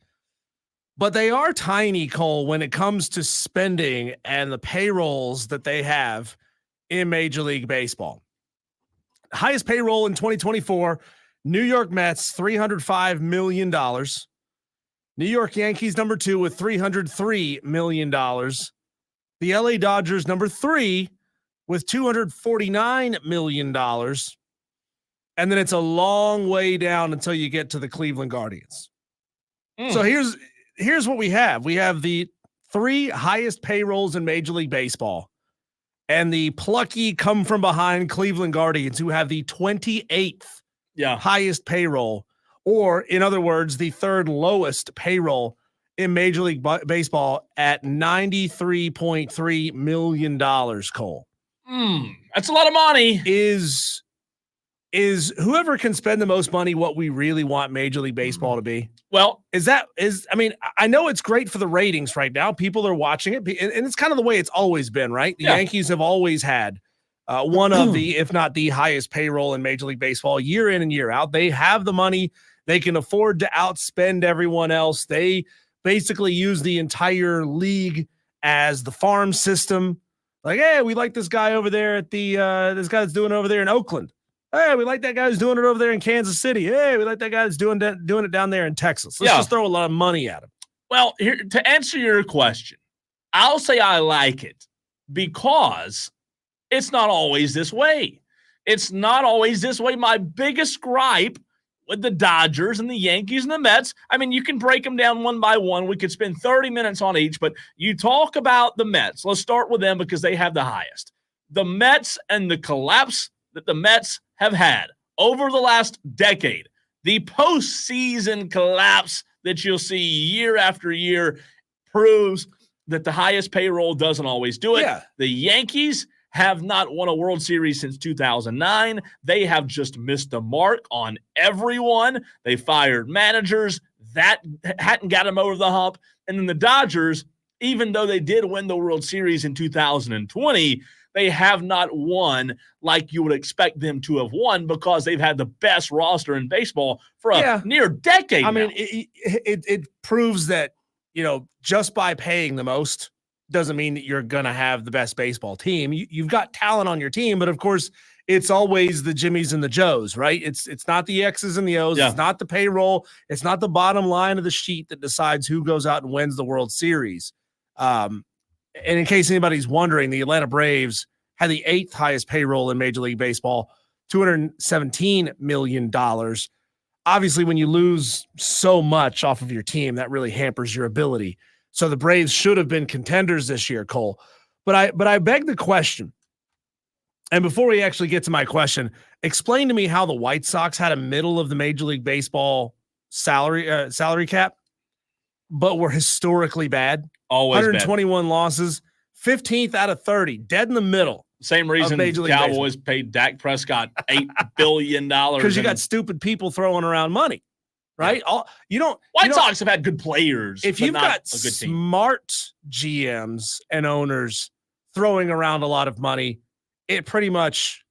But they are tiny, Cole, when it comes to spending and the payrolls that they have in Major League Baseball. Highest payroll in 2024, New York Mets, $305 million. New York Yankees, number 2 with $303 million. The LA Dodgers, number 3 with $249 million. And then it's a long way down until you get to the Cleveland Guardians. So here's what we have. We have the 3 highest payrolls in Major League Baseball, and the plucky come from behind Cleveland Guardians, who have the 28th highest payroll, or in other words, the 3rd lowest payroll in Major League Baseball at $93.3 million, Cole. That's a lot of money. Is whoever can spend the most money what we really want Major League Baseball to be? Well, I mean, I know it's great for the ratings right now. People are watching it, and it's kind of the way it's always been, right? The Yankees have always had one of the, if not the highest payroll in Major League Baseball year in and year out. They have the money. They can afford to outspend everyone else. They basically use the entire league as the farm system. Like, hey, we like this guy over there at the this guy that's doing it over there in Oakland. Hey, we like that guy who's doing it over there in Kansas City. Hey, we like that guy that's doing it down there in Texas. Let's just throw a lot of money at him. Well, here, to answer your question, I'll say I like it because it's not always this way. It's not always this way. My biggest gripe with the Dodgers and the Yankees and the Mets, I mean, you can break them down one by one. We could spend 30 minutes on each, but you talk about the Mets. Let's start with them because they have the highest. The Mets and the collapse that the Mets have had over the last decade, the postseason collapse that you'll see year after year proves that the highest payroll doesn't always do it. Yeah. The Yankees have not won a World Series since 2009. They have just missed the mark on everyone. They fired managers that hadn't got them over the hump. And then the Dodgers, even though they did win the World Series in 2020, they have not won like you would expect them to have won because they've had the best roster in baseball for a near decade. I mean, it proves that, just by paying the most doesn't mean that you're going to have the best baseball team. You've got talent on your team, but of course it's always the Jimmies and the Joes, right? It's not the X's and the O's. Yeah. It's not the payroll. It's not the bottom line of the sheet that decides who goes out and wins the World Series. And in case anybody's wondering, the Atlanta Braves had the 8th highest payroll in Major League Baseball, $217 million. Obviously, when you lose so much off of your team, that really hampers your ability. So the Braves should have been contenders this year, Cole. But I beg the question, and before we actually get to my question, explain to me how the White Sox had a middle of the Major League Baseball salary cap, but were historically bad. Always 121 losses, 15th out of 30, dead in the middle. Same reason Cowboys paid Dak Prescott $8 billion. Because you got stupid people throwing around money, right? White Sox have had good players. If you've got smart GMs and owners throwing around a lot of money, it pretty much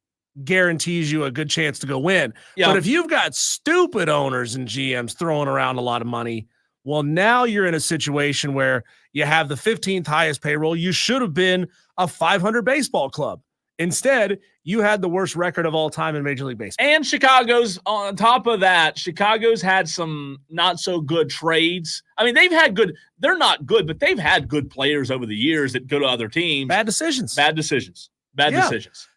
guarantees you a good chance to go win. Yeah. But if you've got stupid owners and GMs throwing around a lot of money, well, now you're in a situation where you have the 15th highest payroll. You should have been a 500 baseball club. Instead, you had the worst record of all time in Major League Baseball. And Chicago's, on top of that, Chicago's had some not so good trades. I mean, they're not good, but they've had good players over the years that go to other teams. Bad decisions.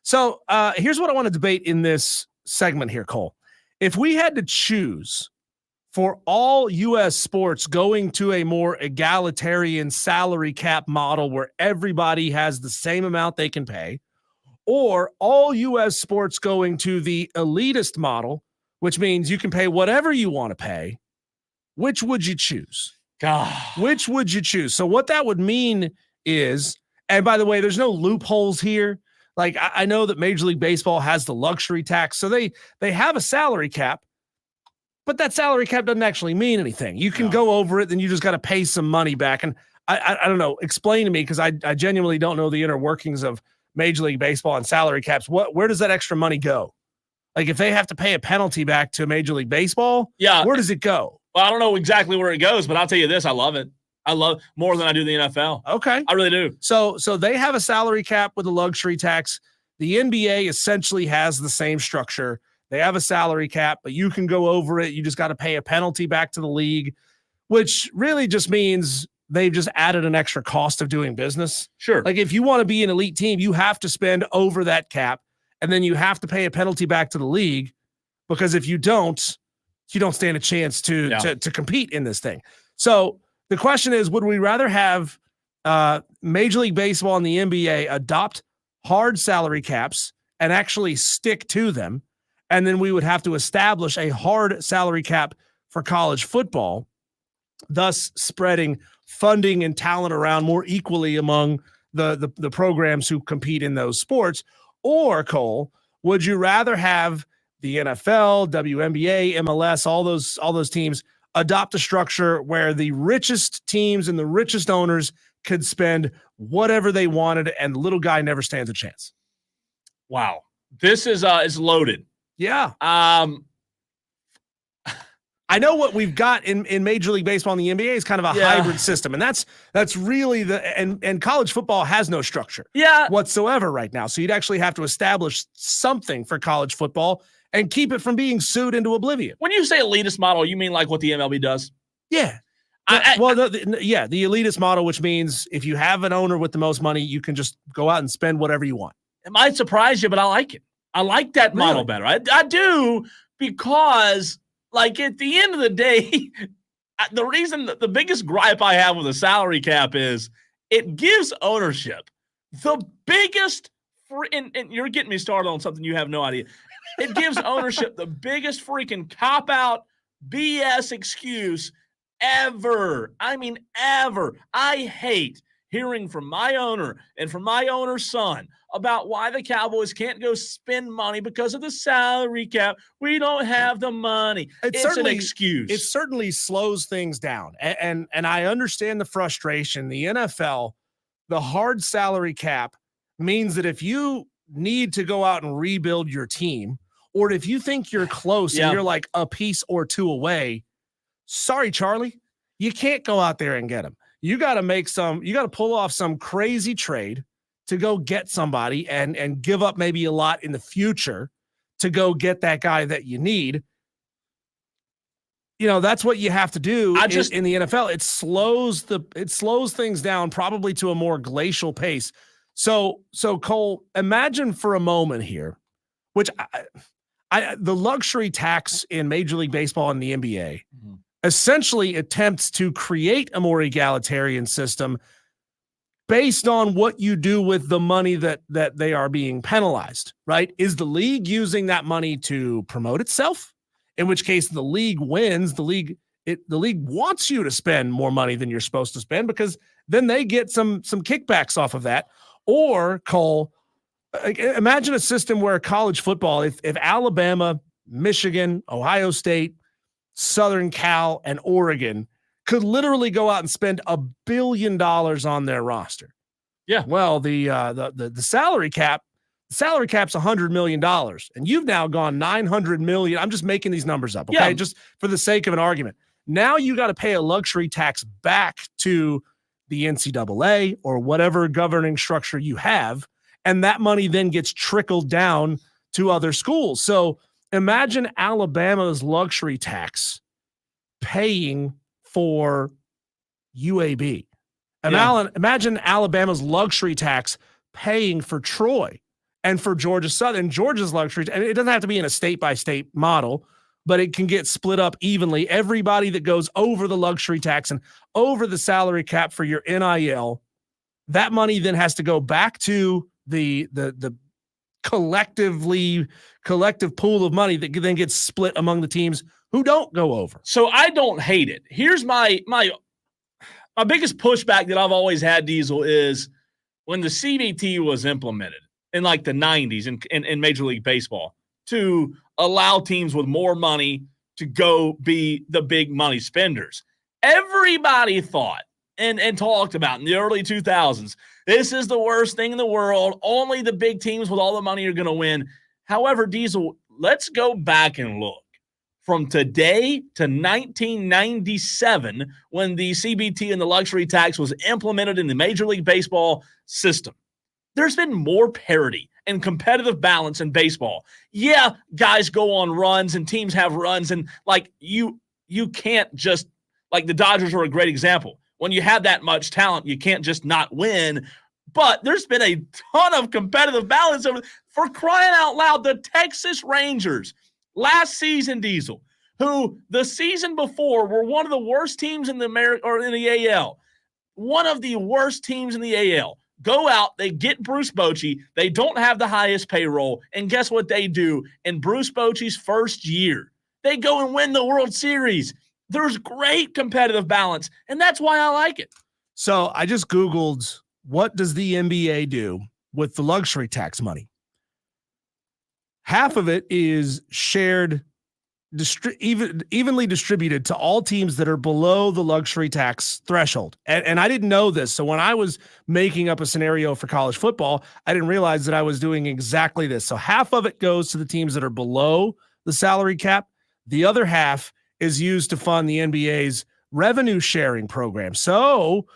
So here's what I want to debate in this segment here, Cole. If we had to choose for all U.S. sports going to a more egalitarian salary cap model where everybody has the same amount they can pay, or all U.S. sports going to the elitist model which means you can pay whatever you want to pay. Which would you choose? God. Which would you choose? So what that would mean is, and by the way, there's no loopholes here. Like I know that Major League Baseball has the luxury tax, so they have a salary cap, but that salary cap doesn't actually mean anything. You can go over it, then you just got to pay some money back. And I don't know. Explain to me, because I genuinely don't know the inner workings of Major League Baseball and salary caps. Where does that extra money go? Like if they have to pay a penalty back to Major League Baseball, where does it go? Well, I don't know exactly where it goes, but I'll tell you this: I love it. I love more than I do the NFL. Okay. I really do. So they have a salary cap with a luxury tax. The NBA essentially has the same structure. They have a salary cap, but you can go over it. You just got to pay a penalty back to the league, which really just means they've just added an extra cost of doing business. Sure. Like if you want to be an elite team, you have to spend over that cap, and then you have to pay a penalty back to the league, because if you don't stand a chance to compete in this thing. So the question is, would we rather have Major League Baseball and the NBA adopt hard salary caps and actually stick to them, and then we would have to establish a hard salary cap for college football, thus spreading funding and talent around more equally among the programs who compete in those sports? Or, Cole, would you rather have the NFL, WNBA, MLS, all those teams adopt a structure where the richest teams and the richest owners could spend whatever they wanted, and the little guy never stands a chance? Wow. This is loaded. Yeah. I know what we've got in Major League Baseball and the NBA is kind of a hybrid system, and that's really and college football has no structure whatsoever right now. So you'd actually have to establish something for college football and keep it from being sued into oblivion. When you say elitist model, you mean like what the MLB does? Yeah. The elitist model, which means if you have an owner with the most money, you can just go out and spend whatever you want. It might surprise you, but I like it. I like that model better. I do, because like at the end of the day, the reason that the biggest gripe I have with a salary cap is it gives ownership the biggest and you're getting me started on something you have no idea. It gives ownership the biggest freaking cop-out BS excuse ever. I mean, ever. I hate hearing from my owner and from my owner's son about why the Cowboys can't go spend money because of the salary cap. We don't have the money. It's an excuse. It certainly slows things down. And I understand the frustration. The NFL, the hard salary cap means that if you need to go out and rebuild your team, or if you think you're close and you're like a piece or two away, sorry, Charlie, you can't go out there and get them. You got to pull off some crazy trade to go get somebody and give up maybe a lot in the future to go get that guy that you need. You know, that's what you have to do in the NFL. It slows things down probably to a more glacial pace. So Cole, imagine for a moment here, which the luxury tax in Major League Baseball and the NBA essentially attempts to create a more egalitarian system based on what you do with the money that they are being penalized, right? Is the league using that money to promote itself? In which case the league wins. The league wants you to spend more money than you're supposed to spend, because then they get some kickbacks off of that. Or, Cole, imagine a system where college football, if Alabama, Michigan, Ohio State, Southern Cal, and Oregon could literally go out and spend $1 billion on their roster. Yeah. Well, the salary cap's $100 million, and you've now gone $900 million. I'm just making these numbers up, okay? Just for the sake of an argument. Now you got to pay a luxury tax back to the NCAA or whatever governing structure you have, and that money then gets trickled down to other schools. So imagine Alabama's luxury tax paying for UAB. Imagine Alabama's luxury tax paying for Troy and for Georgia Southern. Georgia's luxury, and it doesn't have to be in a state-by-state model, but it can get split up evenly. Everybody that goes over the luxury tax and over the salary cap for your NIL, that money then has to go back to the collective pool of money that then gets split among the teams who don't go over. So I don't hate it. Here's my biggest pushback that I've always had, Diesel, is when the CBT was implemented in like the 90s in Major League Baseball to allow teams with more money to go be the big money spenders. Everybody thought and talked about in the early 2000s, this is the worst thing in the world. Only the big teams with all the money are going to win. However, Diesel, let's go back and look. From today to 1997, when the CBT and the luxury tax was implemented in the Major League Baseball system, there's been more parity and competitive balance in baseball. Yeah, guys go on runs and teams have runs, and like you can't just, like the Dodgers are a great example. When you have that much talent, you can't just not win. But there's been a ton of competitive balance for crying out loud. The Texas Rangers last season, Diesel, who the season before were one of the worst teams in the AL, one of the worst teams in the AL, go out, they get Bruce Bochy, they don't have the highest payroll, and guess what they do in Bruce Bochy's first year? They go and win the World Series. There's great competitive balance, and that's why I like it. So I just Googled, what does the NBA do with the luxury tax money? Half of it is shared, evenly distributed to all teams that are below the luxury tax threshold. And I didn't know this. So when I was making up a scenario for college football, I didn't realize that I was doing exactly this. So half of it goes to the teams that are below the salary cap. The other half is used to fund the NBA's revenue sharing program. So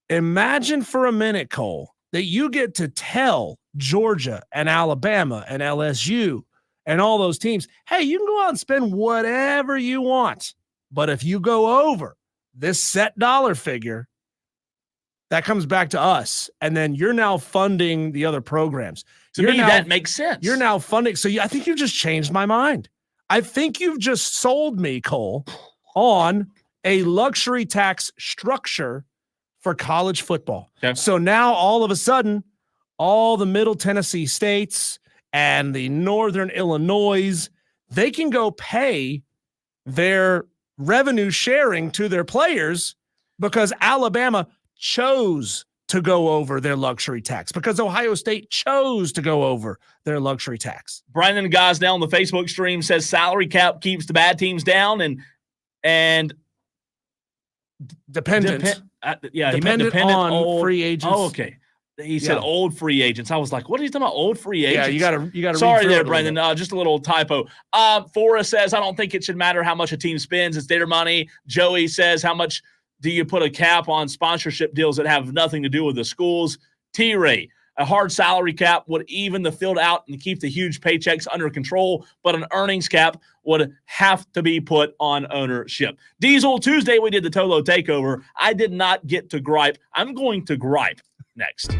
imagine for a minute, Cole, that you get to tell Georgia and Alabama and LSU and all those teams, hey, you can go out and spend whatever you want. But if you go over this set dollar figure, that comes back to us. And then you're now funding the other programs. To me, that makes sense. You're now funding. So I think you've just changed my mind. I think you've just sold me, Cole, on a luxury tax structure for college football. Okay. So now all of a sudden, all the Middle Tennessee states and the Northern Illinois, they can go pay their revenue sharing to their players because Alabama chose to go over their luxury tax, because Ohio State chose to go over their luxury tax. Brandon Gosnell on the Facebook stream says salary cap keeps the bad teams down and dependent on free agents. Oh, okay. He said old free agents. I was like, what are you talking about, old free agents? Yeah, you got to. Sorry there, Brendan. Just a little typo. Forrest says, I don't think it should matter how much a team spends. It's their money. Joey says, how much do you put a cap on sponsorship deals that have nothing to do with the schools? T-Ray, a hard salary cap would even the field out and keep the huge paychecks under control, but an earnings cap would have to be put on ownership. Diesel, Tuesday we did the Tolo takeover. I did not get to gripe. I'm going to gripe next.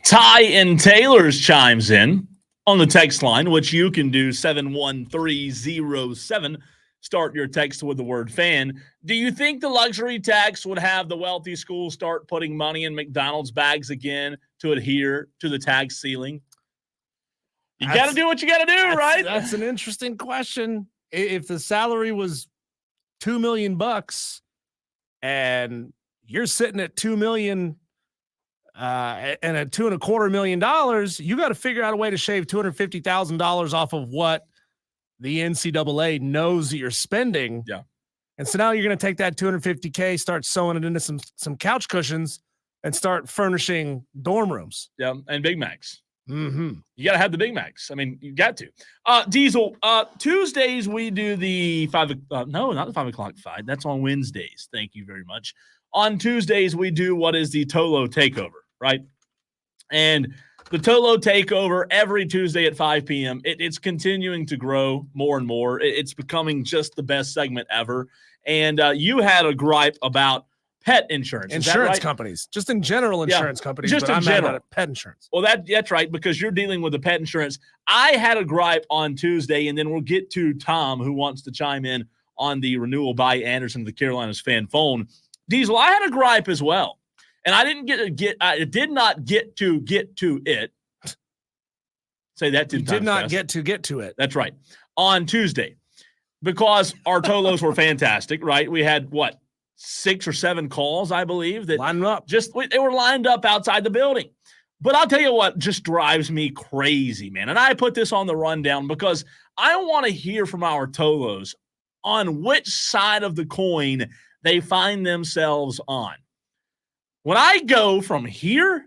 Ty in Taylor's chimes in on the text line, which you can do 71307. Start your text with the word fan. Do you think the luxury tax would have the wealthy schools start putting money in McDonald's bags again to adhere to the tax ceiling? You got to do what you got to do, right? That's an interesting question. If the salary was $2 million and you're sitting at $2 million and at $2.25 million, you got to figure out a way to shave $250,000 off of what the NCAA knows that you're spending. Yeah. And so now you're going to take that $250K, start sewing it into some couch cushions and start furnishing dorm rooms. Yeah. And Big Macs. Mm-hmm. You got to have the Big Macs. I mean, you got to. Diesel, Tuesdays we do the not the 5 o'clock fight. That's on Wednesdays. Thank you very much. On Tuesdays, we do what is the Tolo Takeover, right? And the Tolo Takeover every Tuesday at 5 p.m. It's continuing to grow more and more. It's becoming just the best segment ever. And you had a gripe about pet insurance. Insurance companies, just in general, insurance companies. Just but in I'm general. mad about pet insurance. Well, that's right, because you're dealing with the pet insurance. I had a gripe on Tuesday, and then we'll get to Tom, who wants to chime in on the renewal by Anderson, the Carolinas fan phone. Diesel, I had a gripe as well, and I did not get to it. Say that 2 times. Did not get to it. That's right. On Tuesday, because our Tolos were fantastic, right? We had 6 or 7 calls, I believe, that lined up. They were lined up outside the building. But I'll tell you what just drives me crazy, man. And I put this on the rundown because I want to hear from our Tolos on which side of the coin they find themselves on. When I go from here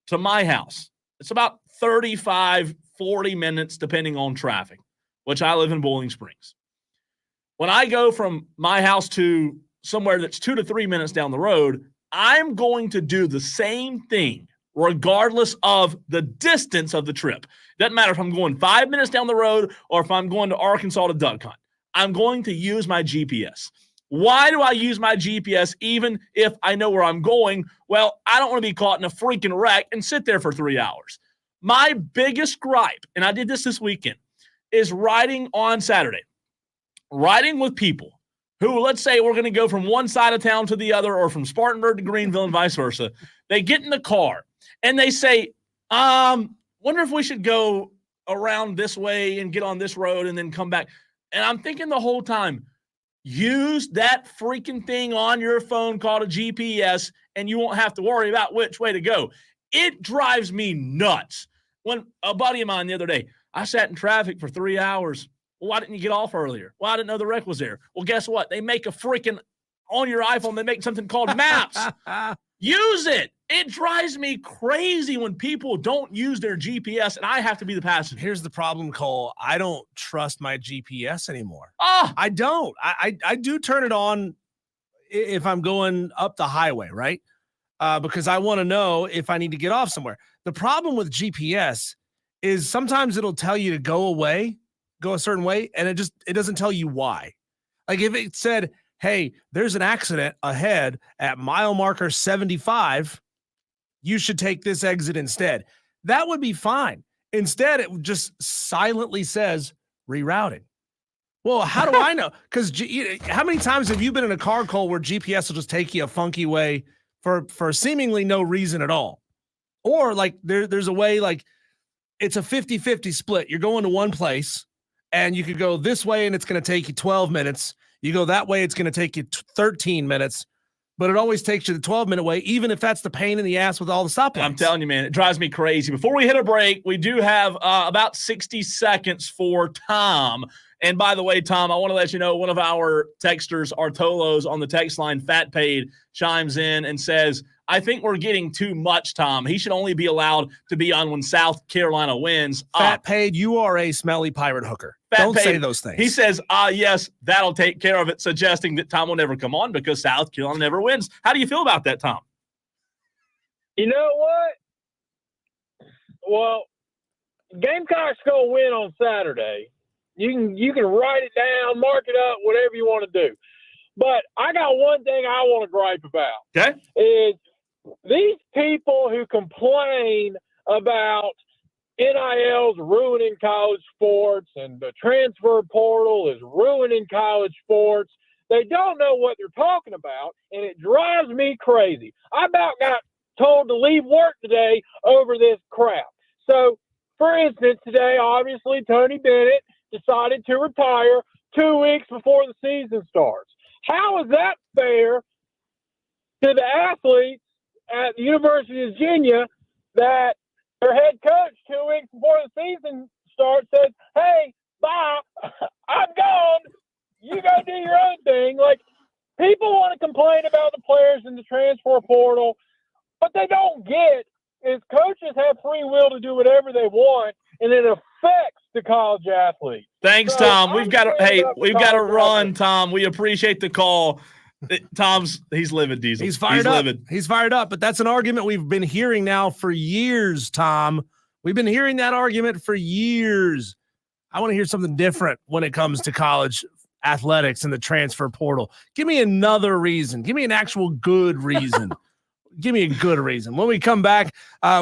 to my house, it's about 35, 40 minutes, depending on traffic, which I live in Boiling Springs. When I go from my house to somewhere that's 2 to 3 minutes down the road, I'm going to do the same thing regardless of the distance of the trip. Doesn't matter if I'm going 5 minutes down the road or if I'm going to Arkansas to duck hunt. I'm going to use my GPS. Why do I use my GPS even if I know where I'm going? Well, I don't want to be caught in a freaking wreck and sit there for 3 hours. My biggest gripe, and I did this weekend, is riding on Saturday. Riding with people who, let's say we're going to go from one side of town to the other or from Spartanburg to Greenville and vice versa. They get in the car and they say, wonder if we should go around this way and get on this road and then come back. And I'm thinking the whole time, use that freaking thing on your phone called a GPS and you won't have to worry about which way to go. It drives me nuts. When a buddy of mine the other day, I sat in traffic for 3 hours. Well, why didn't you get off earlier? Well, I didn't know the wreck was there. Well, guess what? They make a freaking, on your iPhone, they make something called Maps. Use it. It drives me crazy when people don't use their GPS and I have to be the passenger. Here's the problem, Cole. I don't trust my GPS anymore. Oh, I don't. I do turn it on if I'm going up the highway, right? Because I want to know if I need to get off somewhere. The problem with GPS is sometimes it'll tell you to go a certain way, and it doesn't tell you why. Like if it said, hey, there's an accident ahead at mile marker 75, you should take this exit instead. That would be fine. Instead, it just silently says rerouting. Well, how do I know? Because how many times have you been in a car, Cole, where GPS will just take you a funky way for seemingly no reason at all? Or like there's a way, like it's a 50-50 split. You're going to one place and you could go this way and it's going to take you 12 minutes. You go that way, it's going to take you 13 minutes, but it always takes you the 12-minute way, even if that's the pain in the ass with all the stoplights. I'm telling you, man, it drives me crazy. Before we hit a break, we do have about 60 seconds for Tom. And by the way, Tom, I want to let you know one of our texters, our Tolos on the text line, Fat Paid, chimes in and says, I think we're getting too much, Tom. He should only be allowed to be on when South Carolina wins. Fat Paid, you are a smelly pirate hooker. Don't say those things. He says, yes, that'll take care of it, suggesting that Tom will never come on because South Carolina never wins. How do you feel about that, Tom? You know what? Well, Gamecock's going to win on Saturday. You can write it down, mark it up, whatever you want to do. But I got one thing I want to gripe about. Okay. Is these people who complain about NIL's ruining college sports and the transfer portal is ruining college sports. They don't know what they're talking about, and it drives me crazy. I about got told to leave work today over this crap. So, for instance, today, obviously, Tony Bennett decided to retire 2 weeks before the season starts. How is that fair to the athletes at the University of Virginia that their head coach 2 weeks before the season starts says, hey, bye, I'm gone. You go do your own thing. Like, people want to complain about the players in the transfer portal. What they don't get is coaches have free will to do whatever they want, and it affects the college athletes. Thanks, So Tom. We've got to run, athletes. Tom. We appreciate the call. He's livid, Diesel. He's fired up. Livid. He's fired up, but that's an argument we've been hearing now for years, Tom. We've been hearing that argument for years. I want to hear something different when it comes to college athletics and the transfer portal. Give me another reason. Give me an actual good reason. Give me a good reason. When we come back,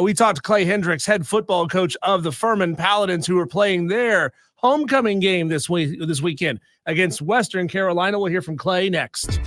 we talked to Clay Hendrix, head football coach of the Furman Paladins, who are playing their homecoming game this weekend against Western Carolina. We'll hear from Clay next.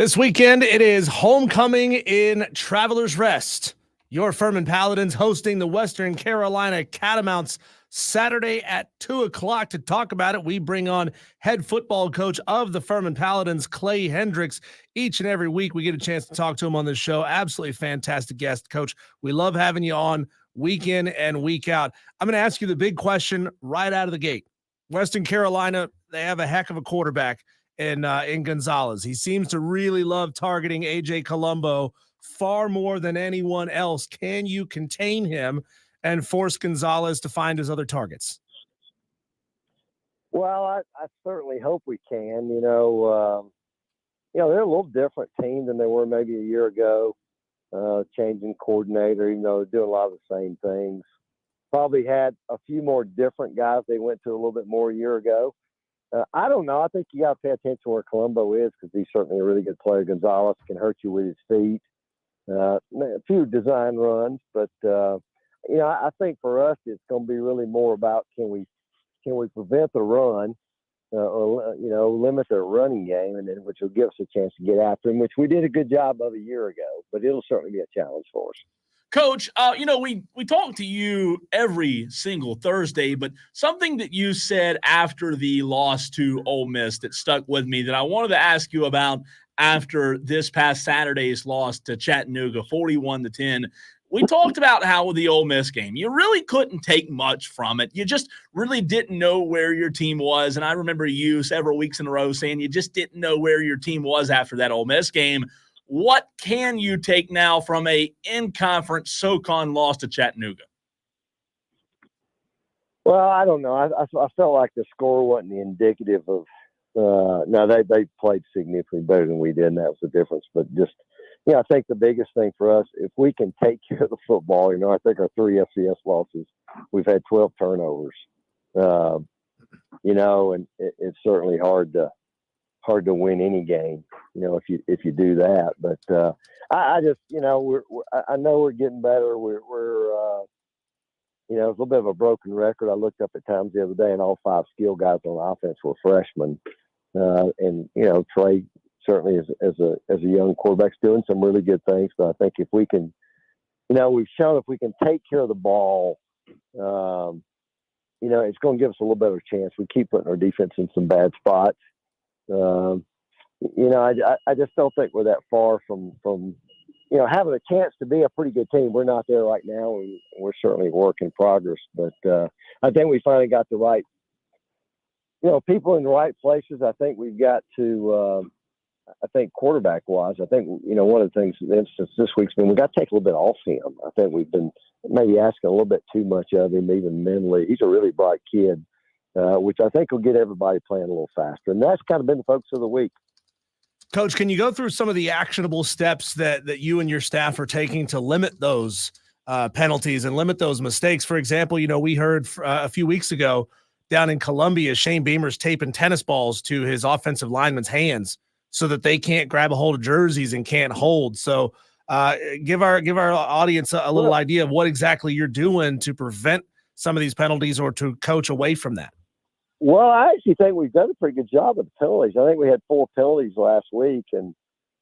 This weekend, it is homecoming in Travelers Rest. Your Furman Paladins hosting the Western Carolina Catamounts Saturday at 2 o'clock. To talk about it, we bring on head football coach of the Furman Paladins, Clay Hendrix. Each and every week, we get a chance to talk to him on this show. Absolutely fantastic guest, Coach. We love having you on week in and week out. I'm going to ask you the big question right out of the gate. Western Carolina, they have a heck of a quarterback in Gonzalez. He seems to really love targeting A.J. Colombo far more than anyone else. Can you contain him and force Gonzalez to find his other targets? Well, I certainly hope we can. They're a little different team than they were maybe a year ago. Changing coordinator, even though they're doing a lot of the same things. Probably had a few more different guys they went to a little bit more a year ago. I don't know. I think you got to pay attention where Colombo is because he's certainly a really good player. Gonzalez can hurt you with his feet. A few design runs, but I think for us it's going to be really more about can we prevent the run or limit their running game, and then which will give us a chance to get after him, which we did a good job of a year ago. But it'll certainly be a challenge for us. Coach, we talk to you every single Thursday, but something that you said after the loss to Ole Miss that stuck with me that I wanted to ask you about after this past Saturday's loss to Chattanooga, 41-10. We talked about how with the Ole Miss game, you really couldn't take much from it. You just really didn't know where your team was. And I remember you several weeks in a row saying you just didn't know where your team was after that Ole Miss game. What can you take now from a in-conference SoCon loss to Chattanooga? Well, I don't know. I felt like the score wasn't indicative of they played significantly better than we did, and that was the difference. But just, I think the biggest thing for us, if we can take care of the football, I think our 3 FCS losses, we've had 12 turnovers. And it's certainly hard to win any game, if you do that. But I just, I know we're getting better. We're it's a little bit of a broken record. I looked up at times the other day, and all 5 skill guys on offense were freshmen. And Trey certainly as a young quarterback's doing some really good things. But I think if we can, we've shown if we can take care of the ball, it's going to give us a little better chance. We keep putting our defense in some bad spots. I just don't think we're that far from having a chance to be a pretty good team. We're not there right now, and we're certainly a work in progress. But I think we finally got the right, people in the right places. I think we've got to, quarterback-wise, I think, one of the things, for instance, this week's been we got to take a little bit off him. I think we've been maybe asking a little bit too much of him, even mentally. He's a really bright kid. Which I think will get everybody playing a little faster. And that's kind of been the focus of the week. Coach, can you go through some of the actionable steps that you and your staff are taking to limit those penalties and limit those mistakes? For example, we heard a few weeks ago down in Columbia, Shane Beamer's taping tennis balls to his offensive linemen's hands so that they can't grab a hold of jerseys and can't hold. So give our audience a little idea of what exactly you're doing to prevent some of these penalties or to coach away from that. Well, I actually think we've done a pretty good job of the penalties. I think we had 4 penalties last week, and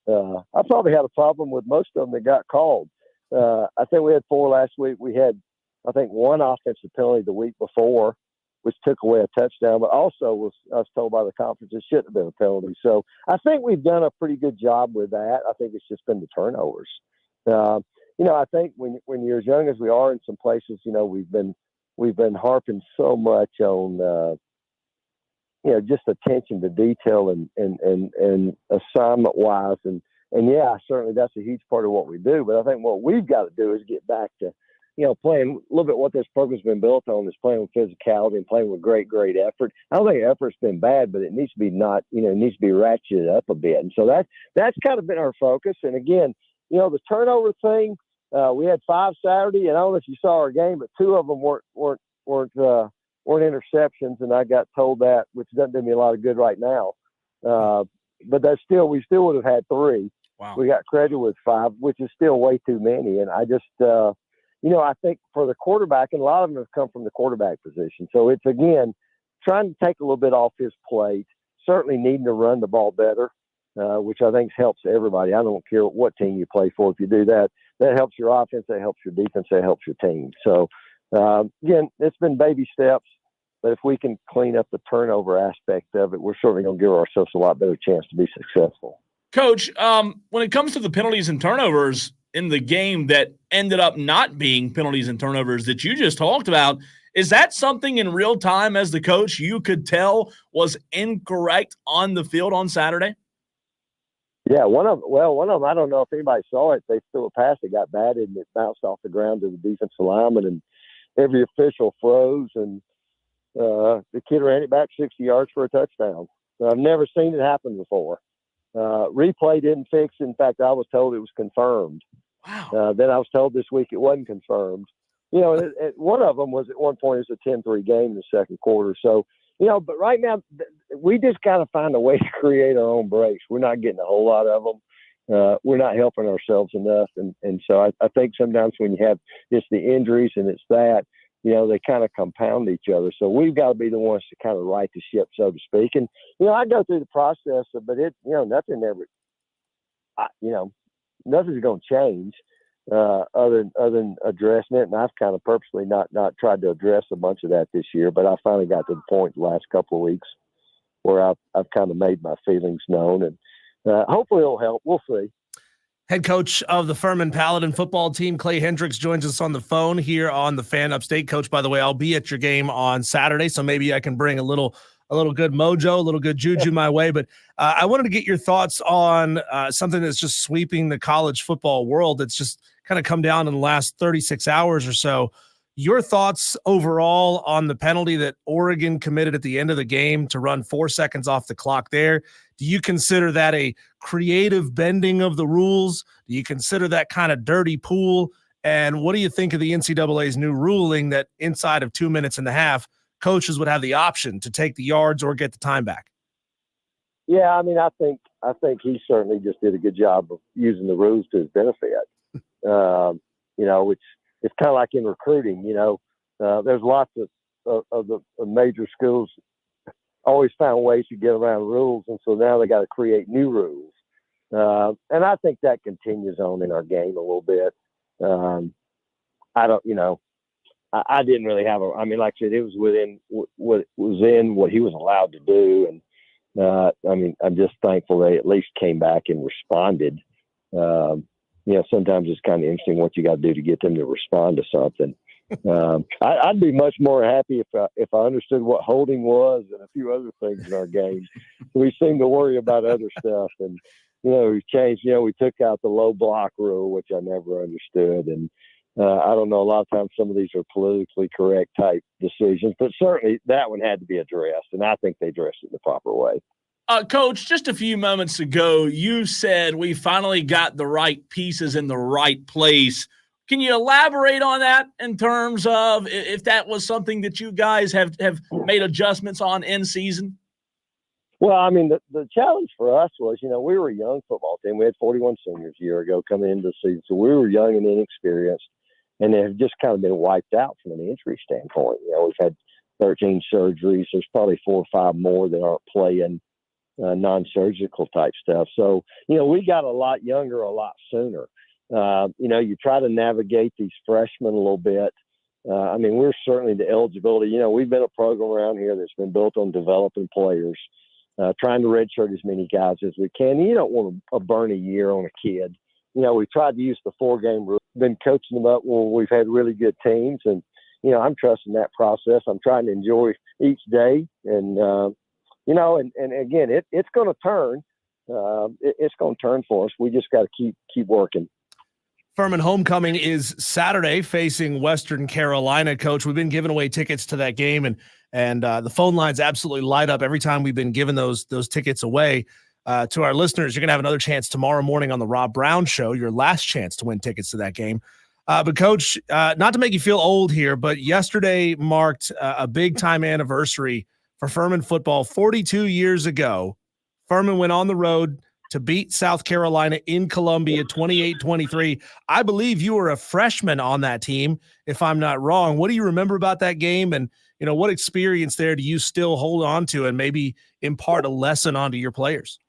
I probably had a problem with most of them that got called. I think we had 4 last week. We had, I think, 1 offensive penalty the week before, which took away a touchdown, but also I was told by the conference it shouldn't have been a penalty. So I think we've done a pretty good job with that. I think it's just been the turnovers. I think when you're as young as we are in some places, we've been harping so much on just attention to detail and assignment wise. And yeah, certainly that's a huge part of what we do. But I think what we've got to do is get back to, playing a little bit what this program's been built on is playing with physicality and playing with great effort. I don't think effort's been bad, but it needs to be it needs to be ratcheted up a bit. And so that's kind of been our focus. And again, the turnover thing, we had 5 Saturday, and I don't know if you saw our game, but 2 of them weren't interceptions, and I got told that, which doesn't do me a lot of good right now. But we still would have had 3. Wow. We got credit with 5, which is still way too many. And I just, I think for the quarterback, and a lot of them have come from the quarterback position. So it's, again, trying to take a little bit off his plate, certainly needing to run the ball better. which I think helps everybody. I don't care what team you play for. If you do that, that helps your offense, that helps your defense, that helps your team. So, again, it's been baby steps, but if we can clean up the turnover aspect of it, we're certainly going to give ourselves a lot better chance to be successful. Coach, when it comes to the penalties and turnovers in the game that ended up not being penalties and turnovers that you just talked about, is that something in real time as the coach you could tell was incorrect on the field on Saturday? Yeah, one of them, I don't know if anybody saw it. They threw a pass that got batted and it bounced off the ground to the defensive lineman, and every official froze, and the kid ran it back 60 yards for a touchdown. So I've never seen it happen before. Replay didn't fix it. In fact, I was told it was confirmed. Wow. Then I was told this week it wasn't confirmed. You know, one of them was at one point it was a 10-3 game in the second quarter. So, you know, but right now we just got to find a way to create our own breaks. We're not getting a whole lot of them. We're not helping ourselves enough. And so I think sometimes when you have just the injuries and it's that, you know, they kind of compound each other. So we've got to be the ones to kind of right the ship, so to speak. And, you know, I go through the process, but nothing's going to change other than addressing it. And I've kind of purposely not tried to address a bunch of that this year, but I finally got to the point the last couple of weeks where I've kind of made my feelings known, and hopefully it'll help. We'll see. Head coach of the Furman Paladin football team, Clay Hendrix, joins us on the phone here on the Fan Upstate. Coach, by the way, I'll be at your game on Saturday, so maybe I can bring a little good mojo, a little good juju my way. But I wanted to get your thoughts on something that's just sweeping the college football world. That's just kind of come down in the last 36 hours or so. Your thoughts overall on the penalty that Oregon committed at the end of the game to run 4 seconds off the clock there? Do you consider that a creative bending of the rules? Do you consider that kind of dirty pool? And what do you think of the NCAA's new ruling that inside of 2.5 minutes, coaches would have the option to take the yards or get the time back? Yeah, I mean, I think he certainly just did a good job of using the rules to his benefit. You know, it's kind of like in recruiting. You know, there's lots of the major schools always found ways to get around rules, and so now they got to create new rules. And I think that continues on in our game a little bit. I didn't really have I mean, like I said, it was within what he was allowed to do. And I mean, I'm just thankful they at least came back and responded. You know, sometimes it's kind of interesting what you got to do to get them to respond to something. I'd be much more happy if I understood what holding was and a few other things in our game. We seem to worry about other stuff, and you know, we've changed. You know, we took out the low block rule, which I never understood, and I don't know. A lot of times, some of these are politically correct type decisions, but certainly that one had to be addressed, and I think they addressed it the proper way. Coach, just a few moments ago, you said we finally got the right pieces in the right place. Can you elaborate on that in terms of if that was something that you guys have made adjustments on in season? Well, I mean, the challenge for us was, you know, we were a young football team. We had 41 seniors a year ago coming into the season. So we were young and inexperienced, and they have just kind of been wiped out from an injury standpoint. You know, we've had 13 surgeries. There's probably 4 or 5 more that aren't playing non-surgical type stuff. So, you know, we got a lot younger a lot sooner. You know, you try to navigate these freshmen a little bit. I mean, we're certainly the eligibility. You know, we've been a program around here that's been built on developing players, trying to redshirt as many guys as we can. You don't want to burn a year on a kid. You know, we tried to use the 4-game rule, been coaching them up when we've had really good teams. And, you know, I'm trusting that process. I'm trying to enjoy each day. And, you know, and again, it's going to turn. It's going to turn for us. We just got to keep working. Furman homecoming is Saturday facing Western Carolina. Coach, we've been giving away tickets to that game, and the phone lines absolutely light up every time we've been giving those tickets away. To our listeners, you're going to have another chance tomorrow morning on the Rob Brown Show, your last chance to win tickets to that game. But, Coach, not to make you feel old here, but yesterday marked a big-time anniversary for Furman football. 42 years ago, Furman went on the road to beat South Carolina in Columbia 28-23. I believe you were a freshman on that team, if I'm not wrong. What do you remember about that game? And, you know, what experience there do you still hold on to and maybe impart a lesson onto your players?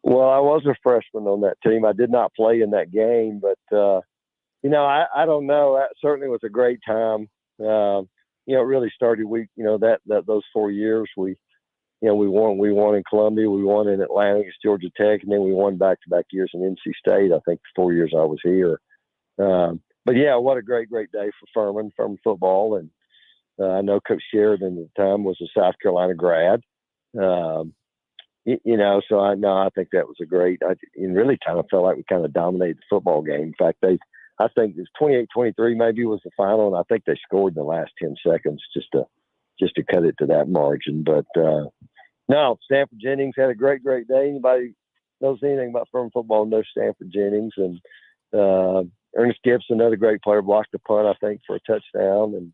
Well, I was a freshman on that team. I did not play in that game, but I don't know. That certainly was a great time. It really started. Those 4 years we won in Columbia, we won in Atlanta against Georgia Tech, and then we won back-to-back years in NC State. I think the 4 years I was here. But yeah, what a great day for Furman football, and I know Coach Sheridan at the time was a South Carolina grad. So I think that was a great. It really kind of felt like we kind of dominated the football game. In fact, I think it was 28-23 maybe was the final, and I think they scored in the last 10 seconds just to cut it to that margin. But no, Stanford Jennings had a great day. Anybody knows anything about Furman football knows Stanford Jennings, and Ernest Gibson, another great player, blocked the punt I think for a touchdown. And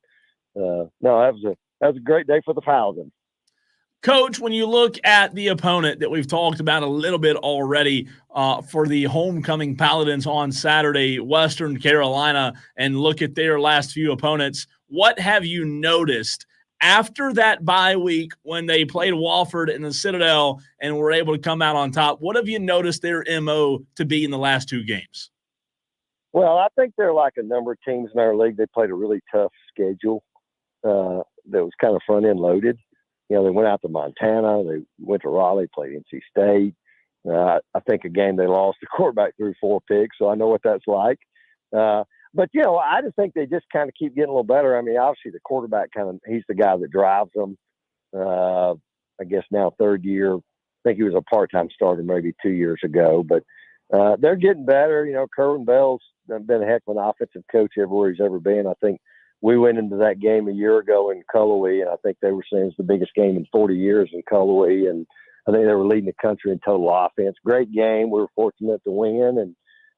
that was a great day for the Paladins. Coach, when you look at the opponent that we've talked about a little bit already for the homecoming Paladins on Saturday, Western Carolina, and look at their last few opponents, what have you noticed after that bye week when they played Wofford in the Citadel and were able to come out on top? What have you noticed their MO to be in the last two games? Well, I think they're like a number of teams in our league. They played a really tough schedule that was kind of front-end loaded. They went out to Montana. They went to Raleigh, played NC State. I think a game they lost, the quarterback threw 4 picks, so I know what that's like. But, I just think they just kind of keep getting a little better. I mean, obviously the quarterback he's the guy that drives them. I guess now third year. I think he was a part-time starter maybe 2 years ago. But they're getting better. Kerwin Bell's been a heck of an offensive coach everywhere he's ever been. I think we went into that game a year ago in Cullowhee, and I think they were saying it's the biggest game in 40 years in Cullowhee, and I think they were leading the country in total offense. Great game. We were fortunate to win.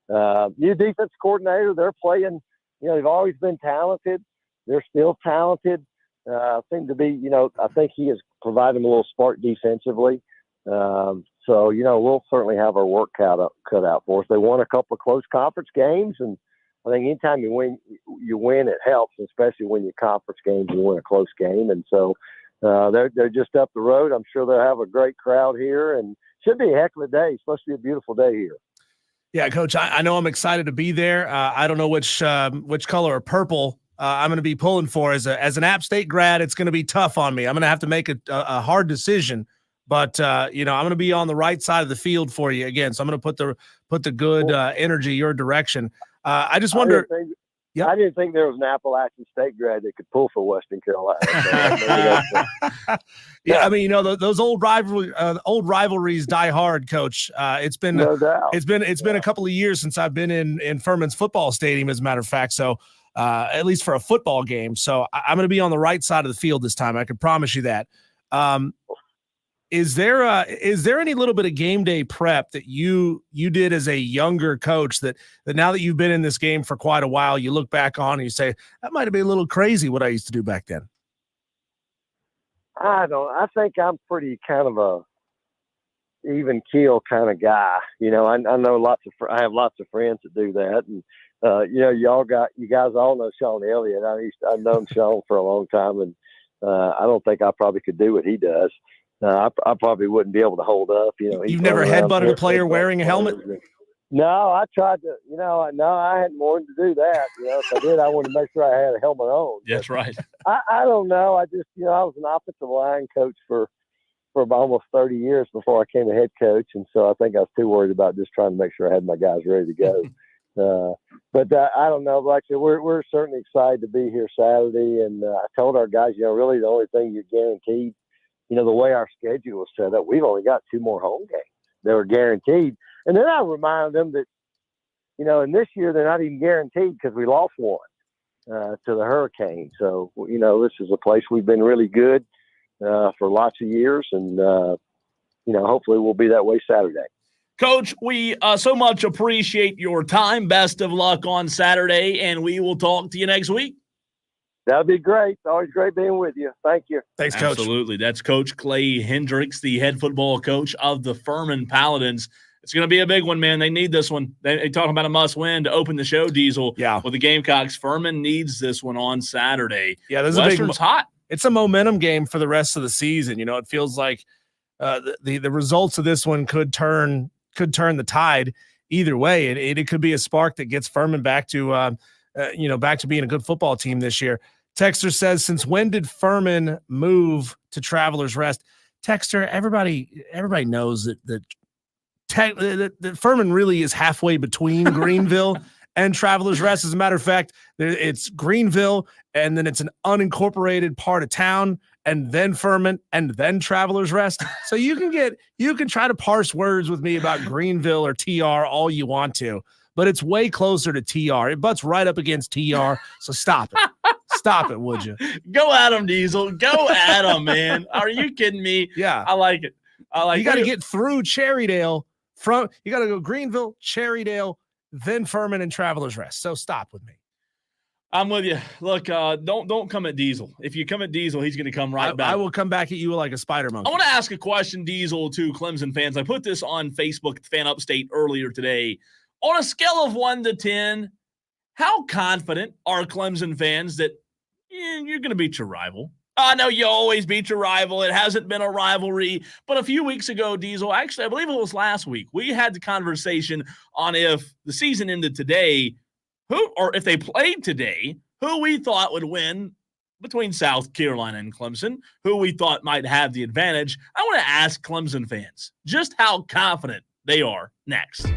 And new defense coordinator, they're playing, they've always been talented. They're still talented. Seem to be, I think he has provided them a little spark defensively. So, we'll certainly have our work cut out for us. They won a couple of close conference games, and I think anytime you win, it helps, especially when you conference games, you win a close game. And so they're just up the road. I'm sure they'll have a great crowd here, and should be a heck of a day. It's supposed to be a beautiful day here. Yeah, Coach, I know I'm excited to be there. I don't know which color of purple I'm going to be pulling for. As an App State grad, it's going to be tough on me. I'm going to have to make a hard decision. But I'm going to be on the right side of the field for you again. So I'm going to put the good energy your direction. I just wonder. I didn't think there was an Appalachian State grad that could pull for Western Carolina. Yeah, I mean, those old rivalries die hard, Coach. It's been no doubt. It's been a couple of years since I've been in Furman's football stadium, as a matter of fact. So at least for a football game. So I'm going to be on the right side of the field this time. I can promise you that. Is there any little bit of game day prep that you did as a younger coach that now that you've been in this game for quite a while, you look back on and you say, that might have been a little crazy what I used to do back then? I think I'm pretty kind of a even keel kind of guy. I know I have lots of friends that do that. And, you guys all know Sean Elliott. I've known Sean for a long time, and I don't think I probably could do what he does. I probably wouldn't be able to hold up. You've never headbutted a player wearing a helmet? No, I tried to. No, I hadn't wanted to do that. If I did, I wanted to make sure I had a helmet on. That's right. I don't know. I just, I was an offensive line coach for almost 30 years before I became a head coach, and so I think I was too worried about just trying to make sure I had my guys ready to go. But I don't know. Like I said, we're certainly excited to be here Saturday, and I told our guys, really the only thing you're guaranteed. The way our schedule was set up, we've only got 2 more home games. They were guaranteed. And then I reminded them that, in this year, they're not even guaranteed because we lost one to the Hurricane. So, this is a place we've been really good for lots of years. And, hopefully we'll be that way Saturday. Coach, we so much appreciate your time. Best of luck on Saturday, and we will talk to you next week. That'd be great. It's always great being with you. Thank you. Thanks, Coach. Absolutely. That's Coach Clay Hendrix, the head football coach of the Furman Paladins. It's going to be a big one, man. They need this one. They talking about a must-win to open the show, Diesel. Yeah. With the Gamecocks. Furman needs this one on Saturday. Yeah, there's Western's hot. It's a momentum game for the rest of the season. It feels like the results of this one could turn could turn the tide either way. And it could be a spark that gets Furman back to, back to being a good football team this year. Texter says, since when did Furman move to Travelers Rest? Texter, everybody knows that Furman really is halfway between Greenville and Travelers Rest. As a matter of fact, it's Greenville, and then it's an unincorporated part of town, and then Furman, and then Travelers Rest. So you can try to parse words with me about Greenville or TR all you want to, but it's way closer to TR. It butts right up against TR. So stop it. Stop it, would you? Go at him, Diesel. Go at him, man. Are you kidding me? Yeah. I like it. You got to get through Cherrydale. You got to go Greenville, Cherrydale, then Furman and Travelers Rest. So stop with me. I'm with you. Look, don't come at Diesel. If you come at Diesel, he's going to come right back. I will come back at you like a spider monkey. I want to ask a question, Diesel, to Clemson fans. I put this on Facebook, Fan Upstate, earlier today. On a scale of 1 to 10, how confident are Clemson fans that you're going to beat your rival? I know you always beat your rival. It hasn't been a rivalry. But a few weeks ago, Diesel, actually, I believe it was last week, we had the conversation on if the season ended today, or if they played today, who we thought would win between South Carolina and Clemson, who we thought might have the advantage. I want to ask Clemson fans just how confident they are next.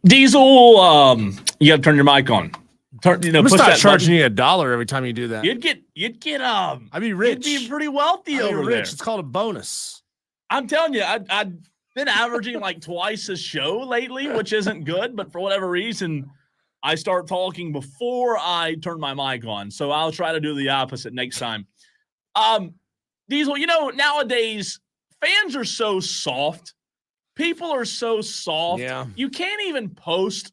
Diesel, you got to turn your mic on. I'm gonna start charging you $1 every time you do that. You'd get I'd be rich. You'd be pretty wealthy over there. It's called a bonus. I'm telling you, I've been averaging like twice a show lately, which isn't good, but for whatever reason, I start talking before I turn my mic on. So I'll try to do the opposite next time. Diesel, nowadays fans are so soft. People are so soft. Yeah. You can't even post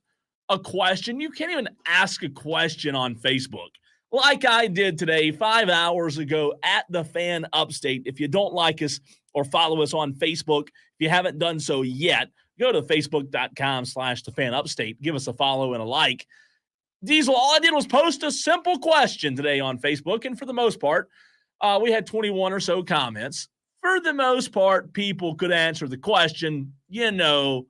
a question. You can't even ask a question on Facebook like I did today 5 hours ago at the Fan Upstate. If you don't like us or follow us on Facebook, if you haven't done so yet, go to facebook.com/thefanupstate. Give us a follow and a like. Diesel, all I did was post a simple question today on Facebook, and for the most part, we had 21 or so comments. For the most part, people could answer the question,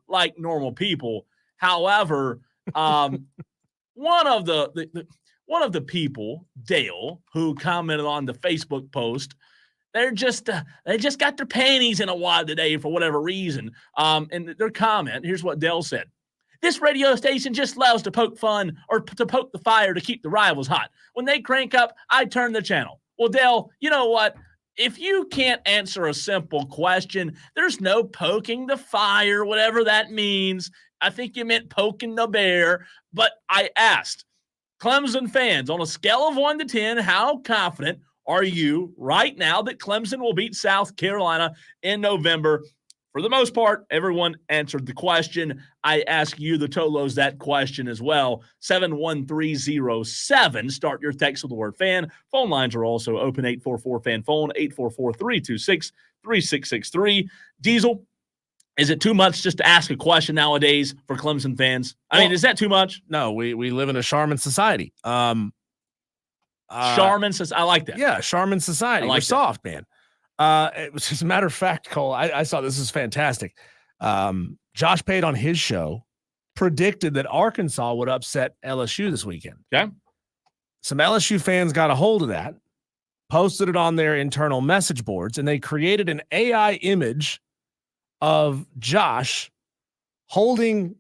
like normal people. However, one of the people, Dale, who commented on the Facebook post, they just got their panties in a wad today for whatever reason. And their comment, here's what Dale said. This radio station just loves to poke fun or to poke the fire to keep the rivals hot. When they crank up, I turn the channel. Well, Dale, you know what? If you can't answer a simple question, there's no poking the fire, whatever that means. I think you meant poking the bear. But I asked Clemson fans, on a scale of 1 to 10, how confident are you right now that Clemson will beat South Carolina in November? For the most part, everyone answered the question. I ask you, the Tolos, that question as well. 71307. Start your text with the word fan. Phone lines are also open. 844-FAN-PHONE, 844-326-3663. Diesel, is it too much just to ask a question nowadays for Clemson fans? I mean, is that too much? No, we live in a Charmin society. Charmin says, I like that. Yeah, Charmin society. We're soft, man. It was, as a matter of fact, Cole, I saw this is fantastic. Josh Pate on his show predicted that Arkansas would upset LSU this weekend. Okay. Some LSU fans got a hold of that, posted it on their internal message boards, and they created an AI image of Josh holding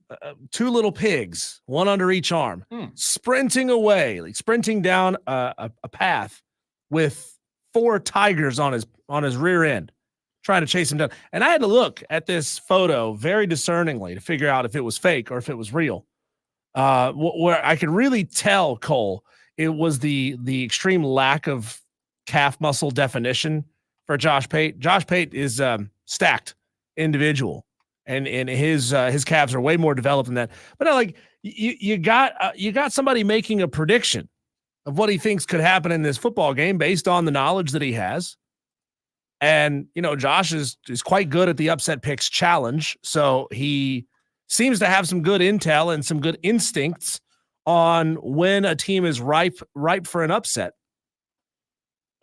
two little pigs, one under each arm, sprinting away, like sprinting down a path with 4 tigers on his rear end, trying to chase him down. And I had to look at this photo very discerningly to figure out if it was fake or if it was real. Where I could really tell, Cole, it was the extreme lack of calf muscle definition for Josh Pate. Josh Pate is stacked individual, and his calves are way more developed than that. But like you got somebody making a prediction of what he thinks could happen in this football game based on the knowledge that he has. And, Josh is quite good at the upset picks challenge. So he seems to have some good intel and some good instincts on when a team is ripe for an upset.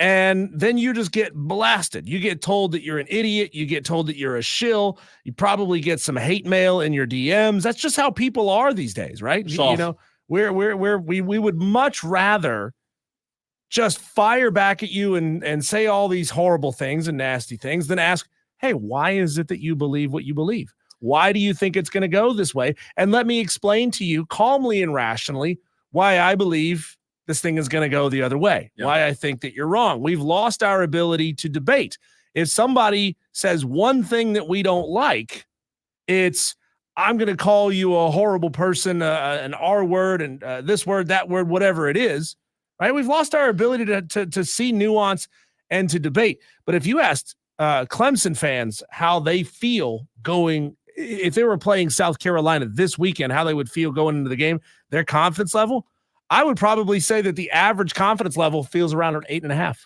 And then you just get blasted. You get told that you're an idiot. You get told that you're a shill. You probably get some hate mail in your DMs. That's just how people are these days, right? Soft. We would much rather just fire back at you and say all these horrible things and nasty things than ask, hey, why is it that you believe what you believe? Why do you think it's going to go this way? And let me explain to you calmly and rationally why I believe this thing is going to go the other way, why I think that you're wrong. We've lost our ability to debate. If somebody says one thing that we don't like, it's, I'm going to call you a horrible person, an R word, and this word, that word, whatever it is, right? We've lost our ability to see nuance and to debate. But if you asked Clemson fans how they feel going, if they were playing South Carolina this weekend, how they would feel going into the game, their confidence level, I would probably say that the average confidence level feels around an 8.5.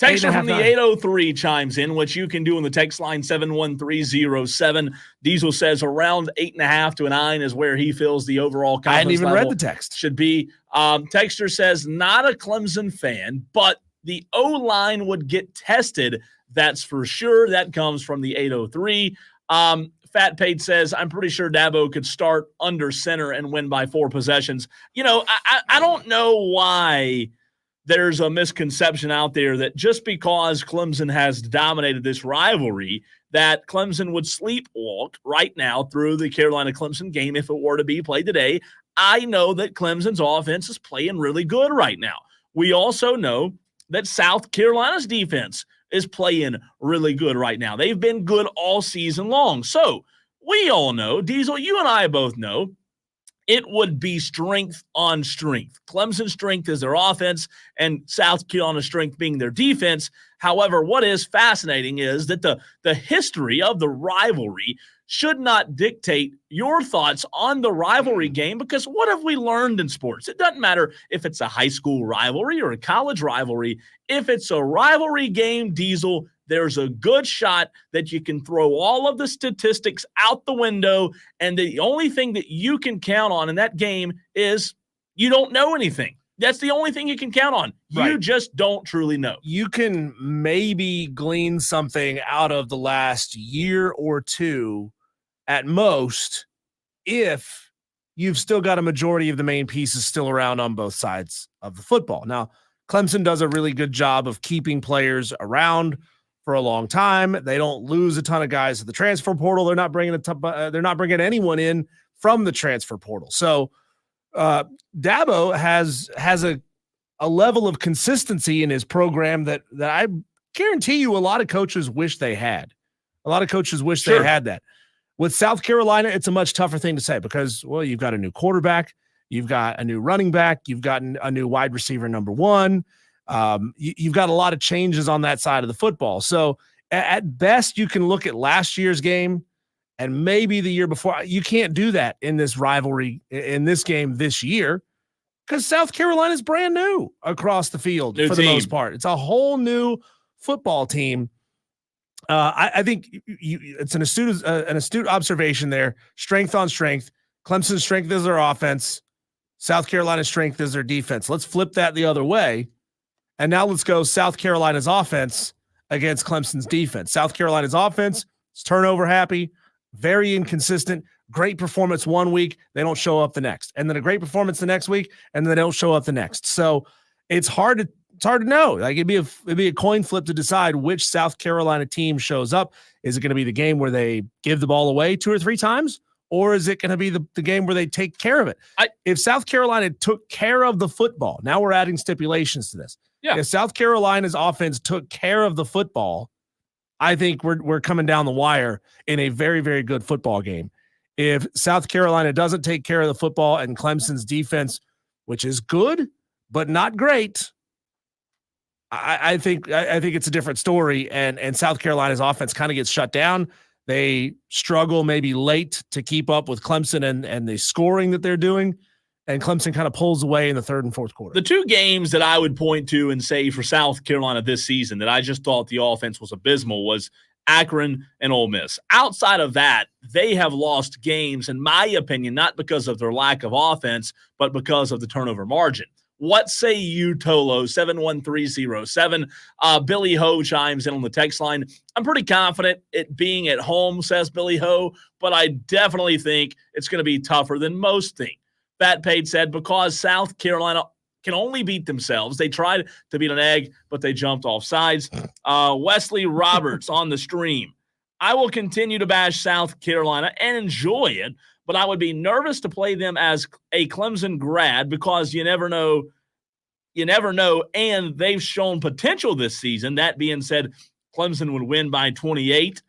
Texter from the 803 chimes in, which you can do on the text line 71307. Diesel says around 8.5 to a 9 is where he feels the overall confidence I hadn't even level read the text. Should be. Texter says not a Clemson fan, but the O-line would get tested. That's for sure. That comes from the 803. Fat Pate says, I'm pretty sure Dabo could start under center and win by 4 possessions. I don't know why there's a misconception out there that just because Clemson has dominated this rivalry, that Clemson would sleepwalk right now through the Carolina-Clemson game if it were to be played today. I know that Clemson's offense is playing really good right now. We also know that South Carolina's defense is playing really good right now. They've been good all season long. So we all know, Diesel, you and I both know, it would be strength on strength. Clemson's strength is their offense and South Carolina's strength being their defense. However, what is fascinating is that the history of the rivalry should not dictate your thoughts on the rivalry game, because what have we learned in sports? It doesn't matter if it's a high school rivalry or a college rivalry. If it's a rivalry game, Diesel, there's a good shot that you can throw all of the statistics out the window, and the only thing that you can count on in that game is you don't know anything. That's the only thing you can count on. Right. You just don't truly know. You can maybe glean something out of the last year or two at most if you've still got a majority of the main pieces still around on both sides of the football. Now, Clemson does a really good job of keeping players around for a long time. They don't lose a ton of guys to the transfer portal. They're not bringing anyone in from the transfer portal. So Dabo has a level of consistency in his program that I guarantee you a lot of coaches wish they had. A lot of coaches wish they had that. With South Carolina, it's a much tougher thing to say because, well, you've got a new quarterback, you've got a new running back, you've got a new wide receiver number one. You've got a lot of changes on that side of the football. So at best, you can look at last year's game and maybe the year before. You can't do that in this rivalry, in this game this year, because South Carolina is brand new across the field for the most part. It's a whole new football team. I think it's an astute observation there. Strength on strength. Clemson's strength is their offense. South Carolina's strength is their defense. Let's flip that the other way. And now let's go South Carolina's offense against Clemson's defense. South Carolina's offense is turnover happy, very inconsistent, great performance one week, they don't show up the next. And then a great performance the next week, and then they don't show up the next. So it's hard to know. Like it'd be a coin flip to decide which South Carolina team shows up. Is it going to be the game where they give the ball away 2 or 3 times? Or is it going to be the game where they take care of it? If South Carolina took care of the football, now we're adding stipulations to this. Yeah. If South Carolina's offense took care of the football, I think we're coming down the wire in a very, very good football game. If South Carolina doesn't take care of the football and Clemson's defense, which is good but not great, I think it's a different story. And South Carolina's offense kind of gets shut down. They struggle maybe late to keep up with Clemson and the scoring that they're doing. And Clemson kind of pulls away in the third and fourth quarter. The 2 games that I would point to and say for South Carolina this season that I just thought the offense was abysmal was Akron and Ole Miss. Outside of that, they have lost games, in my opinion, not because of their lack of offense, but because of the turnover margin. What say you, Tolo? 71307. Billy Ho chimes in on the text line. I'm pretty confident it being at home, says Billy Ho, but I definitely think it's going to be tougher than most think. Fat Paid said, because South Carolina can only beat themselves. They tried to beat an egg, but they jumped off sides. Wesley Roberts on the stream. I will continue to bash South Carolina and enjoy it, but I would be nervous to play them as a Clemson grad because you never know, and they've shown potential this season. That being said, Clemson would win by 28.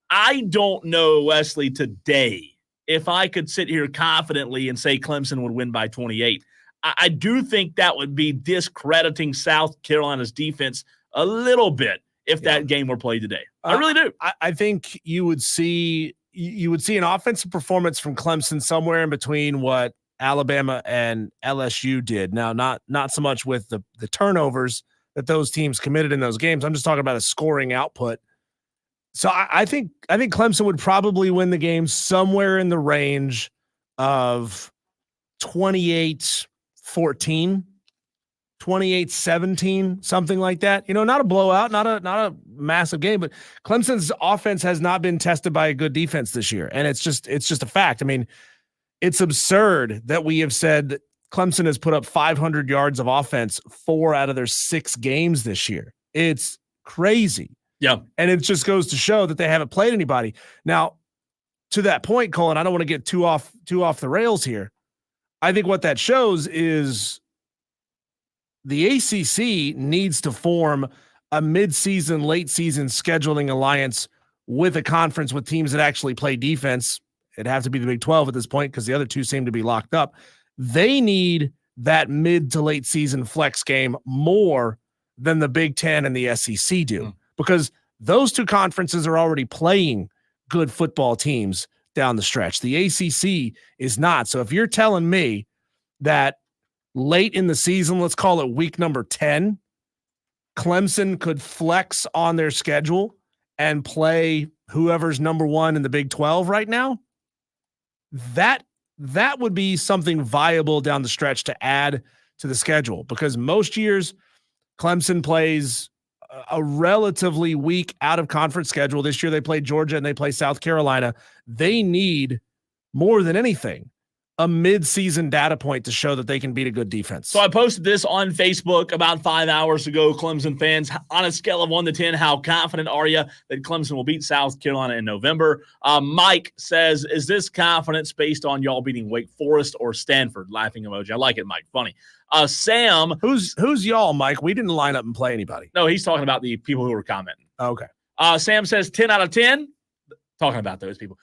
I don't know, Wesley, today, if I could sit here confidently and say Clemson would win by 28. I do think that would be discrediting South Carolina's defense a little bit if that game were played today. I really do. I think you would see an offensive performance from Clemson somewhere in between what Alabama and LSU did. Now, not so much with the turnovers that those teams committed in those games. I'm just talking about a scoring output. So I think Clemson would probably win the game somewhere in the range of 28-14, 28-17, something like that. Not a blowout, not a massive game, but Clemson's offense has not been tested by a good defense this year, and it's just a fact. I mean, it's absurd that we have said that Clemson has put up 500 yards of offense 4 out of their 6 games this year. It's crazy. Yeah. And it just goes to show that they haven't played anybody. Now, to that point, Colin, I don't want to get too off the rails here. I think what that shows is the ACC needs to form a mid-season, late-season scheduling alliance with a conference with teams that actually play defense. It'd have to be the Big 12 at this point because the other two seem to be locked up. They need that mid to late season flex game more than the Big 10 and the SEC do because those two conferences are already playing good football teams down the stretch. The ACC is not. So if you're telling me that late in the season, let's call it week number 10, Clemson could flex on their schedule and play whoever's number one in the Big 12 right now, that would be something viable down the stretch to add to the schedule because most years Clemson plays a relatively weak out of conference schedule. This year they play Georgia and they play South Carolina. They need more than anything a mid-season data point to show that they can beat a good defense. So I posted this on Facebook about 5 hours ago. Clemson fans, on a scale of 1 to 10, how confident are you that Clemson will beat South Carolina in November? Mike says, is this confidence based on y'all beating Wake Forest or Stanford? Laughing emoji. I like it, Mike. Funny. Sam. Who's y'all, Mike? We didn't line up and play anybody. No, he's talking about the people who were commenting. Okay. Sam says 10 out of 10. Talking about those people.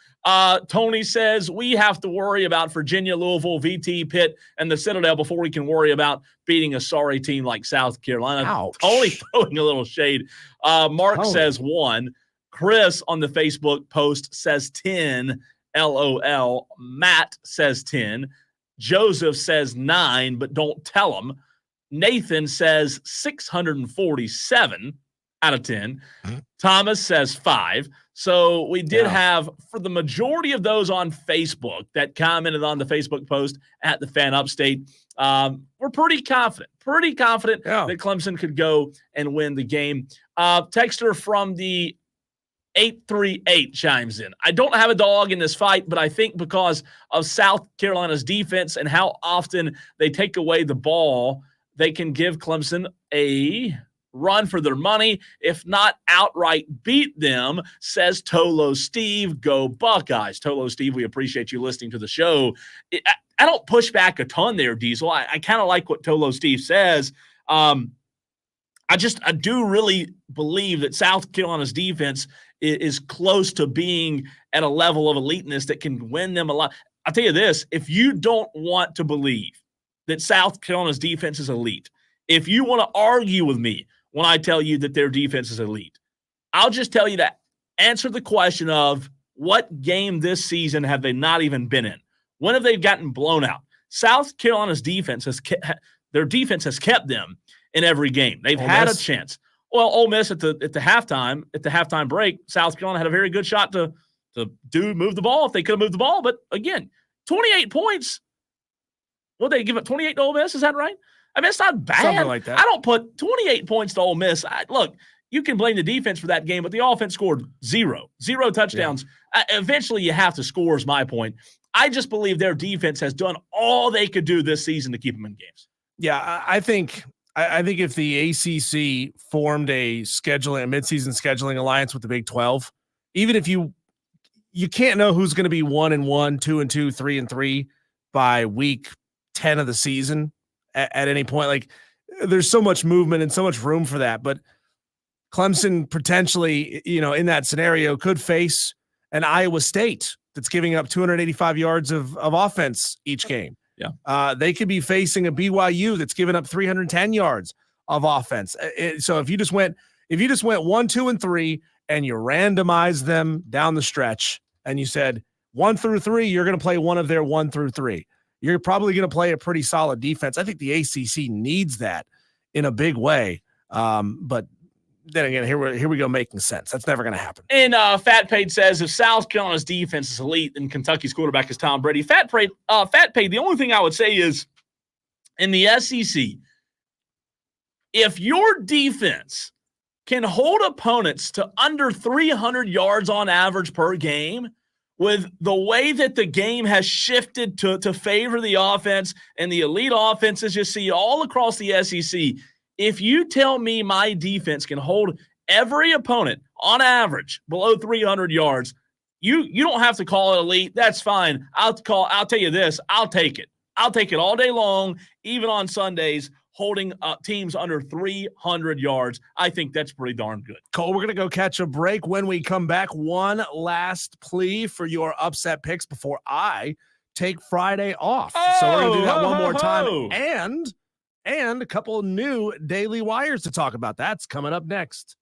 Tony says we have to worry about Virginia, Louisville, VT, Pitt, and the Citadel before we can worry about beating a sorry team like South Carolina. Ouch. Tony throwing a little shade. Mark says 1. Chris on the Facebook post says 10. LOL. Matt says 10. Joseph says 9, but don't tell him. Nathan says 647 out of 10. Thomas says 5. So we did have, for the majority of those on Facebook that commented on the Facebook post at the Fan Upstate, we're pretty confident that Clemson could go and win the game. Texter from the 838 chimes in. I don't have a dog in this fight, but I think because of South Carolina's defense and how often they take away the ball, they can give Clemson a run for their money, if not outright beat them, says Tolo Steve. Go Buckeyes. Tolo Steve, we appreciate you listening to the show. I don't push back a ton there, Diesel. I kind of like what Tolo Steve says. I do really believe that South Carolina's defense is close to being at a level of eliteness that can win them a lot. I'll tell you this, if you don't want to believe that South Carolina's defense is elite, if you want to argue with me when I tell you that their defense is elite, I'll just tell you to answer the question of what game this season have they not even been in? When have they gotten blown out? South Carolina's defense has kept them in every game. They've had a chance. Well, Ole Miss at the halftime break, South Carolina had a very good shot to move the ball if they could have moved the ball. But again, 28 points. Well, they give it 28 to Ole Miss. Is that right? I mean, it's not bad. Something like that. I don't put 28 points to Ole Miss. Look, you can blame the defense for that game, but the offense scored zero touchdowns. Yeah. Eventually, you have to score is my point. I just believe their defense has done all they could do this season to keep them in games. Yeah, I think if the ACC formed a mid-season scheduling alliance with the Big 12, even if you can't know who's going to be 1-1, 2-2, 3-3 by week 10 of the season at any point. Like, there's so much movement and so much room for that. But Clemson potentially, in that scenario, could face an Iowa State that's giving up 285 yards of offense each game. Yeah. They could be facing a BYU that's giving up 310 yards of offense. So if you just went 1, 2, and 3 and you randomized them down the stretch and you said 1 through 3, you're going to play one of their 1 through 3. You're probably going to play a pretty solid defense. I think the ACC needs that in a big way. But then again, here we go making sense. That's never going to happen. And Fat Paid says, if South Carolina's defense is elite and Kentucky's quarterback is Tom Brady, Fat Paid, the only thing I would say is in the SEC, if your defense can hold opponents to under 300 yards on average per game, with the way that the game has shifted to favor the offense and the elite offenses you see all across the SEC, if you tell me my defense can hold every opponent on average, below 300 yards. You don't have to call it elite. That's fine. I'll tell you this. I'll take it. I'll take it all day long, even on Sundays, holding teams under 300 yards. I think that's pretty darn good. Cole, we're going to go catch a break. When we come back, one last plea for your upset picks before I take Friday off. So we're going to do that one more time. And a couple of new Daily Wires to talk about. That's coming up next.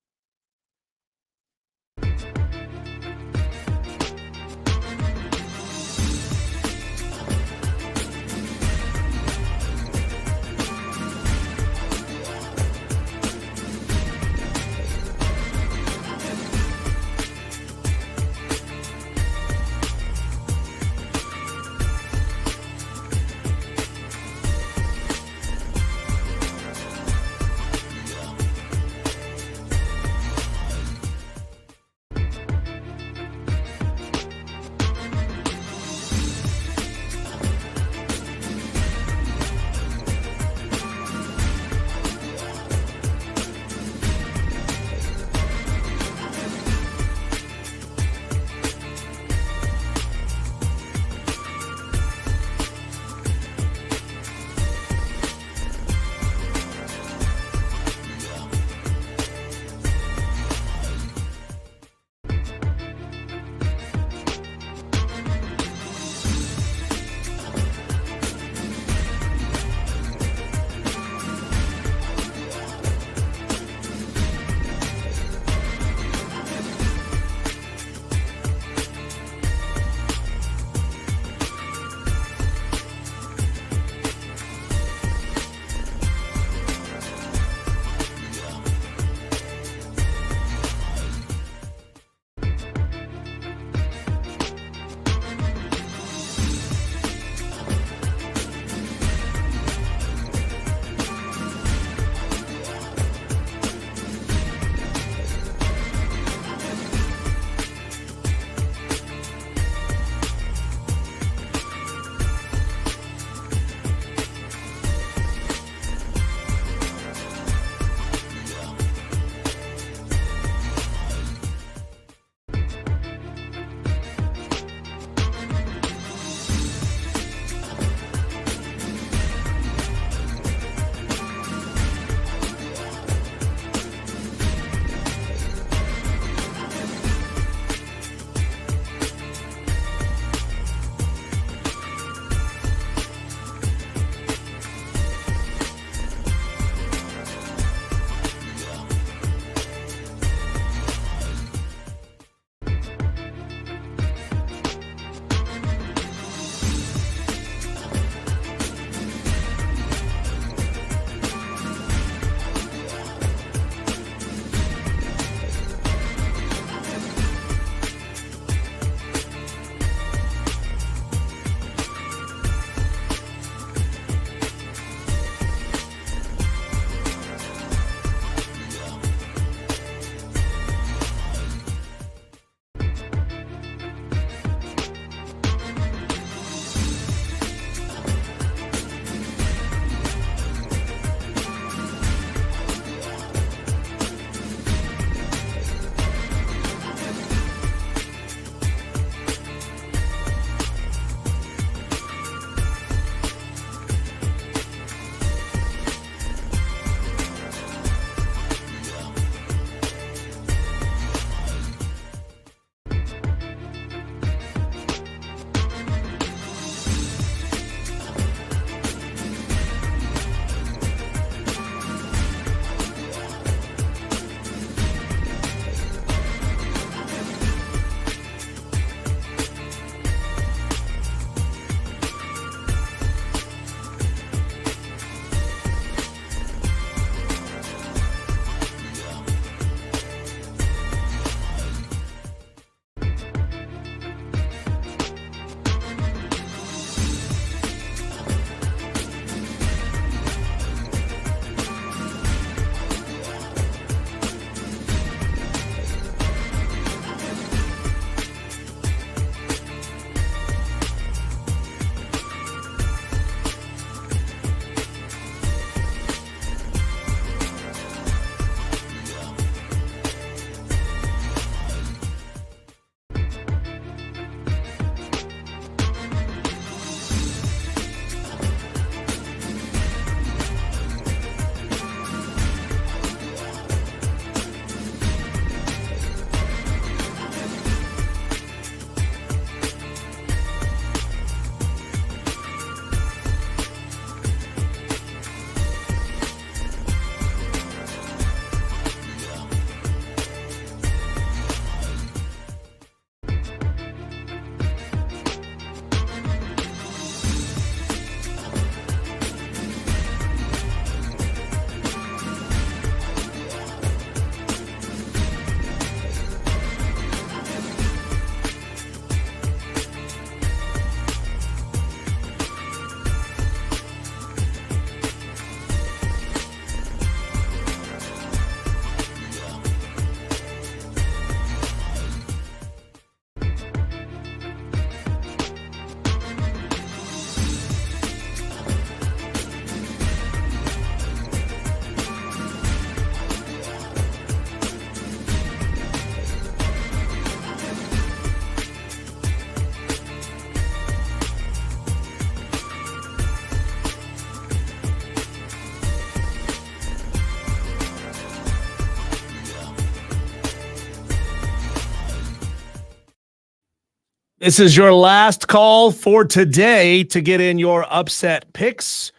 This is your last call for today to get in your upset picks.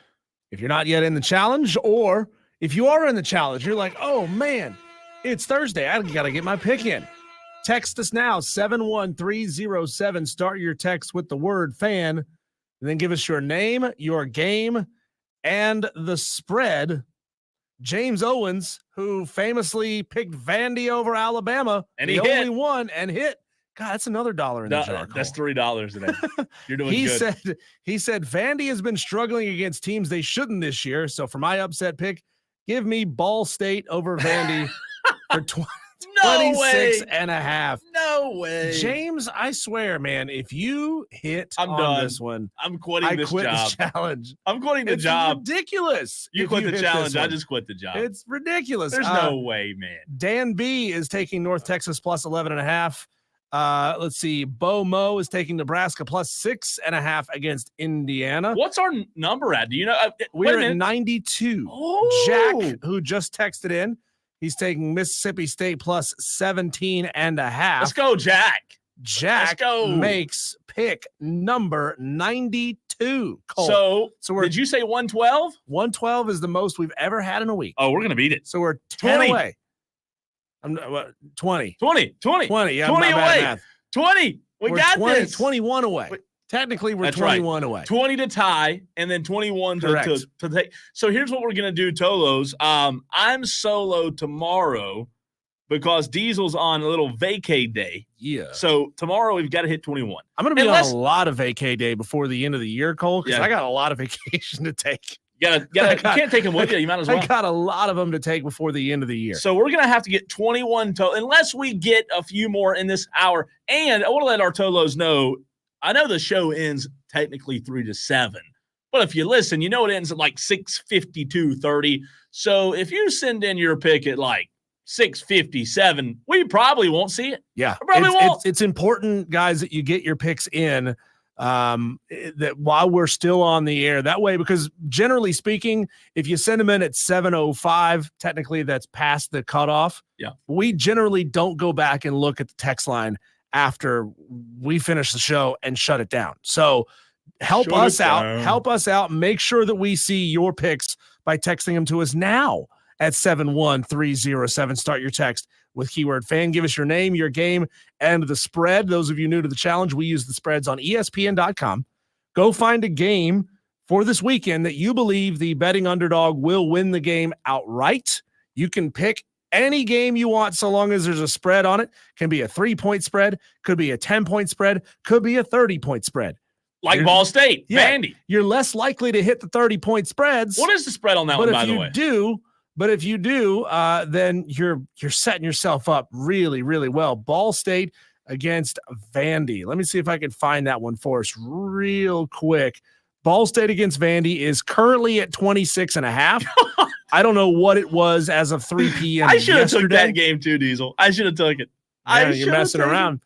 If you're not yet in the challenge, or if you are in the challenge, you're like, oh man, it's Thursday. I got to get my pick in. Text us now, 71307. Start your text with the word fan, and then give us your name, your game, and the spread. James Owens, who famously picked Vandy over Alabama, and he only hit. Won and hit. God, that's another $1 in the jar. That's $3 today. You're doing good. He said Vandy has been struggling against teams they shouldn't this year. So for my upset pick, give me Ball State over Vandy for 26.5. No way. James, I swear, man, if you hit this one, I'm quitting this job. The challenge. I'm quitting the job. It's ridiculous. You quit the challenge. I just quit the job. It's ridiculous. There's no way, man. Dan B is taking North Texas plus 11.5. Let's see. Bo Mo is taking Nebraska plus 6.5 against Indiana. What's our number at? Do you know? We're at 92. Oh. Jack, who just texted in, he's taking Mississippi State plus 17.5. Let's go, Jack. Jack makes pick number 92. Cole. So did you say 112? 112 is the most we've ever had in a week. Oh, we're gonna beat it. So we're 10 away. 20. 20. 20. Yeah, 20 away. 20. We're got 20, this. 21 away. Technically, we're 21 away. 20 to tie, and then 21 to take. So here's what we're going to do, Tolos. I'm solo tomorrow because Diesel's on a little vacay day. Yeah. So tomorrow we've got to hit 21. I'm going to be on a lot of vacay day before the end of the year, Cole, because I got a lot of vacation to take. You can't take them with you. You might as well. I got a lot of them to take before the end of the year. So we're going to have to get 21 unless we get a few more in this hour. And I want to let our Tolos know, I know the show ends technically 3 to 7, but if you listen, you know it ends at like 6:52:30. So if you send in your pick at like 6:57, we probably won't see it. Yeah, won't. It's important, guys, that you get your picks in that while we're still on the air. That way, because generally speaking, if you send them in at 7:05, technically that's past the cutoff. Yeah, we generally don't go back and look at the text line after we finish the show and shut it down. So help us out. Make sure that we see your picks by texting them to us now at 71307. Start your text with keyword fan. Give us your name, your game, and the spread. Those of you new to the challenge, we use the spreads on ESPN.com. Go find a game for this weekend that you believe the betting underdog will win the game outright. You can pick any game you want, so long as there's a spread on it. Can be a 3-point spread, could be a 10-point spread, could be a 30-point spread. Like Ball State, Vandy. You're less likely to hit the 30-point spreads. What is the spread on that one, by the way? But if you do, then you're setting yourself up really, really well. Ball State against Vandy. Let me see if I can find that one for us real quick. Ball State against Vandy is currently at 26.5. I don't know what it was as of 3 p.m. I should have took that game too, Diesel. I should have took it. You're messing around.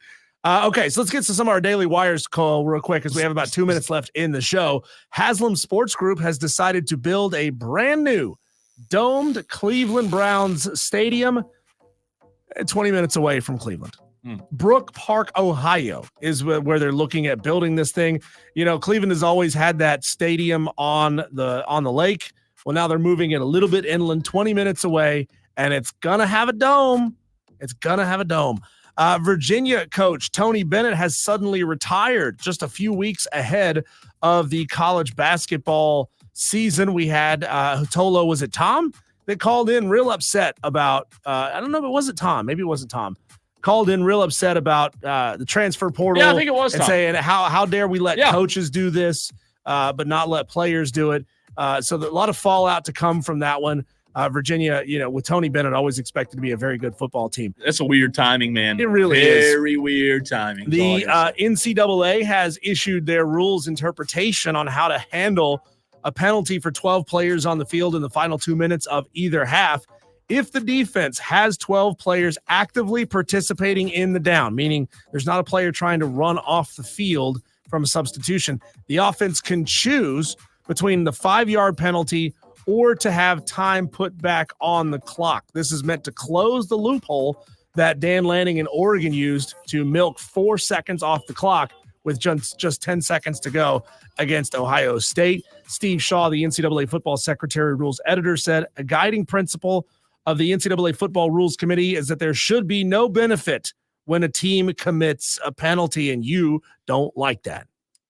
Okay, so let's get to some of our daily wires call real quick because we have about 2 minutes left in the show. Haslam Sports Group has decided to build a brand new domed Cleveland Browns stadium 20 minutes away from Cleveland. Brook Park, Ohio is where they're looking at building this thing. You know, Cleveland has always had that stadium on the lake. Well, now they're moving it a little bit inland, 20 minutes away, and it's going to have a dome. Virginia coach Tony Bennett has suddenly retired just a few weeks ahead of the college basketball season. We had Tolo, was it Tom that called in real upset about I don't know if it wasn't Tom, maybe it wasn't Tom, called in real upset about the transfer portal. Yeah, I think it was Tom. And saying how dare we let coaches do this but not let players do it. So a lot of fallout to come from that one. Virginia, with Tony Bennett, always expected to be a very good football team. That's a weird timing, man. It really is. Very weird timing. The NCAA has issued their rules interpretation on how to handle a penalty for 12 players on the field in the final 2 minutes of either half. If the defense has 12 players actively participating in the down, meaning there's not a player trying to run off the field from a substitution, the offense can choose between the 5-yard penalty or to have time put back on the clock. This is meant to close the loophole that Dan Lanning in Oregon used to milk 4 seconds off the clock with just 10 seconds to go against Ohio State. Steve Shaw, the NCAA football secretary rules editor, said a guiding principle of the NCAA football rules committee is that there should be no benefit when a team commits a penalty, and you don't like that.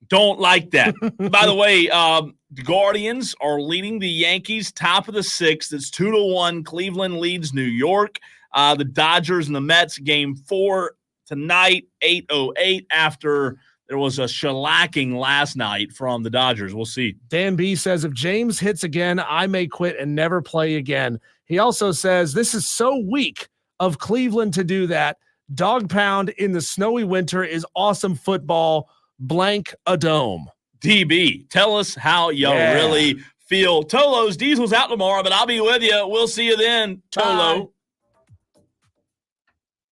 Don't like that. By the way, the Guardians are leading the Yankees top of the sixth. It's 2-1. Cleveland leads New York. The Dodgers and the Mets, game 4 tonight, 8:08, after there was a shellacking last night from the Dodgers. We'll see. Dan B says, if James hits again, I may quit and never play again. He also says, this is so weak of Cleveland to do that. Dog pound in the snowy winter is awesome football. Blank a dome. DB, tell us how you really feel. Tolo's Diesel's out tomorrow, but I'll be with you. We'll see you then, Tolo. Bye.